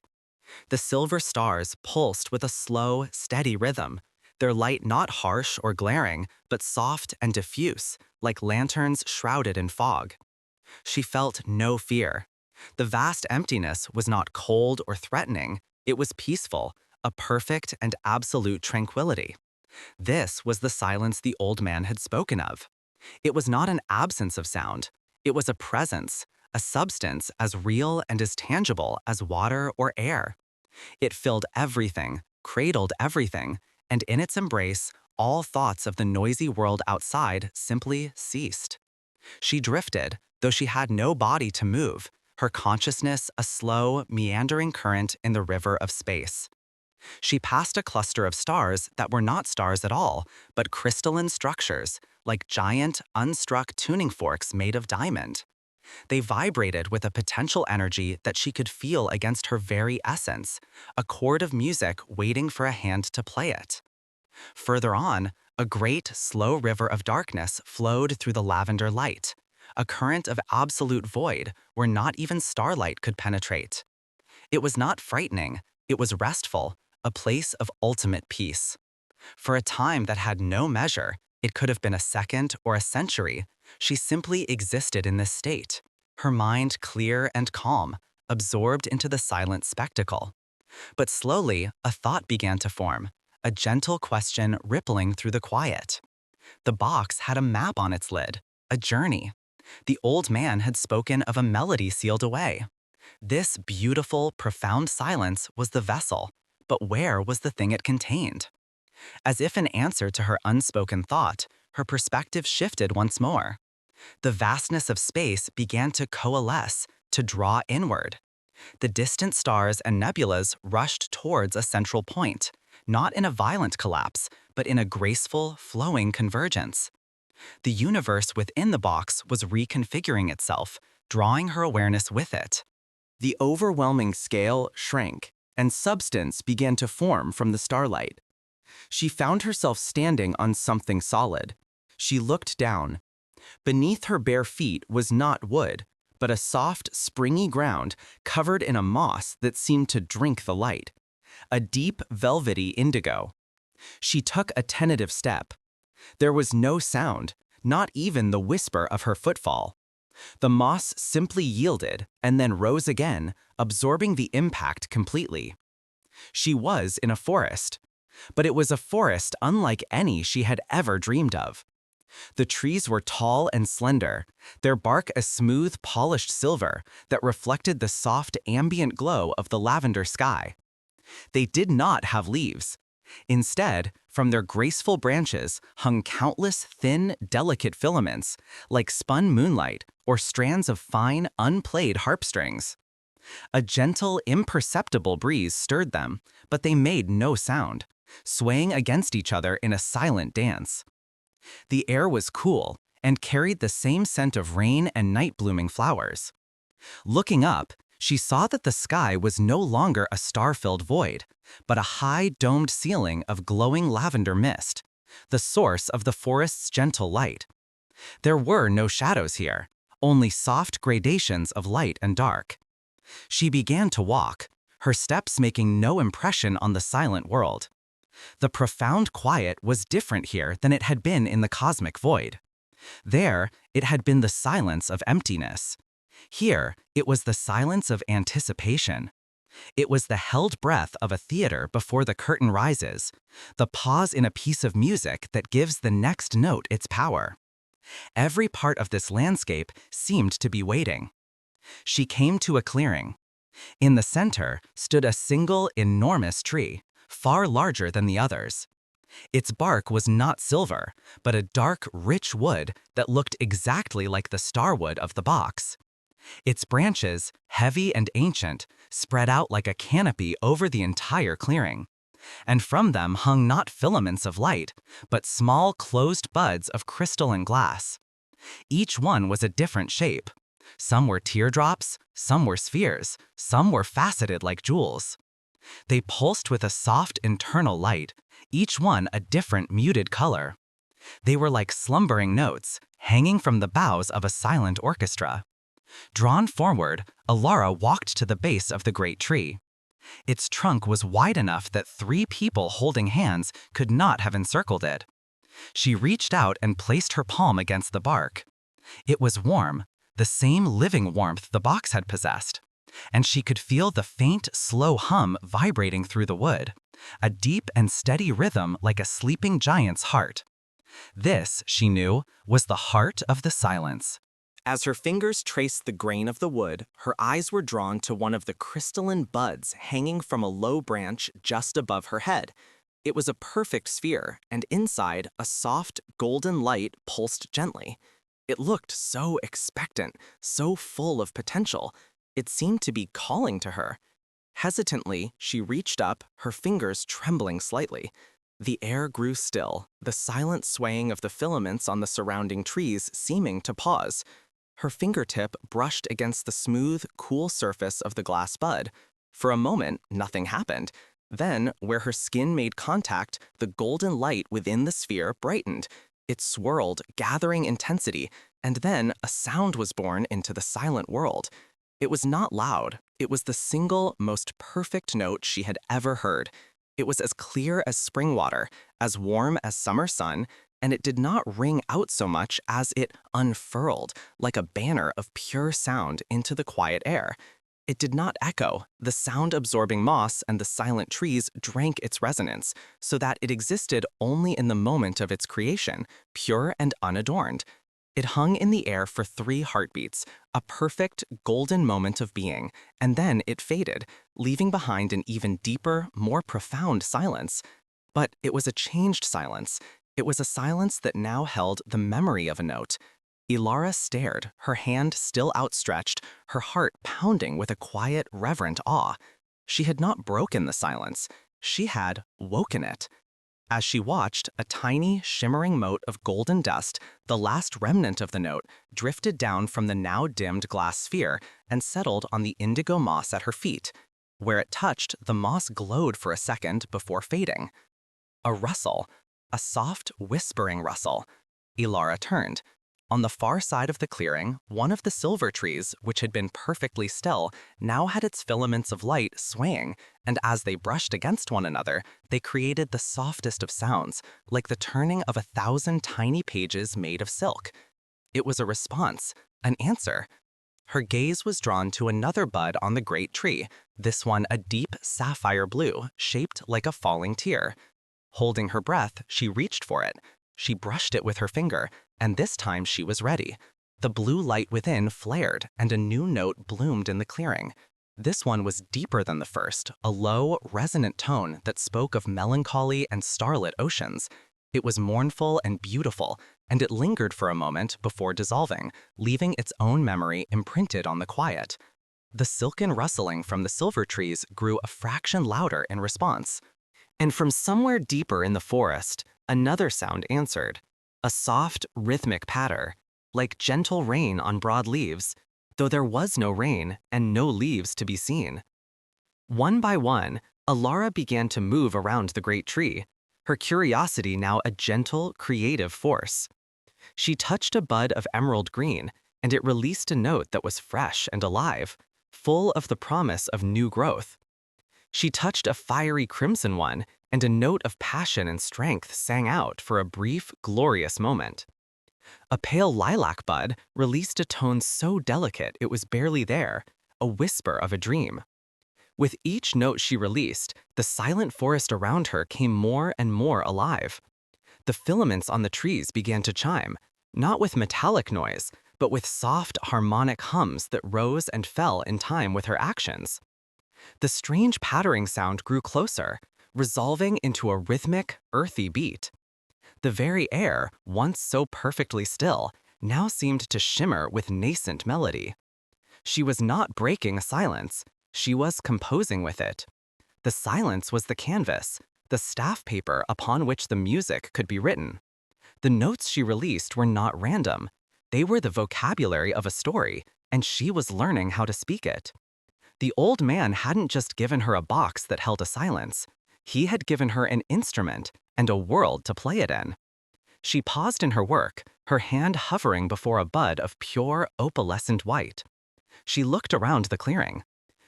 The silver stars pulsed with a slow, steady rhythm, their light not harsh or glaring, but soft and diffuse, like lanterns shrouded in fog. She felt no fear. The vast emptiness was not cold or threatening, it was peaceful, a perfect and absolute tranquility. This was the silence the old man had spoken of. It was not an absence of sound, it was a presence, a substance as real and as tangible as water or air. It filled everything, cradled everything, and in its embrace, all thoughts of the noisy world outside simply ceased. She drifted, though she had no body to move, her consciousness a slow, meandering current in the river of space. She passed a cluster of stars that were not stars at all, but crystalline structures, like giant, unstruck tuning forks made of diamond. They vibrated with a potential energy that she could feel against her very essence, a chord of music waiting for a hand to play it. Further on, a great, slow river of darkness flowed through the lavender light, a current of absolute void where not even starlight could penetrate. It was not frightening, it was restful, a place of ultimate peace. For a time that had no measure, it could have been a second or a century, she simply existed in this state, her mind clear and calm, absorbed into the silent spectacle. But slowly, a thought began to form, a gentle question rippling through the quiet. The box had a map on its lid, a journey. The old man had spoken of a melody sealed away. This beautiful, profound silence was the vessel, but where was the thing it contained? As if in answer to her unspoken thought, her perspective shifted once more. The vastness of space began to coalesce, to draw inward. The distant stars and nebulas rushed towards a central point, not in a violent collapse, but in a graceful, flowing convergence. The universe within the box was reconfiguring itself, drawing her awareness with it. The overwhelming scale shrank, and substance began to form from the starlight. She found herself standing on something solid. She looked down. Beneath her bare feet was not wood, but a soft, springy ground covered in a moss that seemed to drink the light. A deep, velvety indigo. She took a tentative step. There was no sound, not even the whisper of her footfall. The moss simply yielded and then rose again, absorbing the impact completely. She was in a forest, but it was a forest unlike any she had ever dreamed of. The trees were tall and slender, their bark a smooth, polished silver that reflected the soft, ambient glow of the lavender sky. They did not have leaves. Instead, from their graceful branches hung countless thin, delicate filaments, like spun moonlight or strands of fine, unplayed harpstrings. A gentle, imperceptible breeze stirred them, but they made no sound, swaying against each other in a silent dance. The air was cool and carried the same scent of rain and night-blooming flowers. Looking up, she saw that the sky was no longer a star-filled void, but a high, domed ceiling of glowing lavender mist, the source of the forest's gentle light. There were no shadows here, only soft gradations of light and dark. She began to walk, her steps making no impression on the silent world. The profound quiet was different here than it had been in the cosmic void. There, it had been the silence of emptiness. Here, it was the silence of anticipation. It was the held breath of a theater before the curtain rises, the pause in a piece of music that gives the next note its power. Every part of this landscape seemed to be waiting. She came to a clearing. In the center stood a single enormous tree, far larger than the others. Its bark was not silver, but a dark, rich wood that looked exactly like the starwood of the box. Its branches, heavy and ancient, spread out like a canopy over the entire clearing, and from them hung not filaments of light, but small closed buds of crystal and glass. Each one was a different shape. Some were teardrops, some were spheres, some were faceted like jewels. They pulsed with a soft internal light, each one a different muted color. They were like slumbering notes, hanging from the boughs of a silent orchestra. Drawn forward, Elara walked to the base of the great tree. Its trunk was wide enough that 3 people holding hands could not have encircled it. She reached out and placed her palm against the bark. It was warm, the same living warmth the box had possessed, and she could feel the faint, slow hum vibrating through the wood, a deep and steady rhythm like a sleeping giant's heart. This, she knew, was the heart of the silence. As her fingers traced the grain of the wood, her eyes were drawn to one of the crystalline buds hanging from a low branch just above her head. It was a perfect sphere, and inside, a soft, golden light pulsed gently. It looked so expectant, so full of potential. It seemed to be calling to her. Hesitantly, she reached up, her fingers trembling slightly. The air grew still, the silent swaying of the filaments on the surrounding trees seeming to pause. Her fingertip brushed against the smooth, cool surface of the glass bud. For a moment, nothing happened. Then, where her skin made contact, the golden light within the sphere brightened. It swirled, gathering intensity, and then a sound was born into the silent world. It was not loud. It was the single, most perfect note she had ever heard. It was as clear as spring water, as warm as summer sun, and it did not ring out so much as it unfurled, like a banner of pure sound into the quiet air. It did not echo. The sound-absorbing moss and the silent trees drank its resonance, so that it existed only in the moment of its creation, pure and unadorned. It hung in the air for 3 heartbeats, a perfect, golden moment of being, and then it faded, leaving behind an even deeper, more profound silence. But it was a changed silence. It was a silence that now held the memory of a note. Elara stared, her hand still outstretched, her heart pounding with a quiet, reverent awe. She had not broken the silence. She had woken it. As she watched, a tiny, shimmering mote of golden dust, the last remnant of the note, drifted down from the now dimmed glass sphere and settled on the indigo moss at her feet. Where it touched, the moss glowed for a second before fading. A rustle. A soft, whispering rustle. Elara turned. On the far side of the clearing, one of the silver trees, which had been perfectly still, now had its filaments of light swaying, and as they brushed against one another, they created the softest of sounds, like the turning of 1,000 tiny pages made of silk. It was a response, an answer. Her gaze was drawn to another bud on the great tree, this one a deep sapphire blue, shaped like a falling tear. Holding her breath, she reached for it. She brushed it with her finger, and this time she was ready. The blue light within flared, and a new note bloomed in the clearing. This one was deeper than the first, a low, resonant tone that spoke of melancholy and starlit oceans. It was mournful and beautiful, and it lingered for a moment before dissolving, leaving its own memory imprinted on the quiet. The silken rustling from the silver trees grew a fraction louder in response. And from somewhere deeper in the forest, another sound answered, a soft, rhythmic patter, like gentle rain on broad leaves, though there was no rain and no leaves to be seen. One by one, Elara began to move around the great tree, her curiosity now a gentle, creative force. She touched a bud of emerald green, and it released a note that was fresh and alive, full of the promise of new growth. She touched a fiery crimson one, and a note of passion and strength sang out for a brief, glorious moment. A pale lilac bud released a tone so delicate it was barely there, a whisper of a dream. With each note she released, the silent forest around her came more and more alive. The filaments on the trees began to chime, not with metallic noise, but with soft, harmonic hums that rose and fell in time with her actions. The strange pattering sound grew closer, resolving into a rhythmic, earthy beat. The very air, once so perfectly still, now seemed to shimmer with nascent melody. She was not breaking silence, she was composing with it. The silence was the canvas, the staff paper upon which the music could be written. The notes she released were not random. They were the vocabulary of a story, and she was learning how to speak it. The old man hadn't just given her a box that held a silence. He had given her an instrument and a world to play it in. She paused in her work, her hand hovering before a bud of pure opalescent white. She looked around the clearing.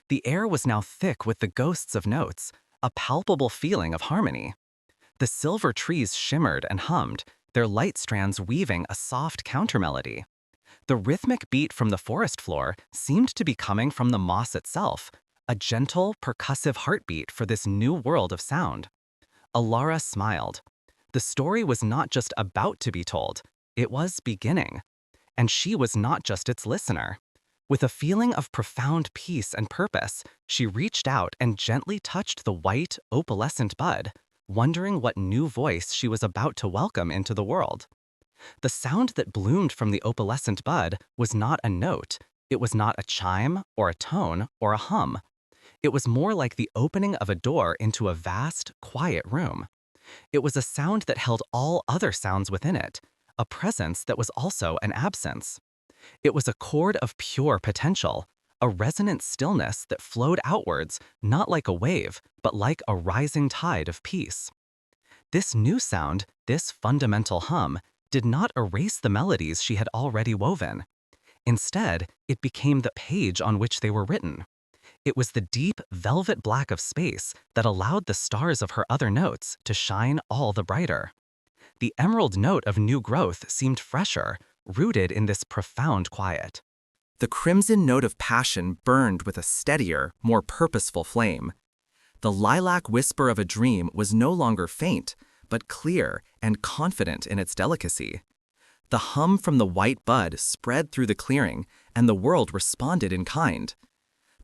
The air was now thick with the ghosts of notes, a palpable feeling of harmony. The silver trees shimmered and hummed, their light strands weaving a soft countermelody. The rhythmic beat from the forest floor seemed to be coming from the moss itself, a gentle, percussive heartbeat for this new world of sound. Elara smiled. The story was not just about to be told, it was beginning. And she was not just its listener. With a feeling of profound peace and purpose, she reached out and gently touched the white, opalescent bud, wondering what new voice she was about to welcome into the world. The sound that bloomed from the opalescent bud was not a note. It was not a chime, or a tone, or a hum. It was more like the opening of a door into a vast, quiet room. It was a sound that held all other sounds within it, a presence that was also an absence. It was a chord of pure potential, a resonant stillness that flowed outwards, not like a wave, but like a rising tide of peace. This new sound, this fundamental hum, did not erase the melodies she had already woven. Instead, it became the page on which they were written. It was the deep, velvet black of space that allowed the stars of her other notes to shine all the brighter. The emerald note of new growth seemed fresher, rooted in this profound quiet. The crimson note of passion burned with a steadier, more purposeful flame. The lilac whisper of a dream was no longer faint, but clear and confident in its delicacy. The hum from the white bud spread through the clearing, and the world responded in kind.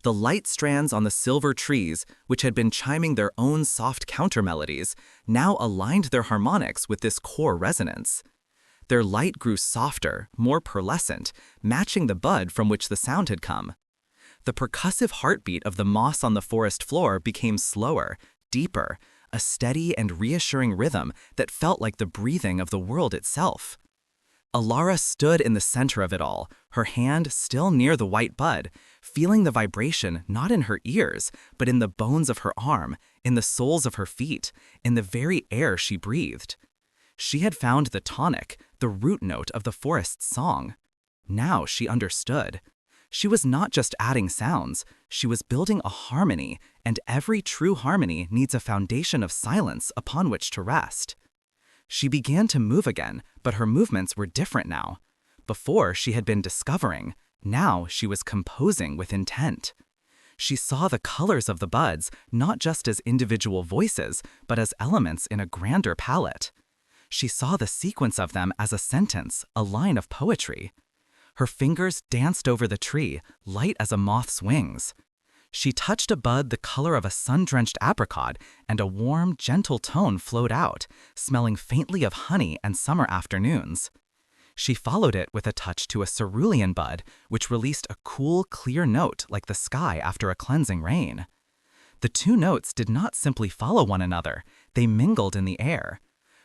The light strands on the silver trees, which had been chiming their own soft countermelodies, now aligned their harmonics with this core resonance. Their light grew softer, more pearlescent, matching the bud from which the sound had come. The percussive heartbeat of the moss on the forest floor became slower, deeper, a steady and reassuring rhythm that felt like the breathing of the world itself. Elara stood in the center of it all, her hand still near the white bud, feeling the vibration not in her ears, but in the bones of her arm, in the soles of her feet, in the very air she breathed. She had found the tonic, the root note of the forest's song. Now she understood. She was not just adding sounds, she was building a harmony, and every true harmony needs a foundation of silence upon which to rest. She began to move again, but her movements were different now. Before, she had been discovering. Now she was composing with intent. She saw the colors of the buds not just as individual voices, but as elements in a grander palette. She saw the sequence of them as a sentence, a line of poetry. Her fingers danced over the tree, light as a moth's wings. She touched a bud the color of a sun-drenched apricot, and a warm, gentle tone flowed out, smelling faintly of honey and summer afternoons. She followed it with a touch to a cerulean bud, which released a cool, clear note like the sky after a cleansing rain. The two notes did not simply follow one another, they mingled in the air.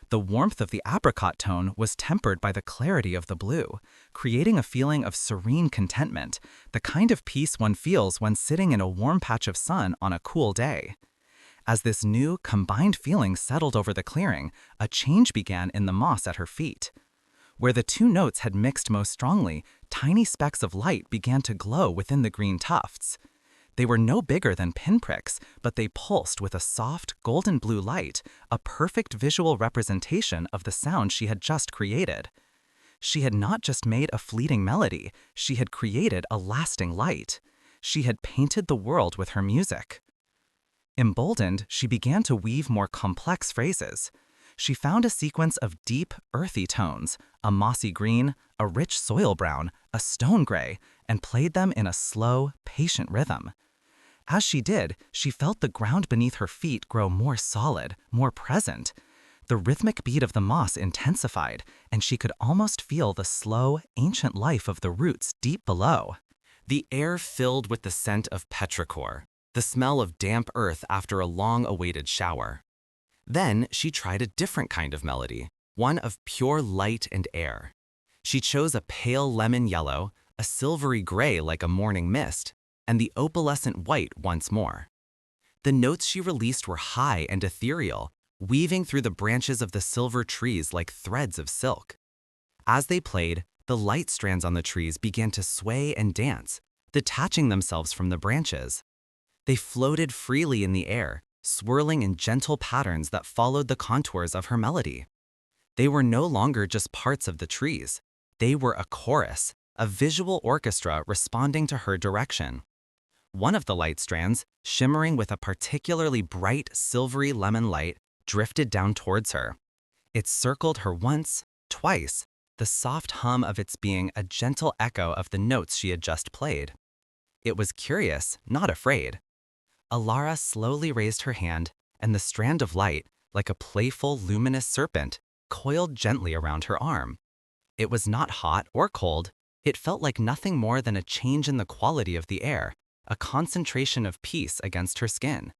The warmth of the apricot tone was tempered by the clarity of the blue, creating a feeling of serene contentment, the kind of peace one feels when sitting in a warm patch of sun on a cool day. As this new, combined feeling settled over the clearing, a change began in the moss at her feet. Where the two notes had mixed most strongly, tiny specks of light began to glow within the green tufts. They were no bigger than pinpricks, but they pulsed with a soft, golden blue light, a perfect visual representation of the sound she had just created. She had not just made a fleeting melody, she had created a lasting light. She had painted the world with her music. Emboldened, she began to weave more complex phrases. She found a sequence of deep, earthy tones, a mossy green, a rich soil brown, a stone gray, and played them in a slow, patient rhythm. As she did, she felt the ground beneath her feet grow more solid, more present. The rhythmic beat of the moss intensified, and she could almost feel the slow, ancient life of the roots deep below. The air filled with the scent of petrichor, the smell of damp earth after a long-awaited shower. Then she tried a different kind of melody, one of pure light and air. She chose a pale lemon yellow, a silvery gray like a morning mist, and the opalescent white once more. The notes she released were high and ethereal, weaving through the branches of the silver trees like threads of silk. As they played, the light strands on the trees began to sway and dance, detaching themselves from the branches. They floated freely in the air, swirling in gentle patterns that followed the contours of her melody. They were no longer just parts of the trees. They were a chorus, a visual orchestra responding to her direction. One of the light strands, shimmering with a particularly bright silvery lemon light, drifted down towards her. It circled her once, twice, the soft hum of its being a gentle echo of the notes she had just played. It was curious, not afraid. Elara slowly raised her hand, and the strand of light, like a playful, luminous serpent, coiled gently around her arm. It was not hot or cold. It felt like nothing more than a change in the quality of the air, a concentration of peace against her skin.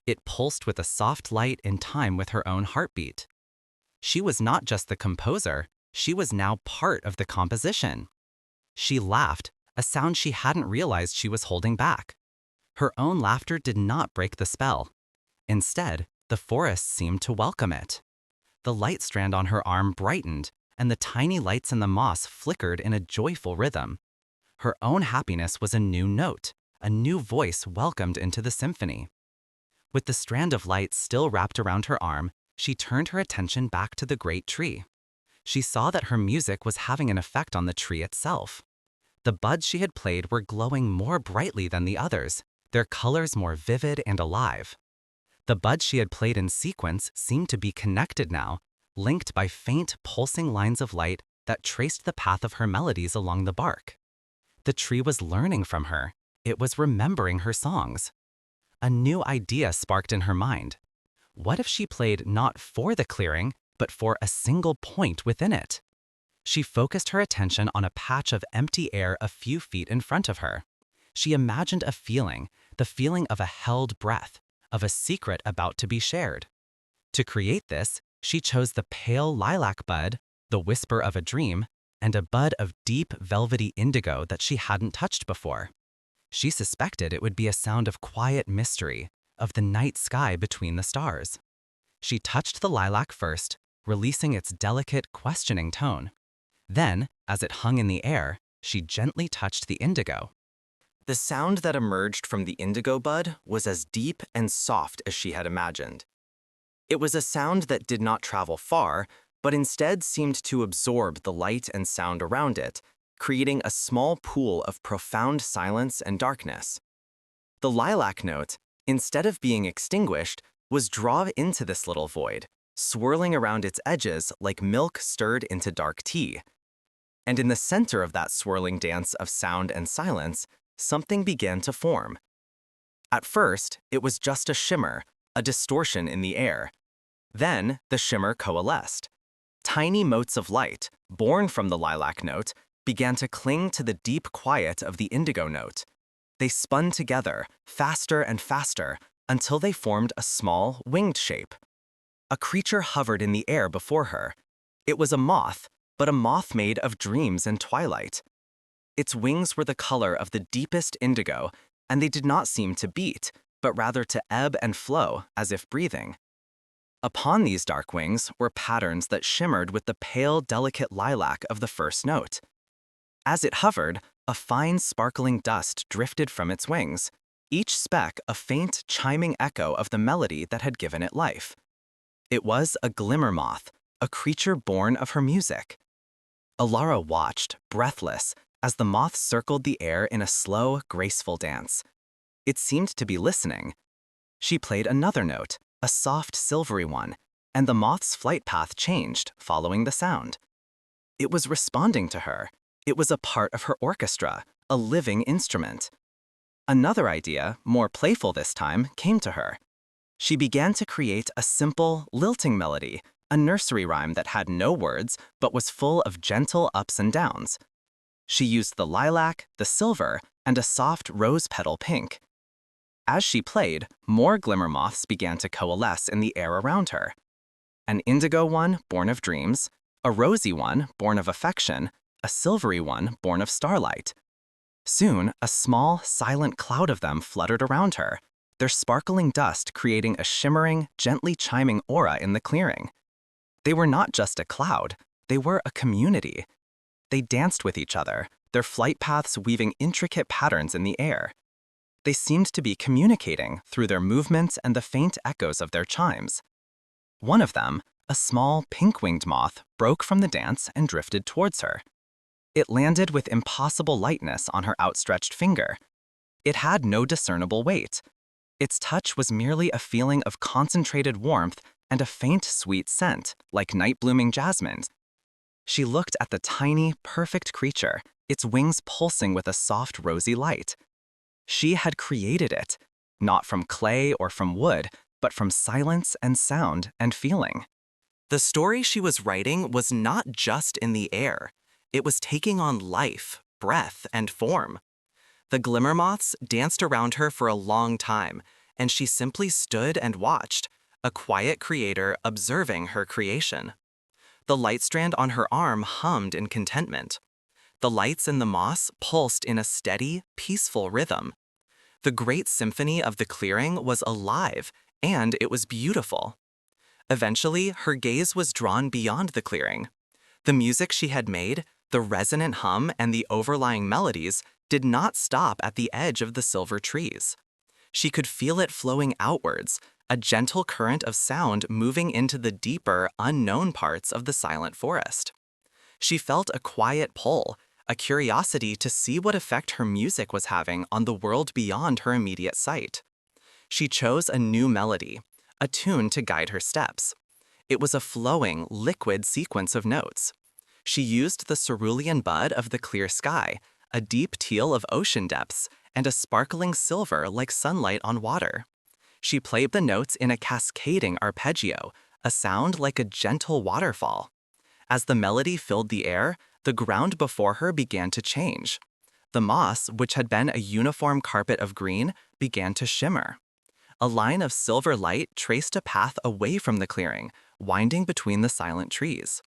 It pulsed with a soft light in time with her own heartbeat. She was not just the composer, she was now part of the composition. She laughed, a sound she hadn't realized she was holding back. Her own laughter did not break the spell. Instead, the forest seemed to welcome it. The light strand on her arm brightened, and the tiny lights in the moss flickered in a joyful rhythm. Her own happiness was a new note, a new voice welcomed into the symphony. With the strand of light still wrapped around her arm, she turned her attention back to the great tree. She saw that her music was having an effect on the tree itself. The buds she had played were glowing more brightly than the others, their colors more vivid and alive. The buds she had played in sequence seemed to be connected now, linked by faint, pulsing lines of light that traced the path of her melodies along the bark. The tree was learning from her. It was remembering her songs. A new idea sparked in her mind. What if she played not for the clearing, but for a single point within it? She focused her attention on a patch of empty air a few feet in front of her. She imagined a feeling, the feeling of a held breath, of a secret about to be shared. To create this, she chose the pale lilac bud, the whisper of a dream, and a bud of deep velvety indigo that she hadn't touched before. She suspected it would be a sound of quiet mystery, of the night sky between the stars. She touched the lilac first, releasing its delicate, questioning tone. Then, as it hung in the air, she gently touched the indigo. The sound that emerged from the indigo bud was as deep and soft as she had imagined. It was a sound that did not travel far, but instead seemed to absorb the light and sound around it, creating a small pool of profound silence and darkness. The lilac note, instead of being extinguished, was drawn into this little void, swirling around its edges like milk stirred into dark tea. And in the center of that swirling dance of sound and silence, something began to form. At first, it was just a shimmer, a distortion in the air. Then, the shimmer coalesced. Tiny motes of light, born from the lilac note, began to cling to the deep quiet of the indigo note. They spun together, faster and faster, until they formed a small, winged shape. A creature hovered in the air before her. It was a moth, but a moth made of dreams and twilight. Its wings were the color of the deepest indigo, and they did not seem to beat, but rather to ebb and flow, as if breathing. Upon these dark wings were patterns that shimmered with the pale, delicate lilac of the first note. As it hovered, a fine, sparkling dust drifted from its wings, each speck a faint, chiming echo of the melody that had given it life. It was a glimmer moth, a creature born of her music. Elara watched, breathless, as the moth circled the air in a slow, graceful dance. It seemed to be listening. She played another note, a soft, silvery one, and the moth's flight path changed, following the sound. It was responding to her. It was a part of her orchestra, a living instrument. Another idea, more playful this time, came to her. She began to create a simple, lilting melody, a nursery rhyme that had no words but was full of gentle ups and downs. She used the lilac, the silver, and a soft rose petal pink. As she played, more glimmer moths began to coalesce in the air around her. An indigo one born of dreams, a rosy one born of affection, a silvery one born of starlight. Soon, a small, silent cloud of them fluttered around her, their sparkling dust creating a shimmering, gently chiming aura in the clearing. They were not just a cloud, they were a community. They danced with each other, their flight paths weaving intricate patterns in the air. They seemed to be communicating through their movements and the faint echoes of their chimes. One of them, a small pink-winged moth, broke from the dance and drifted towards her. It landed with impossible lightness on her outstretched finger. It had no discernible weight. Its touch was merely a feeling of concentrated warmth and a faint sweet scent, like night-blooming jasmine. She looked at the tiny, perfect creature, its wings pulsing with a soft, rosy light. She had created it, not from clay or from wood, but from silence and sound and feeling. The story she was writing was not just in the air. It was taking on life, breath, and form. The glimmer moths danced around her for a long time, and she simply stood and watched, a quiet creator observing her creation. The light strand on her arm hummed in contentment. The lights in the moss pulsed in a steady, peaceful rhythm. The great symphony of the clearing was alive, and it was beautiful. Eventually, her gaze was drawn beyond the clearing. The music she had made, the resonant hum and the overlying melodies, did not stop at the edge of the silver trees. She could feel it flowing outwards, a gentle current of sound moving into the deeper, unknown parts of the silent forest. She felt a quiet pull, a curiosity to see what effect her music was having on the world beyond her immediate sight. She chose a new melody, a tune to guide her steps. It was a flowing, liquid sequence of notes. She used the cerulean bud of the clear sky, a deep teal of ocean depths, and a sparkling silver like sunlight on water. She played the notes in a cascading arpeggio, a sound like a gentle waterfall. As the melody filled the air, the ground before her began to change. The moss, which had been a uniform carpet of green, began to shimmer. A line of silver light traced a path away from the clearing, winding between the silent trees.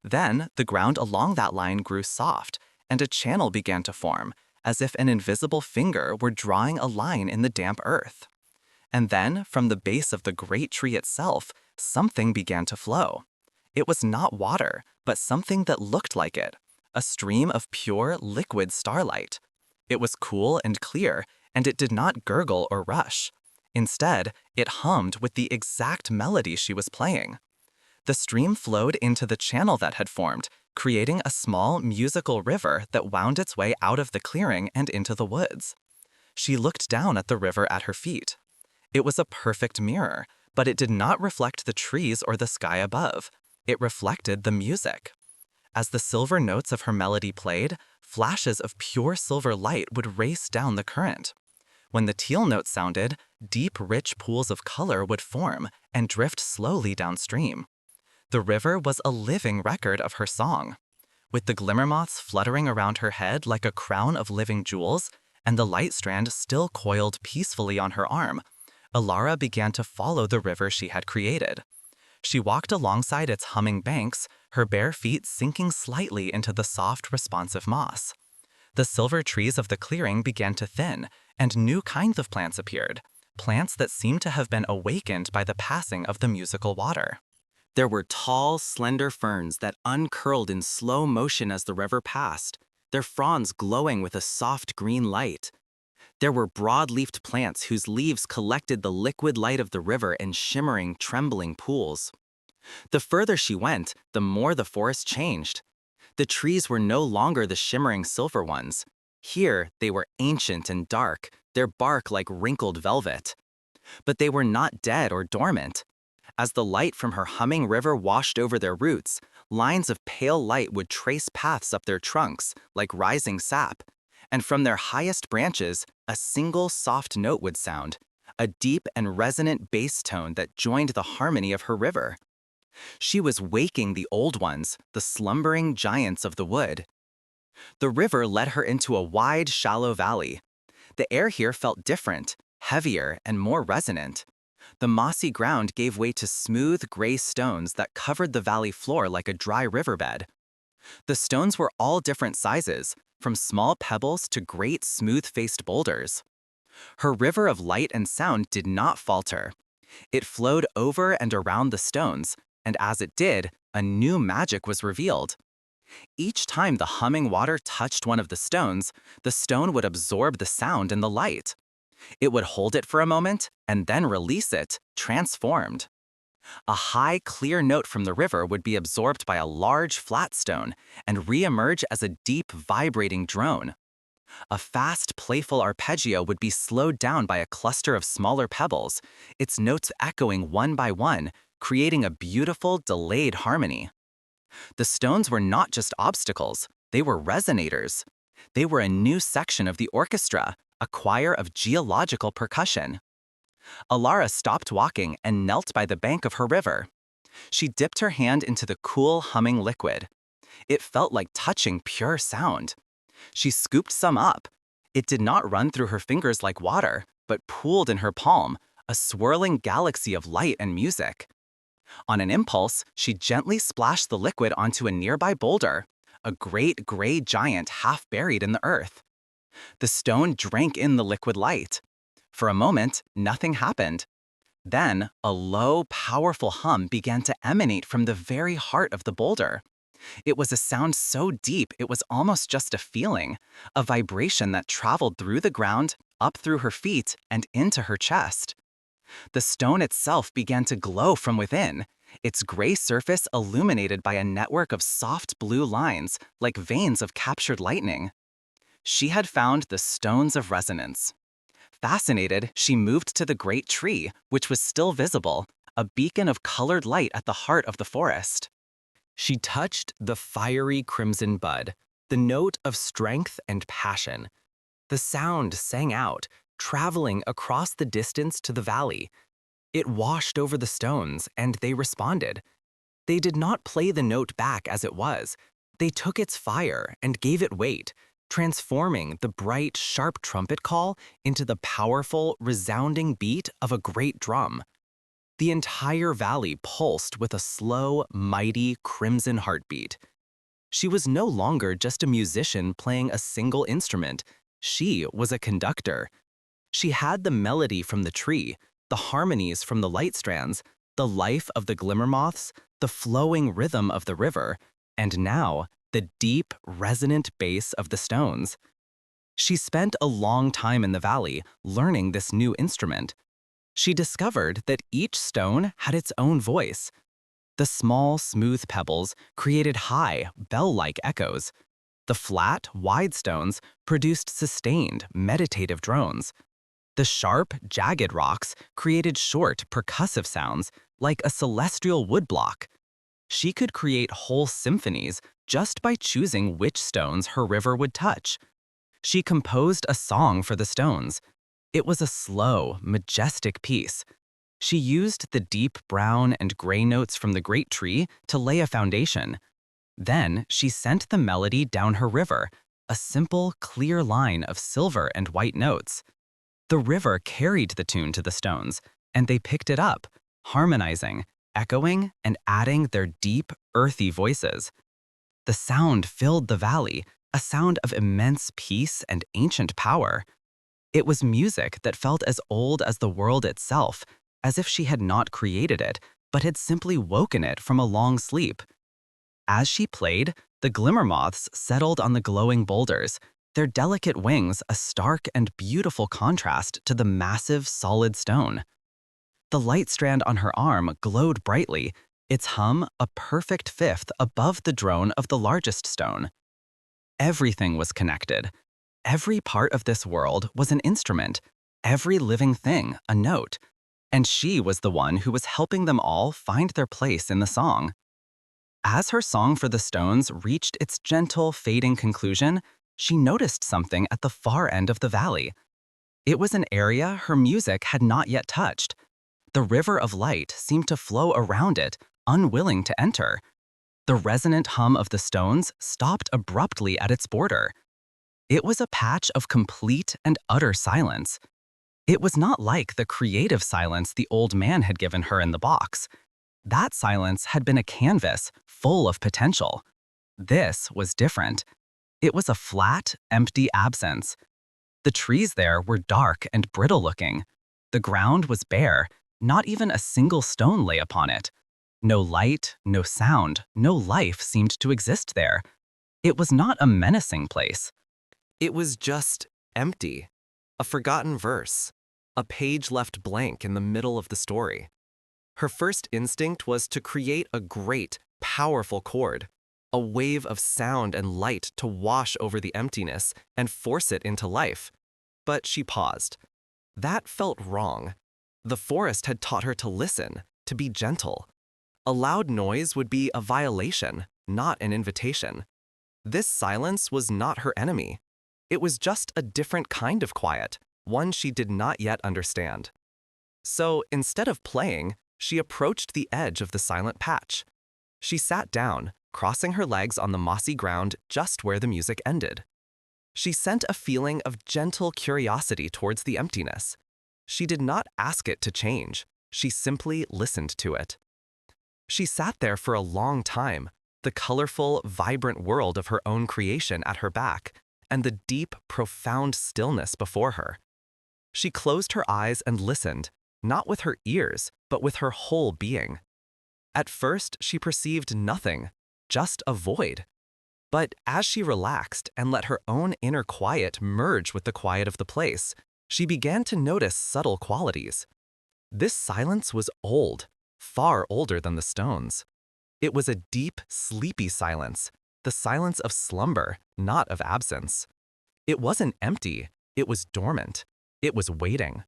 Then, the ground along that line grew soft, and a channel began to form, as if an invisible finger were drawing a line in the damp earth. And then, from the base of the great tree itself, something began to flow. It was not water, but something that looked like it, a stream of pure, liquid starlight. It was cool and clear, and it did not gurgle or rush. Instead, it hummed with the exact melody she was playing. The stream flowed into the channel that had formed, creating a small musical river that wound its way out of the clearing and into the woods. She looked down at the river at her feet. It was a perfect mirror, but it did not reflect the trees or the sky above. It reflected the music. As the silver notes of her melody played, flashes of pure silver light would race down the current. When the teal notes sounded, deep, rich pools of color would form and drift slowly downstream. The river was a living record of her song. With the glimmer moths fluttering around her head like a crown of living jewels, and the light strand still coiled peacefully on her arm, Elara began to follow the river she had created. She walked alongside its humming banks, her bare feet sinking slightly into the soft, responsive moss. The silver trees of the clearing began to thin, and new kinds of plants appeared, plants that seemed to have been awakened by the passing of the musical water. There were tall, slender ferns that uncurled in slow motion as the river passed, their fronds glowing with a soft green light. There were broad-leafed plants whose leaves collected the liquid light of the river in shimmering, trembling pools. The further she went, the more the forest changed. The trees were no longer the shimmering silver ones. Here, they were ancient and dark, their bark like wrinkled velvet. But they were not dead or dormant. As the light from her humming river washed over their roots, lines of pale light would trace paths up their trunks, like rising sap. And from their highest branches, a single soft note would sound, a deep and resonant bass tone that joined the harmony of her river. She was waking the old ones, the slumbering giants of the wood. The river led her into a wide, shallow valley. The air here felt different, heavier, and more resonant. The mossy ground gave way to smooth, gray stones that covered the valley floor like a dry riverbed. The stones were all different sizes, from small pebbles to great smooth-faced boulders. Her river of light and sound did not falter. It flowed over and around the stones, and as it did, a new magic was revealed. Each time the humming water touched one of the stone would absorb the sound and the light. It would hold it for a moment and then release it, transformed. A high, clear note from the river would be absorbed by a large, flat stone and re-emerge as a deep, vibrating drone. A fast, playful arpeggio would be slowed down by a cluster of smaller pebbles, its notes echoing one by one, creating a beautiful, delayed harmony. The stones were not just obstacles, they were resonators. They were a new section of the orchestra, a choir of geological percussion. Elara stopped walking and knelt by the bank of her river. She dipped her hand into the cool, humming liquid. It felt like touching pure sound. She scooped some up. It did not run through her fingers like water, but pooled in her palm, a swirling galaxy of light and music. On an impulse, she gently splashed the liquid onto a nearby boulder, a great gray giant half buried in the earth. The stone drank in the liquid light. For a moment, nothing happened. Then, a low, powerful hum began to emanate from the very heart of the boulder. It was a sound so deep it was almost just a feeling, a vibration that traveled through the ground, up through her feet, and into her chest. The stone itself began to glow from within, its gray surface illuminated by a network of soft blue lines, like veins of captured lightning. She had found the stones of resonance. Fascinated, she moved to the great tree, which was still visible, a beacon of colored light at the heart of the forest. She touched the fiery crimson bud, the note of strength and passion. The sound sang out, traveling across the distance to the valley. It washed over the stones, and they responded. They did not play the note back as it was. They took its fire and gave it weight, transforming the bright, sharp trumpet call into the powerful, resounding beat of a great drum. The entire valley pulsed with a slow, mighty, crimson heartbeat. She was no longer just a musician playing a single instrument. She was a conductor. She had the melody from the tree, the harmonies from the light strands, the life of the glimmer moths, the flowing rhythm of the river, and now the deep, resonant bass of the stones. She spent a long time in the valley learning this new instrument. She discovered that each stone had its own voice. The small, smooth pebbles created high, bell-like echoes. The flat, wide stones produced sustained, meditative drones. The sharp, jagged rocks created short, percussive sounds, like a celestial woodblock. She could create whole symphonies just by choosing which stones her river would touch. She composed a song for the stones. It was a slow, majestic piece. She used the deep brown and gray notes from the great tree to lay a foundation. Then she sent the melody down her river, a simple, clear line of silver and white notes. The river carried the tune to the stones, and they picked it up, harmonizing, echoing, and adding their deep, earthy voices. The sound filled the valley, a sound of immense peace and ancient power. It was music that felt as old as the world itself, as if she had not created it, but had simply woken it from a long sleep. As she played, the glimmer moths settled on the glowing boulders, their delicate wings a stark and beautiful contrast to the massive, solid stone. The light strand on her arm glowed brightly, its hum a perfect fifth above the drone of the largest stone. Everything was connected. Every part of this world was an instrument, every living thing a note, and she was the one who was helping them all find their place in the song. As her song for the stones reached its gentle, fading conclusion, she noticed something at the far end of the valley. It was an area her music had not yet touched. The river of light seemed to flow around it, unwilling to enter. The resonant hum of the stones stopped abruptly at its border. It was a patch of complete and utter silence. It was not like the creative silence the old man had given her in the box. That silence had been a canvas full of potential. This was different. It was a flat, empty absence. The trees there were dark and brittle-looking. The ground was bare, not even a single stone lay upon it. No light, no sound, no life seemed to exist there. It was not a menacing place. It was just empty. A forgotten verse. A page left blank in the middle of the story. Her first instinct was to create a great, powerful chord, a wave of sound and light to wash over the emptiness and force it into life. But she paused. That felt wrong. The forest had taught her to listen, to be gentle. A loud noise would be a violation, not an invitation. This silence was not her enemy. It was just a different kind of quiet, one she did not yet understand. So instead of playing, she approached the edge of the silent patch. She sat down, crossing her legs on the mossy ground just where the music ended. She sent a feeling of gentle curiosity towards the emptiness. She did not ask it to change. She simply listened to it. She sat there for a long time, the colorful, vibrant world of her own creation at her back, and the deep, profound stillness before her. She closed her eyes and listened, not with her ears, but with her whole being. At first, she perceived nothing, just a void. But as she relaxed and let her own inner quiet merge with the quiet of the place, she began to notice subtle qualities. This silence was old, far older than the stones. It was a deep, sleepy silence, the silence of slumber, not of absence. It wasn't empty, it was dormant. It was waiting.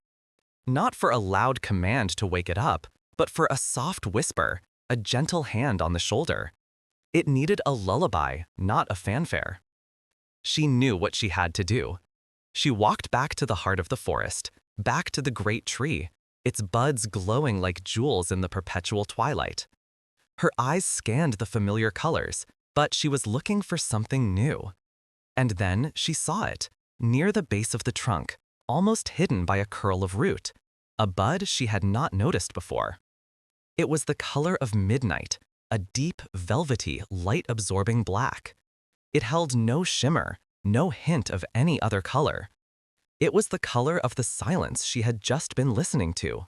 Not for a loud command to wake it up, but for a soft whisper, a gentle hand on the shoulder. It needed a lullaby, not a fanfare. She knew what she had to do. She walked back to the heart of the forest, back to the great tree, its buds glowing like jewels in the perpetual twilight. Her eyes scanned the familiar colors, but she was looking for something new. And then she saw it, near the base of the trunk, almost hidden by a curl of root, a bud she had not noticed before. It was the color of midnight, a deep, velvety, light-absorbing black. It held no shimmer, no hint of any other color. It was the color of the silence she had just been listening to.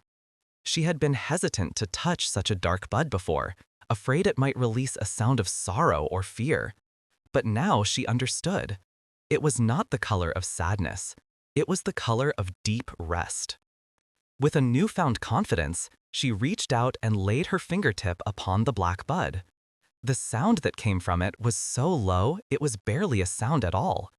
She had been hesitant to touch such a dark bud before, afraid it might release a sound of sorrow or fear. But now she understood. It was not the color of sadness. It was the color of deep rest. With a newfound confidence, she reached out and laid her fingertip upon the black bud. The sound that came from it was so low it was barely a sound at all.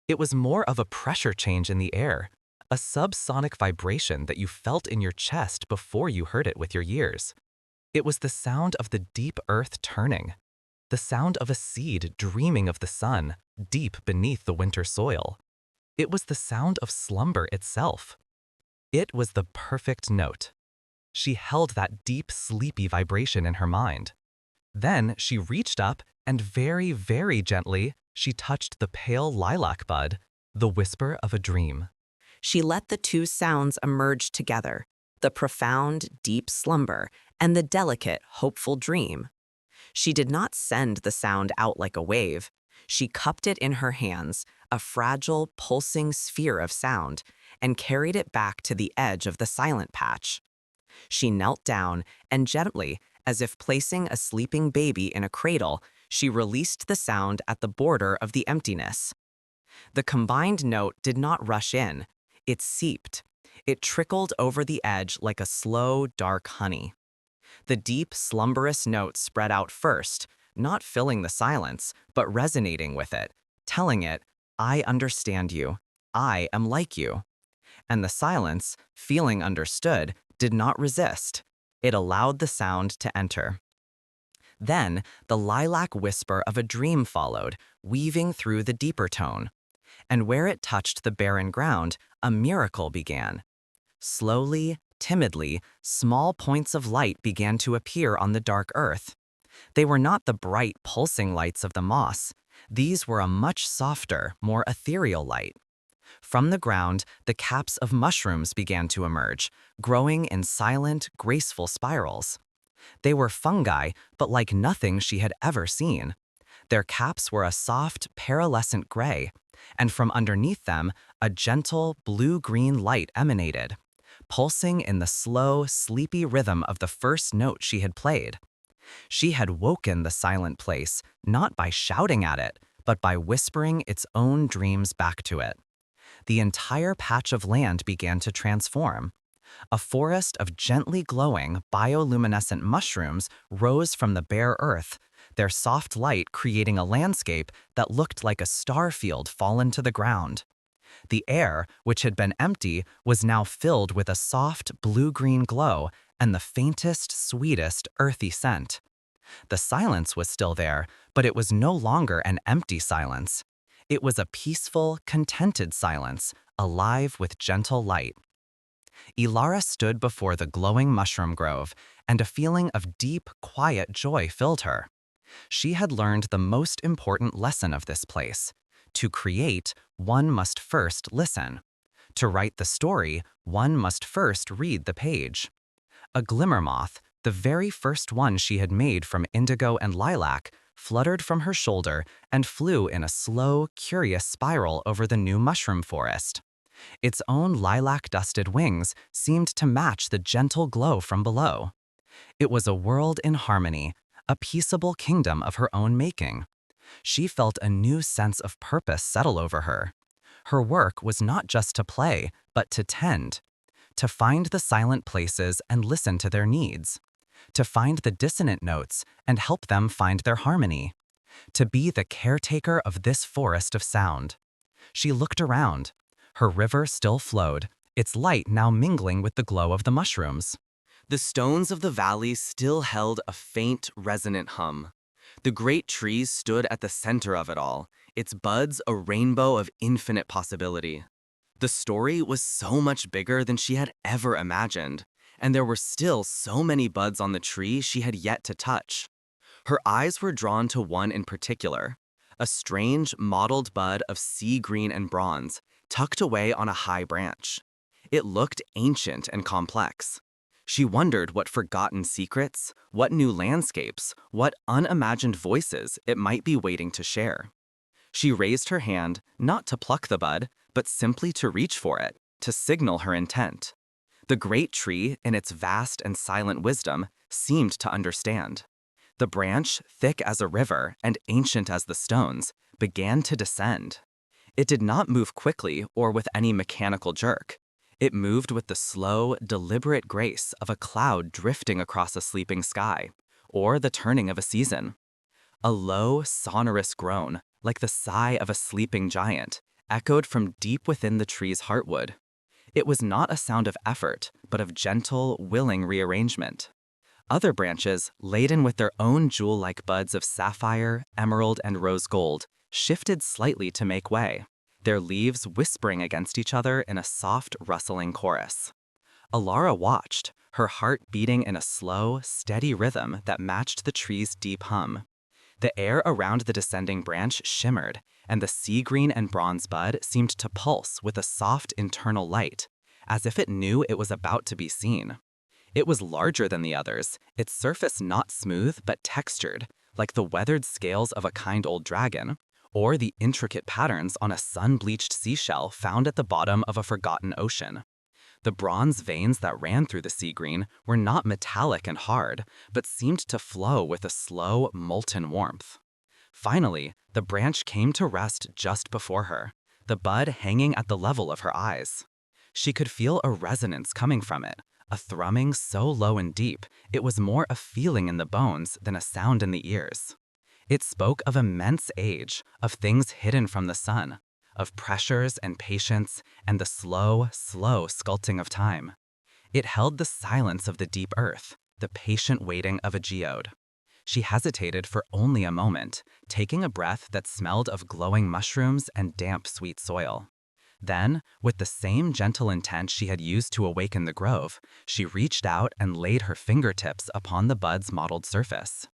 It was more of a pressure change in the air, a subsonic vibration that you felt in your chest before you heard it with your ears. It was the sound of the deep earth turning, the sound of a seed dreaming of the sun deep beneath the winter soil. It was the sound of slumber itself. It was the perfect note. She held that deep, sleepy vibration in her mind. Then she reached up and very, very gently, she touched the pale lilac bud, the whisper of a dream. She let the two sounds emerge together, the profound, deep slumber and the delicate, hopeful dream. She did not send the sound out like a wave. She cupped it in her hands, a fragile, pulsing sphere of sound, and carried it back to the edge of the silent patch. She knelt down and gently, as if placing a sleeping baby in a cradle, she released the sound at the border of the emptiness. The combined note did not rush in. It seeped. It trickled over the edge like a slow, dark honey. The deep, slumberous note spread out first, not filling the silence, but resonating with it, telling it, "I understand you. I am like you." And the silence, feeling understood, did not resist. It allowed the sound to enter. Then, the lilac whisper of a dream followed, weaving through the deeper tone. And where it touched the barren ground, a miracle began. Slowly, timidly, small points of light began to appear on the dark earth. They were not the bright, pulsing lights of the moss. These were a much softer, more ethereal light. From the ground, the caps of mushrooms began to emerge, growing in silent, graceful spirals. They were fungi, but like nothing she had ever seen. Their caps were a soft, pearlescent gray, and from underneath them, a gentle blue-green light emanated, pulsing in the slow, sleepy rhythm of the first note she had played. She had woken the silent place, not by shouting at it, but by whispering its own dreams back to it. The entire patch of land began to transform. A forest of gently glowing, bioluminescent mushrooms rose from the bare earth, their soft light creating a landscape that looked like a star field fallen to the ground. The air, which had been empty, was now filled with a soft blue-green glow and the faintest, sweetest, earthy scent. The silence was still there, but it was no longer an empty silence. It was a peaceful, contented silence, alive with gentle light. Elara stood before the glowing mushroom grove, and a feeling of deep, quiet joy filled her. She had learned the most important lesson of this place. To create, one must first listen. To write the story, one must first read the page. A glimmer moth, the very first one she had made from indigo and lilac, fluttered from her shoulder and flew in a slow, curious spiral over the new mushroom forest. Its own lilac-dusted wings seemed to match the gentle glow from below. It was a world in harmony, a peaceable kingdom of her own making. She felt a new sense of purpose settle over her. Her work was not just to play, but to tend. To find the silent places and listen to their needs. To find the dissonant notes and help them find their harmony. To be the caretaker of this forest of sound. She looked around. Her river still flowed, its light now mingling with the glow of the mushrooms. The stones of the valley still held a faint, resonant hum. The great trees stood at the center of it all, its buds a rainbow of infinite possibility. The story was so much bigger than she had ever imagined, and there were still so many buds on the tree she had yet to touch. Her eyes were drawn to one in particular, a strange, mottled bud of sea green and bronze, tucked away on a high branch. It looked ancient and complex. She wondered what forgotten secrets, what new landscapes, what unimagined voices it might be waiting to share. She raised her hand, not to pluck the bud, but simply to reach for it, to signal her intent. The great tree, in its vast and silent wisdom, seemed to understand. The branch, thick as a river and ancient as the stones, began to descend. It did not move quickly or with any mechanical jerk. It moved with the slow, deliberate grace of a cloud drifting across a sleeping sky, or the turning of a season. A low, sonorous groan, like the sigh of a sleeping giant, echoed from deep within the tree's heartwood. It was not a sound of effort, but of gentle, willing rearrangement. Other branches, laden with their own jewel-like buds of sapphire, emerald, and rose gold, shifted slightly to make way, their leaves whispering against each other in a soft, rustling chorus. Elara watched, her heart beating in a slow, steady rhythm that matched the tree's deep hum. The air around the descending branch shimmered, and the sea green and bronze bud seemed to pulse with a soft internal light, as if it knew it was about to be seen. It was larger than the others, its surface not smooth but textured, like the weathered scales of a kind old dragon, or the intricate patterns on a sun-bleached seashell found at the bottom of a forgotten ocean. The bronze veins that ran through the sea green were not metallic and hard, but seemed to flow with a slow, molten warmth. Finally, the branch came to rest just before her, the bud hanging at the level of her eyes. She could feel a resonance coming from it, a thrumming so low and deep, it was more a feeling in the bones than a sound in the ears. It spoke of immense age, of things hidden from the sun, of pressures and patience, and the slow, slow sculpting of time. It held the silence of the deep earth, the patient waiting of a geode. She hesitated for only a moment, taking a breath that smelled of glowing mushrooms and damp, sweet soil. Then, with the same gentle intent she had used to awaken the grove, she reached out and laid her fingertips upon the bud's mottled surface.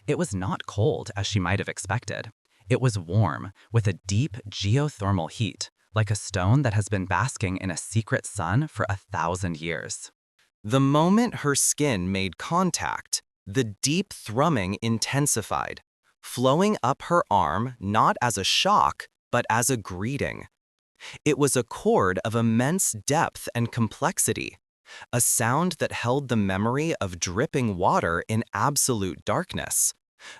It was not cold, as she might have expected. It was warm, with a deep geothermal heat, like a stone that has been basking in a secret sun for 1,000 years. The moment her skin made contact, the deep thrumming intensified, flowing up her arm not as a shock, but as a greeting. It was a chord of immense depth and complexity, a sound that held the memory of dripping water in absolute darkness,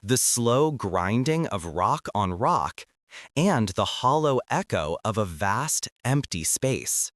the slow grinding of rock on rock, and the hollow echo of a vast, empty space.